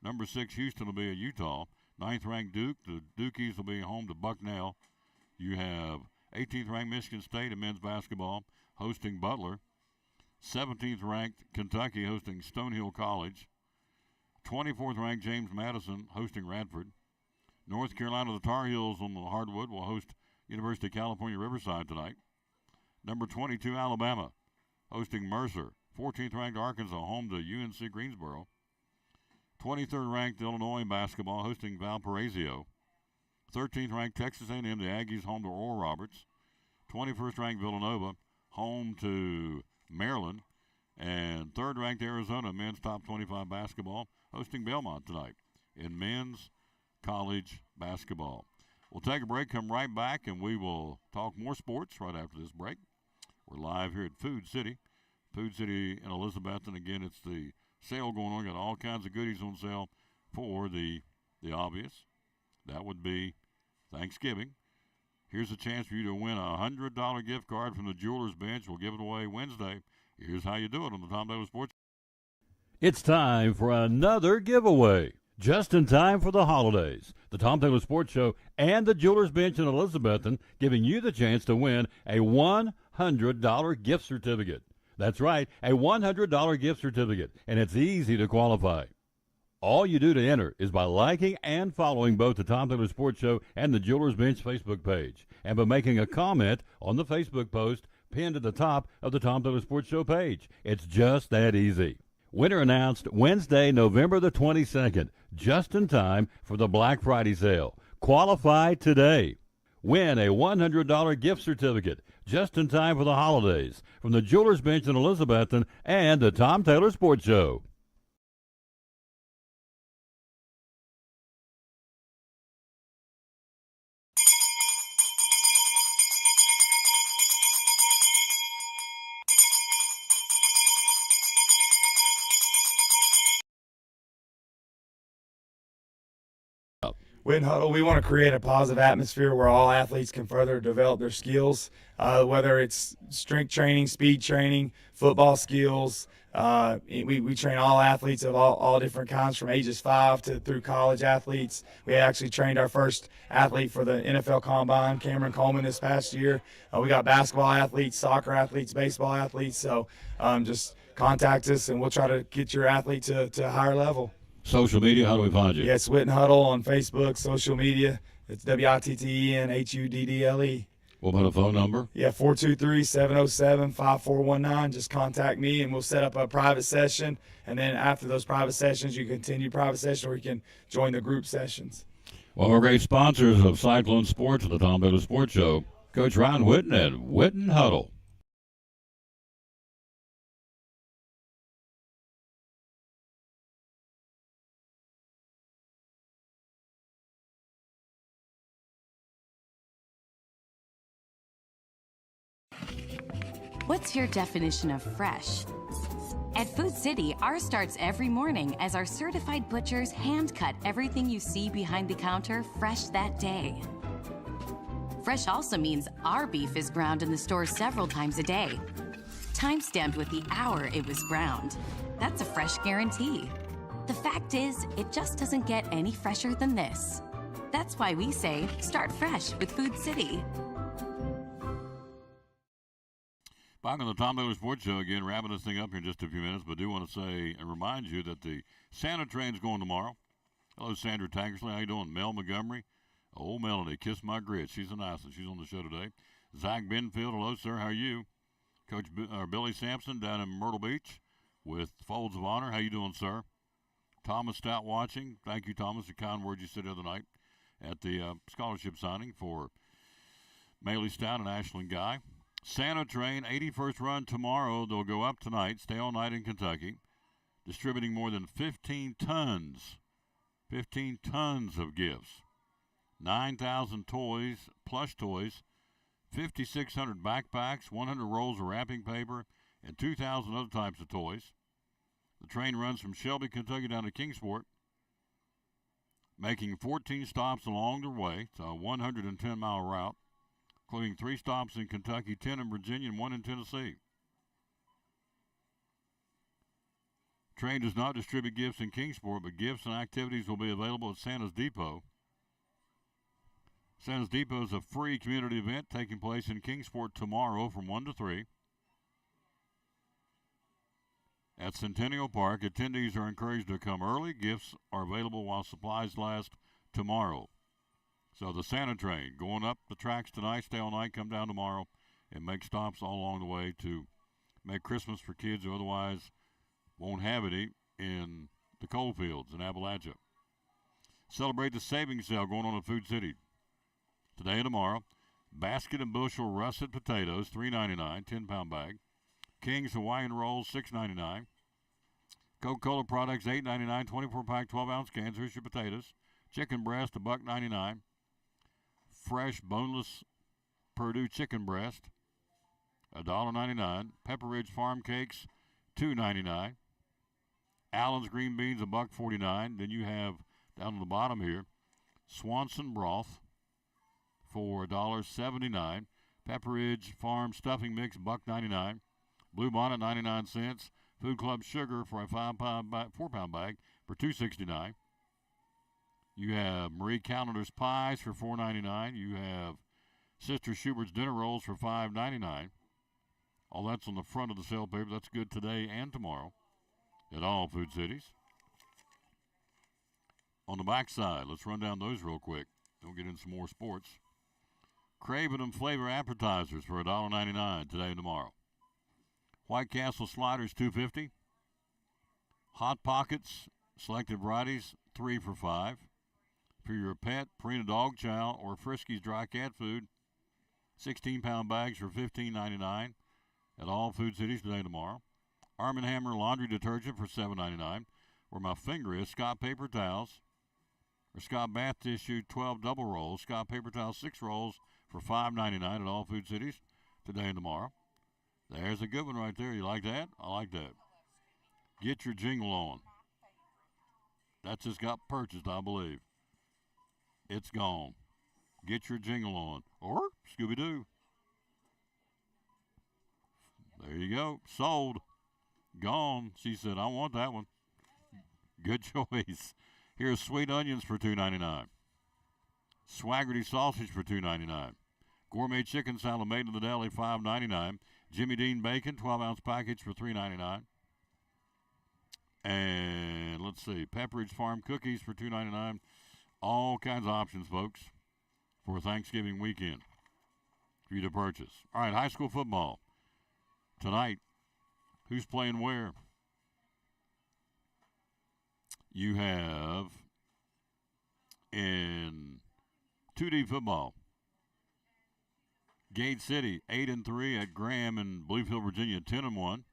Number 6 Houston will be at Utah. 9th-ranked Duke. The Dukies will be home to Bucknell. You have 18th-ranked Michigan State in men's basketball hosting Butler. 17th-ranked Kentucky hosting Stonehill College. 24th-ranked James Madison hosting Radford. North Carolina, the Tar Heels on the hardwood will host University of California Riverside tonight. Number 22 Alabama hosting Mercer. 14th ranked Arkansas home to UNC Greensboro. 23rd ranked Illinois in basketball hosting Valparaiso. 13th ranked Texas A&M, the Aggies home to Oral Roberts. 21st ranked Villanova home to Maryland. And 3rd ranked Arizona men's top 25 basketball hosting Belmont tonight in men's college basketball. We'll take a break, come right back, and we will talk more sports right after this break. We're live here at Food City in Elizabeth, and again, it's the sale going on. Got all kinds of goodies on sale for the obvious. That would be Thanksgiving. Here's a chance for you to win a $100 gift card from the Jewelers Bench. We'll give it away Wednesday. Here's how you do it on the Tom Taylor Sports. It's time for another giveaway. Just in time for the holidays. The Tom Taylor Sports Show and the Jewelers Bench in Elizabethton giving you the chance to win a $100 gift certificate. That's right, a $100 gift certificate, and it's easy to qualify. All you do to enter is by liking and following both the Tom Taylor Sports Show and the Jewelers Bench Facebook page, and by making a comment on the Facebook post pinned at the top of the Tom Taylor Sports Show page. It's just that easy. Winner announced Wednesday, November the 22nd, just in time for the Black Friday sale. Qualify today. Win a $100 gift certificate just in time for the holidays from the Jewelers Bench in Elizabethton and the Tom Taylor Sports Show. Win Huddle, we want to create a positive atmosphere where all athletes can further develop their skills, whether it's strength training, speed training, football skills. We train all athletes of all different kinds from ages 5 to through college athletes. We actually trained our first athlete for the NFL Combine, Cameron Coleman, this past year. We got basketball athletes, soccer athletes, baseball athletes. So just contact us and we'll try to get your athlete to a higher level. Social media, how do we find you? Yeah, it's Witten Huddle on Facebook, social media. It's WITTENHUDDLE. What about a phone number? Yeah, 423-707-5419. Just contact me and we'll set up a private session. And then after those private sessions, you continue private session or you can join the group sessions. Well, we're great sponsors of Cyclone Sports and the Tom Taylor Sports Show. Coach Ryan Witten at Witten Huddle. What's your definition of fresh? At Food City, ours starts every morning as our certified butchers hand cut everything you see behind the counter fresh that day. Fresh also means our beef is ground in the store several times a day, time-stamped with the hour it was ground. That's a fresh guarantee. The fact is, it just doesn't get any fresher than this. That's why we say, start fresh with Food City. Back on the Tom Taylor Sports Show again, wrapping this thing up here in just a few minutes, but I do want to say and remind you that the Santa train's going tomorrow. Hello, Sandra Tankersley. How you doing? Mel Montgomery. Old Melody, Kiss My Grits. She's a nice one. She's on the show today. Zach Benfield. Hello, sir. How are you? Coach Billy Sampson down in Myrtle Beach with Folds of Honor. How you doing, sir? Thomas Stout watching. Thank you, Thomas. The kind words you said the other night at the scholarship signing for Maylee Stout and Ashlyn Guy. Santa Train, 81st run tomorrow. They'll go up tonight, stay all night in Kentucky, distributing more than 15 tons of gifts. 9,000 toys, plush toys, 5,600 backpacks, 100 rolls of wrapping paper, and 2,000 other types of toys. The train runs from Shelby, Kentucky down to Kingsport, making 14 stops along the way. It's a 110-mile route, including 3 stops in Kentucky, 10 in Virginia, and 1 in Tennessee. Train does not distribute gifts in Kingsport, but gifts and activities will be available at Santa's Depot. Santa's Depot is a free community event taking place in Kingsport tomorrow from 1 to 3. At Centennial Park, attendees are encouraged to come early. Gifts are available while supplies last tomorrow. So the Santa Train going up the tracks tonight, stay all night, come down tomorrow, and make stops all along the way to make Christmas for kids who otherwise won't have any in the coal fields in Appalachia. Celebrate the savings sale going on in Food City today and tomorrow. Basket and bushel russet potatoes, $3.99, 10-pound bag. King's Hawaiian rolls, $6.99. Coca-Cola products, $8.99, 24-pack, 12-ounce cans. Here's your potatoes. Chicken breast, $1.99. Fresh, boneless Purdue chicken breast, $1.99. Pepper Ridge Farm cakes, $2.99. Allen's green beans, $1.49. Then you have, down on the bottom here, Swanson broth for $1.79. Pepper Ridge Farm stuffing mix, $1.99. Blue Bonnet, 99 cents. Food Club sugar for a 4-pound bag for $2.69. You have Marie Callender's pies for $4.99. You have Sister Schubert's dinner rolls for $5.99. All that's on the front of the sale paper. That's good today and tomorrow at all Food Cities. On the back side, let's run down those real quick. Then we'll get into some more sports. Craven and Flavor appetizers for $1.99 today and tomorrow. White Castle sliders, $2.50. Hot Pockets, selected varieties, 3 for $5. For your pet, Purina dog chow or Friskies dry cat food, 16-pound bags for $15.99 at all Food Cities today and tomorrow. Arm & Hammer laundry detergent for $7.99. Where my finger is, Scott paper towels or Scott bath tissue 12 double rolls. Scott paper towels 6 rolls for $5.99 at all Food Cities today and tomorrow. There's a good one right there. You like that? I like that. Get your jingle on. That just got purchased, I believe. It's gone. Get your jingle on. Or Scooby-Doo. There you go. Sold. Gone. She said, I want that one. Good choice. Here's sweet onions for $2.99. Swaggerty sausage for $2.99. Gourmet chicken salad made in the deli, $5.99. Jimmy Dean bacon, 12-ounce package for $3.99. And let's see, Pepperidge Farm cookies for $2.99. All kinds of options, folks, for Thanksgiving weekend for you to purchase. All right, high school football. Tonight, who's playing where? You have in 2D football, Gate City 8-3 at Graham and Bluefield, Virginia 10-1.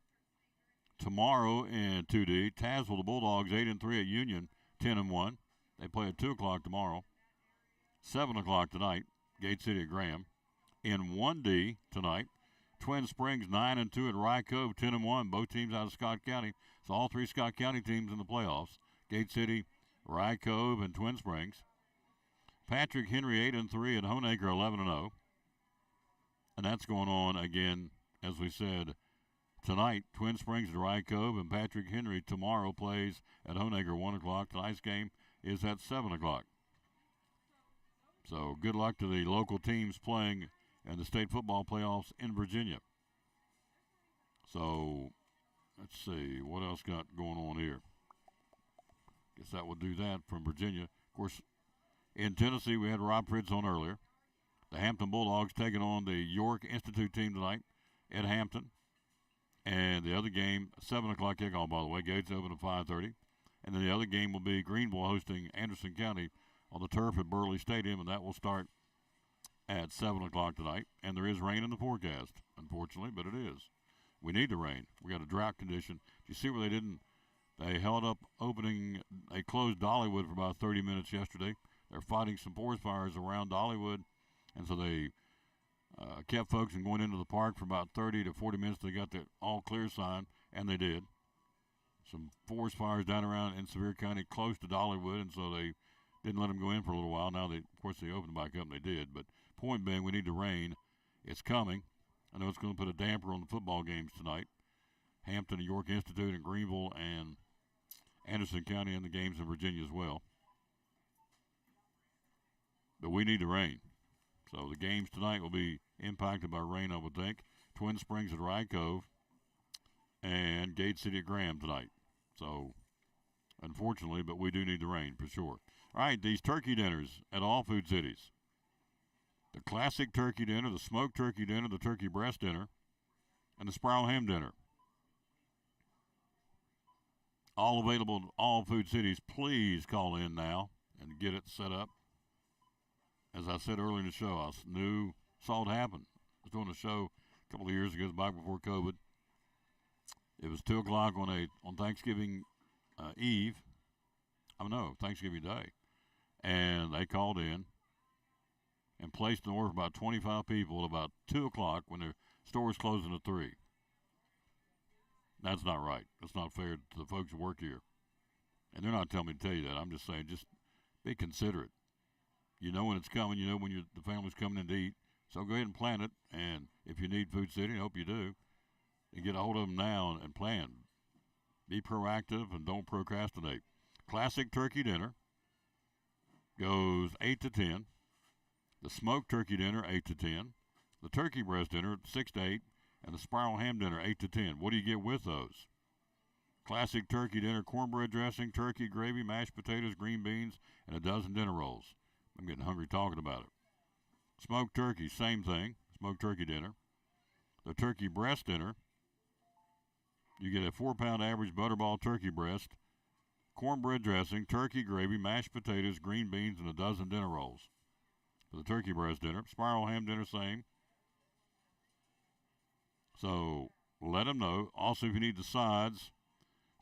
Tomorrow in 2D, Tazewell the Bulldogs 8-3 at Union 10-1. They play at 2 o'clock tomorrow. 7 o'clock tonight, Gate City at Graham. In 1D tonight, Twin Springs 9-2 at Rye Cove 10-1. Both teams out of Scott County. So all 3 Scott County teams in the playoffs. Gate City, Rye Cove, and Twin Springs. Patrick Henry 8-3 at Honaker 11-0. And that's going on again, as we said, tonight. Twin Springs at Rye Cove, and Patrick Henry tomorrow plays at Honaker 1 o'clock. Tonight's game is at 7 o'clock. So good luck to the local teams playing in the state football playoffs in Virginia. So let's see, what else got going on here? Guess that would do that from Virginia. Of course, in Tennessee, we had Rob Fritz on earlier. The Hampton Bulldogs taking on the York Institute team tonight at Hampton. And the other game, 7 o'clock kickoff, by the way. Gates open at 5:30. And then the other game will be Greenville hosting Anderson County on the turf at Burley Stadium, and that will start at 7 o'clock tonight. And there is rain in the forecast, unfortunately, but it is. We need the rain. We got a drought condition. Do you see where they didn't? They held up opening. They closed Dollywood for about 30 minutes yesterday. They're fighting some forest fires around Dollywood, and so they kept folks from going into the park for about 30 to 40 minutes. They got the all clear sign, and they did. Some forest fires down around in Sevier County close to Dollywood, and so they didn't let them go in for a little while. Now, of course, they opened back up, and they did. But point being, we need the rain. It's coming. I know it's going to put a damper on the football games tonight. Hampton and York Institute and Greenville and Anderson County and the games in Virginia as well. But we need the rain. So the games tonight will be impacted by rain, I would think. Twin Springs at Rye Cove and Gate City at Graham tonight. So, unfortunately, but we do need the rain for sure. All right, these turkey dinners at all Food Cities. The classic turkey dinner, the smoked turkey dinner, the turkey breast dinner, and the Spiral Ham Dinner. All available in all Food Cities. Please call in now and get it set up. As I said earlier in the show, I saw it happen. I was doing a show a couple of years ago, back before COVID. It was 2 o'clock on Thanksgiving Eve. Thanksgiving Day. And they called in and placed an order for about 25 people at about 2 o'clock when their store was closing at 3. That's not right. That's not fair to the folks who work here. And they're not telling me to tell you that. I'm just saying, just be considerate. You know when it's coming. You know when the family's coming in to eat. So go ahead and plan it. And if you need Food City, I hope you do, and get a hold of them now and plan. Be proactive and don't procrastinate. Classic turkey dinner goes 8 to 10. The smoked turkey dinner, 8 to 10. The turkey breast dinner, 6 to 8. And the spiral ham dinner, 8 to 10. What do you get with those? Classic turkey dinner, cornbread dressing, turkey gravy, mashed potatoes, green beans, and a dozen dinner rolls. I'm getting hungry talking about it. Smoked turkey, same thing. Smoked turkey dinner. The turkey breast dinner, you get a 4-pound average butterball turkey breast, cornbread dressing, turkey gravy, mashed potatoes, green beans, and a dozen dinner rolls. For the turkey breast dinner. Spiral ham dinner, same. So let them know. Also, if you need the sides,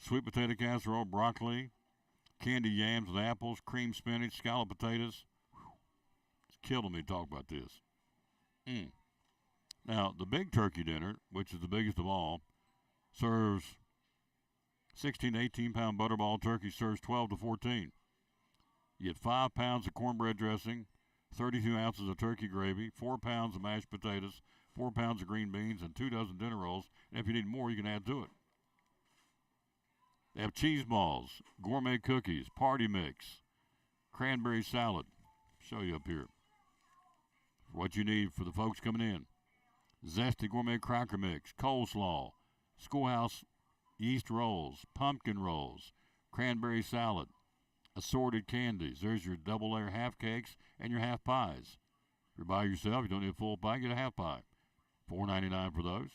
sweet potato casserole, broccoli, candy yams with apples, cream spinach, scalloped potatoes. It's killing me to talk about this. Now, the big turkey dinner, which is the biggest of all, serves 16 to 18-pound butterball turkey, serves 12 to 14. You get 5 pounds of cornbread dressing, 32 ounces of turkey gravy, 4 pounds of mashed potatoes, 4 pounds of green beans, and 2 dozen dinner rolls. And if you need more, you can add to it. They have cheese balls, gourmet cookies, party mix, cranberry salad. Show you up here. What you need for the folks coming in. Zesty gourmet cracker mix, coleslaw, schoolhouse yeast rolls, pumpkin rolls, cranberry salad, assorted candies. There's your double layer half cakes and your half pies. If you're by yourself, you don't need a full pie, get a half pie. $4.99 for those.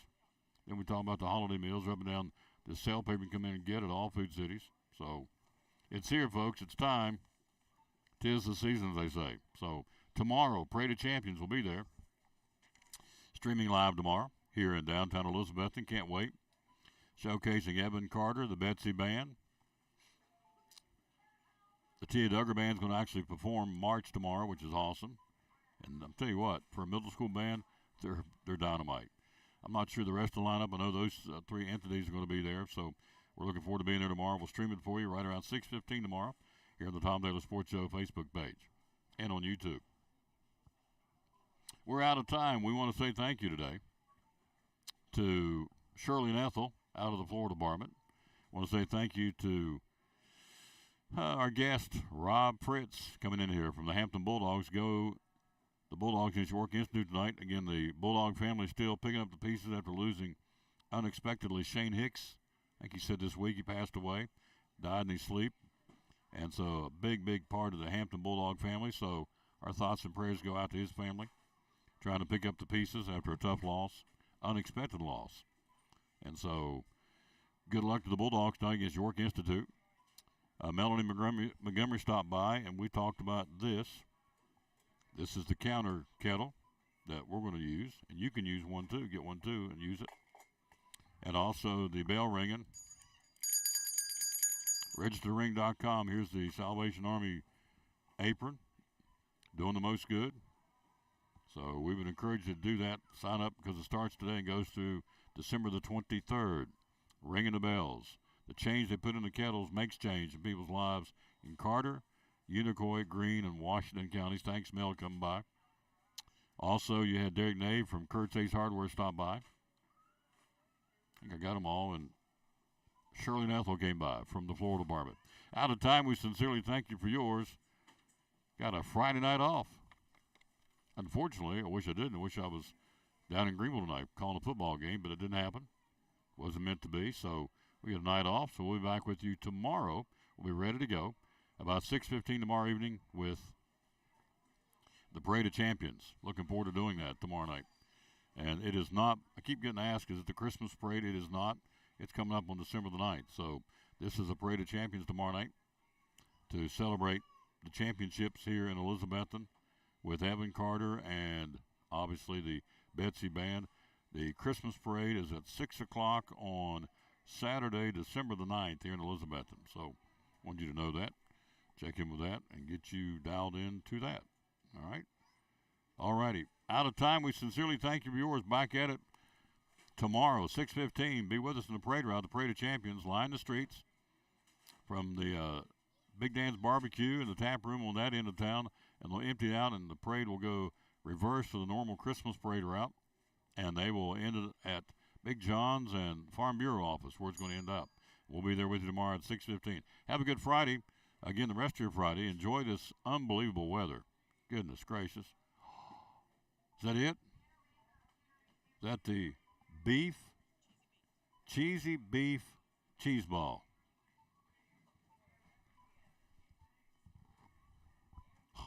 Then we talk about the holiday meals up and down the sale paper. You can come in and get at all Food Cities. So it's here, folks. It's time. 'Tis the season, as they say. So tomorrow, Parade of Champions will be there. Streaming live tomorrow here in downtown Elizabethton. Can't wait. Showcasing Evan Carter, the Betsy Band. The Tia Duggar Band's going to actually perform March tomorrow, which is awesome. And I'll tell you what, for a middle school band, they're dynamite. I'm not sure the rest of the lineup. I know those 3 entities are going to be there, so we're looking forward to being there tomorrow. We'll stream it for you right around 6:15 tomorrow here on the Tom Taylor Sports Show Facebook page and on YouTube. We're out of time. We want to say thank you today to Shirley and Ethel out of the Florida Department. I want to say thank you to our guest, Rob Fritz, coming in here from the Hampton Bulldogs. The Bulldogs in York Institute tonight. Again, the Bulldog family still picking up the pieces after losing unexpectedly Shane Hicks. I think he said this week he passed away, died in his sleep. And so a big, big part of the Hampton Bulldog family. So our thoughts and prayers go out to his family, trying to pick up the pieces after a tough loss, unexpected loss. And so good luck to the Bulldogs tonight against York Institute. Melanie Montgomery stopped by, and we talked about this. This is the counter kettle that we're going to use, and you can use one too. Get one too and use it. And also the bell ringing. RegisterRing.com. Here's the Salvation Army apron. Doing the most good. So we would encourage you to do that. Sign up because it starts today and goes through December the 23rd. Ringing the bells. The change they put in the kettles makes change in people's lives in Carter, Unicoi, Greene, and Washington counties. Thanks, Mel, coming by. Also, you had Derek Nave from Kurt's Ace Hardware stop by. I think I got them all. And Shirley and Ethel came by from the Florida Department. Out of time, we sincerely thank you for yours. Got a Friday night off. Unfortunately, I wish I didn't. I wish I was down in Greenville tonight calling a football game, but it didn't happen. Wasn't meant to be, so we got a night off. So we'll be back with you tomorrow. We'll be ready to go about 6:15 tomorrow evening with the Parade of Champions. Looking forward to doing that tomorrow night. And it is not, I keep getting asked, is it the Christmas parade? It is not. It's coming up on December the 9th. So this is a Parade of Champions tomorrow night to celebrate the championships here in Elizabethton with Evan Carter and obviously the Betsy Band. The Christmas parade is at 6 o'clock on Saturday, December the 9th here in Elizabethton. So I want you to know that. Check in with that and get you dialed in to that. All right? All righty. Out of time. We sincerely thank you, viewers. Back at it tomorrow, 6:15. Be with us in the parade route. The Parade of Champions line the streets from the Big Dan's Barbecue and the tap room on that end of town, and they'll empty out, and the parade will go reverse to the normal Christmas parade route, and they will end it at Big John's and Farm Bureau office where it's going to end up. We'll be there with you tomorrow at 6:15. Have a good Friday. Again, the rest of your Friday. Enjoy this unbelievable weather. Goodness gracious. Is that it? Is that the cheesy beef cheese ball?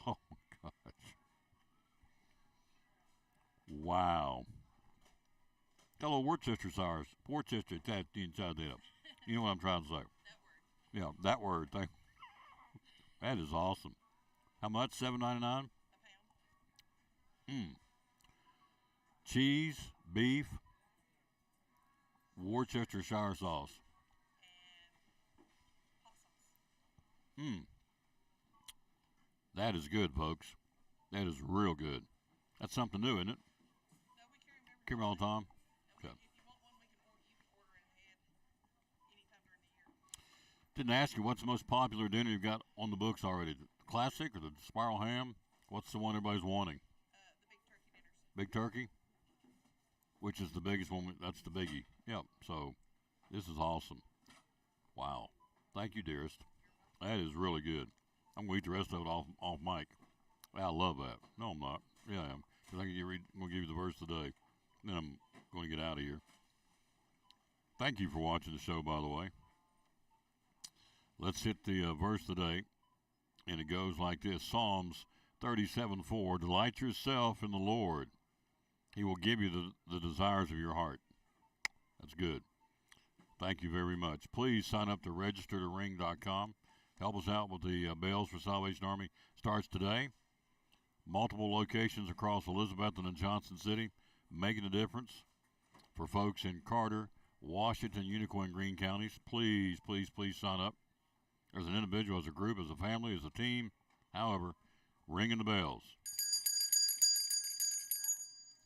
Oh, my gosh. Wow. Got a little Worcester sauce. Worcester tapped inside that. You know what I'm trying to say. Yeah, that word. That is awesome. How much? $7.99? Cheese, beef, Worcestershire sauce. That is good, folks. That is real good. That's something new, isn't it? Carry all the time. Okay. Didn't ask you what's the most popular dinner you've got on the books already. The classic or the spiral ham? What's the one everybody's wanting? The big turkey dinners. Big turkey? Which is the biggest one? That's the biggie. Yep. So this is awesome. Wow. Thank you, dearest. That is really good. I'm going to eat the rest of it off mic. I love that. No, I'm not. Yeah, I am. Because I'm going to give you the verse today. Then I'm going to get out of here. Thank you for watching the show, by the way. Let's hit the verse today. And it goes like this. Psalms 37:4. Delight yourself in the Lord. He will give you the desires of your heart. That's good. Thank you very much. Please sign up to registertoring.com. Help us out with the Bales for Salvation Army. Starts today. Multiple locations across Elizabethton and Johnson City, making a difference for folks in Carter, Washington, Unicoi, and Greene counties. Please, please, please sign up. As an individual, as a group, as a family, as a team. However, ringing the bells.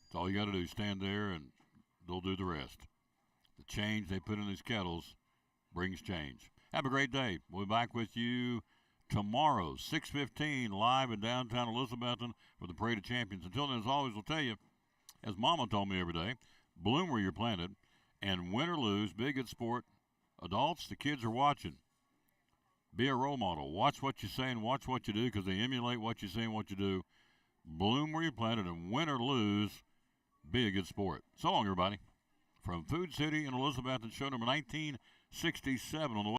That's all you got to do. Stand there, and they'll do the rest. The change they put in these kettles brings change. Have a great day. We'll be back with you tomorrow, 6:15, live in downtown Elizabethton for the Parade of Champions. Until then, as always, we'll tell you, as Mama told me every day, bloom where you're planted, and win or lose, be a good sport. Adults, the kids are watching. Be a role model. Watch what you say and watch what you do because they emulate what you say and what you do. Bloom where you're planted, and win or lose, be a good sport. So long, everybody. From Food City in Elizabethton, show number 1967 on the way.